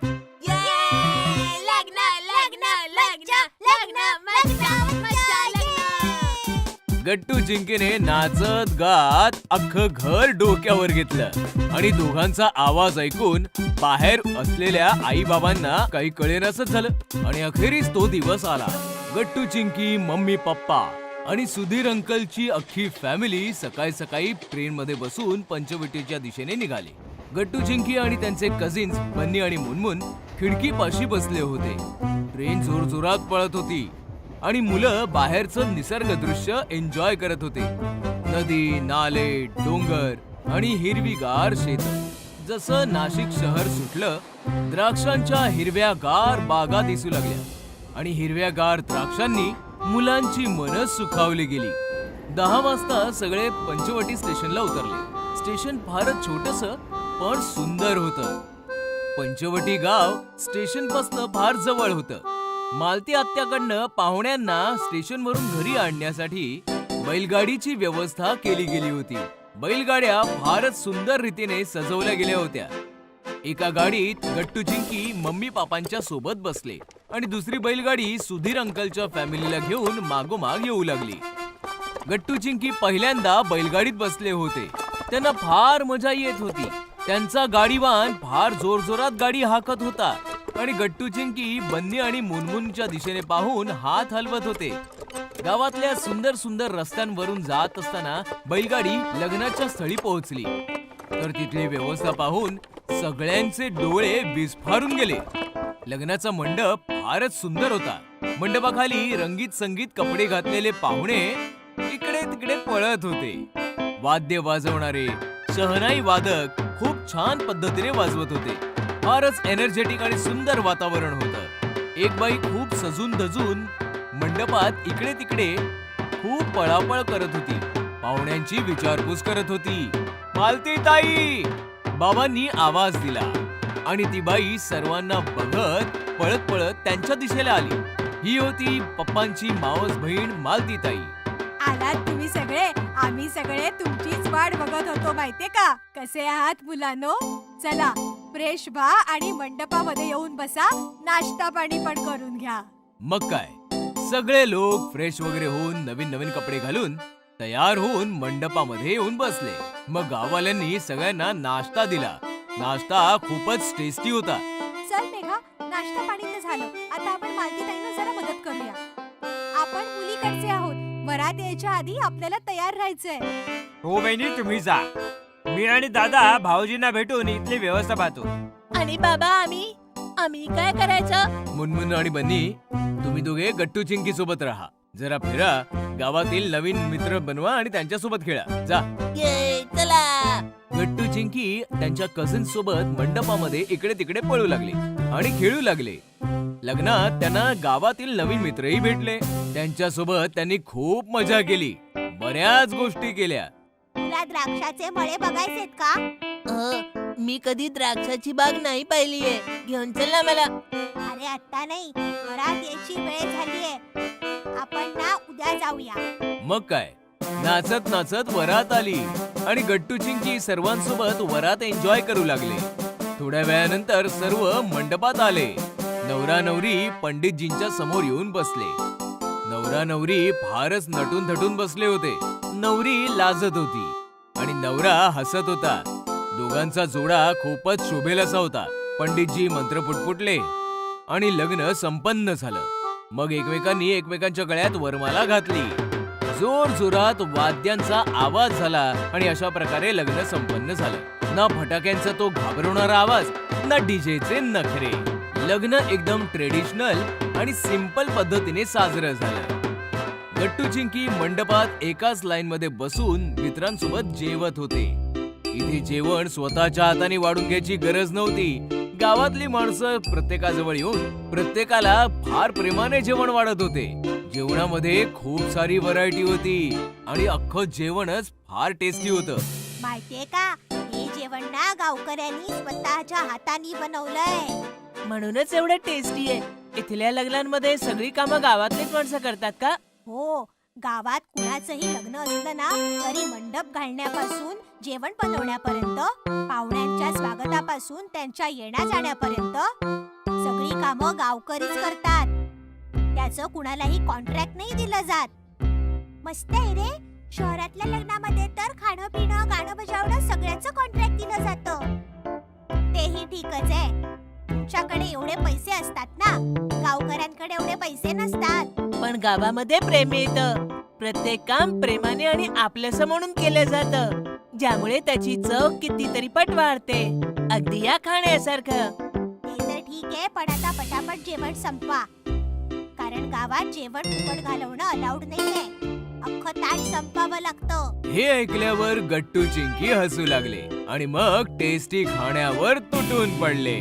गट्टू चिंकीने नाचत गात अख्खं घर डोक्यावर घेतलं आणि दोघांचा आवाज ऐकून बाहेर असलेल्या आई बाबांना काही कळेनासच झालं. आणि अखेरीस तो दिवस आला. गट्टू चिंकी, मम्मी पप्पा आणि सुधीर अंकलची अख्खी फॅमिली सकाळी सकाळी ट्रेनमध्ये बसून पंचवटीच्या दिशेने निघाली. गट्टू चिंकी आणि त्यांचे कझिन्स बन्नी आणि मुनमुन खिडकीपाशी बसले होते. ट्रेन जोरजोरात पळत होती आणि मुलं बाहेरचं निसर्ग दृश्य एन्जॉय करत होते. नदी, नाले, डोंगर आणि हिरवीगार शेत. जसं नाशिक शहर सुटलं, द्राक्षांच्या हिरव्यागार बागा दिसू लागल्या आणि हिरव्यागार द्राक्षांनी मुलांची मनं सुखावली गेली. 10 वाजता सगळे पंचवटी स्टेशनला उतरले. स्टेशन फारच छोटंसं पण सुंदर होतं. पंचवटी गाव स्टेशनपासून फार जवळ होतं. मालती आत्याकडनं पाहुण्यांना स्टेशनवरून घरी आणण्यासाठी बैलगाडीची व्यवस्था केली गेली होती. बैलगाड्या फारच सुंदर रीतीने सजवल्या गेल्या होत्या. एका गाडीत गट्टू चिंकी मम्मी पापांच्या सोबत बसले आणि दुसरी बैलगाडी सुधीर अंकलच्या फॅमिलीला घेऊन मागोमाग येऊ लागली. गट्टू चिंकी पहिल्यांदा बैलगाडीत बसले होते. त्यांना फार मजा येत होती. त्यांचा गाडीवान फार जोरजोरात गाडी हाकत होता आणि गट्टू चिंकी बन्नी आणि मुनमुनच्या दिशेने पाहून हात हलवत होते. गावातल्या सुंदर सुंदर रस्त्यांवरून जात असताना बैलगाडी लग्नाच्या स्थळी पोहोचली. तर तिथली व्यवस्था पाहून सगळ्यांचे डोळे विस्फारून गेले. लग्नाचा मंडप फारच सुंदर होता. मंडपाखाली रंगीत संगीत कपडे घातलेले पाहुणे इकडे तिकडे पळत होते. वाद्य वाजवणारे शहनाई वादक खूप छान पद्धतीने वाजवत होते. फारच एनर्जेटिक आणि सुंदर वातावरण होतं. एक बाई खूप सजून धजून मंडपात इकडे तिकडे खूप पळापळ करत होती. पाहुण्यांची विचारपूस करत होती. मालती ताई, बाबांनी आवाज दिला आणि ती बाई सर्वांना बघत पळत पळत त्यांच्या दिशेला आली. ही होती पप्पांची मावस बहीण मालती ताई. आलात तुम्ही सगळे. आम्ही सगळे तुमचीच वाट बघत होतो माहितीये का. कसे आहात मुलांनो? चला फ्रेश व्हा आणि मंडपामध्ये येऊन बसा. नाश्ता पाणी पण करून घ्या. मग काय, सगळे लोक फ्रेश वगैरे होऊन नवीन नवीन कपडे घालून तयार होऊन मंडपामध्ये येऊन बसले. मग गाववाल्यांनी सगळ्यांना नाश्ता दिला. नाश्ता खूपच टेस्टी होता. चल मेघा, नाश्ता पाणी तर झालं. आता आपण मालतीताईंना जरा मदत करूया. आपण मुलीकडचे आहोत. वरात यायच्या आधी आपल्याला तयार राहायचंय. हो बहिणी, तुम्ही जा. मी आणि दादा भाऊजींना भेटून इथली व्यवस्था पाहतो. आणि बाबा आम्ही काय करायचं? मुनमुन आणि बन्नी, तुम्ही दोघे गट्टू चिंकी सोबत राहा. जरा फिरा, गावातील नवीन मित्र बनवा आणि त्यांच्या सोबत खेळा. जा. ये चला. गट्टू चिंकी त्यांच्या कझिन्स सोबत मंडपामध्ये इकडे तिकडे पळू लागले आणि खेळू लागले. लग्नात त्यांना गावातील नवीन मित्रही भेटले. त्यांच्या सोबत त्यांनी खूप मजा केली. बऱ्याच गोष्टी केल्या. तुला द्राक्षाचे मळे बघायचेत का? मी कधी द्राक्षाची बाग नाही पाहिलीये. घेऊन चल ना मला. अरे आता नाही, वरात यायची वेळ झालीये. आपण ना उद्या जाऊया. मग काय, नाचत नाचत वरात आली आणि गट्टू चिंकी सर्वांसोबत वरात एन्जॉय करू लागले. थोड्या वेळानंतर सर्व मंडपात आले. नवरा नवरी पंडितजींच्या समोर येऊन बसले. नवरा नवरी फारच नटून थटून बसले होते. नवरी लाजत होती आणि नवरा हसत होता. दोघांचा जोडा खूपच शोभेल असा होता. पंडितजी मंत्र पुटपुटले आणि लग्न संपन्न झालं. मग एकमेकांनी एकमेकांच्या गळ्यात वरमाला घातली. जोर जोरात वाद्यांचा आवाज झाला आणि अशा प्रकारे लग्न संपन्न झालं. ना फटाक्यांचा तो घाबरवणारा आवाज, ना डीजेचे नखरे. लग्न एकदम ट्रेडिशनल आणि सिंपल पद्धतीने साजरं झालं. गट्टू चिंकी मंडपात एकाच लाईन मध्ये बसून मित्रांसोबत जेवत होते. इथे जेवण स्वतःच्या हाताने वाढून घ्यायची गरज नव्हती. गावातली माणसं प्रत्येकाजवळ येऊन प्रत्येकाला फार प्रेमाने जेवण वाढत होते. जेवणामध्ये खूप सारी व्हरायटी होती आणि अख्खं जेवणच फार टेस्टी होतं. माहितीये का, हे जेवण ना गावकऱ्यांनी स्वतःच्या हाताने बनवलंय. म्हणूनच एवढं टेस्टी आहे. इथल्या लग्नांमध्ये सगळी कामं गावातलीच माणसं करतात का? हो, गावात कुणाचंही लग्न असलं ना तरी मंडप घालण्यापासून जेवण बनवण्यापर्यंत, पाहुण्यांच्या स्वागतापासून त्यांच्या येण्या जाण्यापर्यंत सगळी कामं गावकरीच करतात. त्याचं कुणालाही कॉन्ट्रॅक्ट नाही दिलं जात. मस्त आहे रे. शहरातल्या लग्नामध्ये तर खाणं पिणं गाणं बजावणं सगळ्याचं कॉन्ट्रॅक्ट दिलं जातं. तेही ठीकच आहे. तुमच्याकडे एवढे पैसे असतात ना, गावकऱ्यांकडे एवढे पैसे नसतात. पण गावामध्ये प्रेम येतं. प्रत्येक काम प्रेमाने आणि आपलंसं म्हणून केलं जातं, ज्यामुळे त्याची चव कितीतरी पट वाढते. अगदी या खाण्यासारखं. ते तर ठीक आहे, पण आता पटापट जेवण संपवा, कारण गावात जेवण फुकट घालवणं अलाउड नाहीये. अख्खं ताट संपवावं लागतं. हे ऐकल्यावर गट्टू चिंकी हसू लागले आणि मग टेस्टी खाण्यावर तुटून पडले.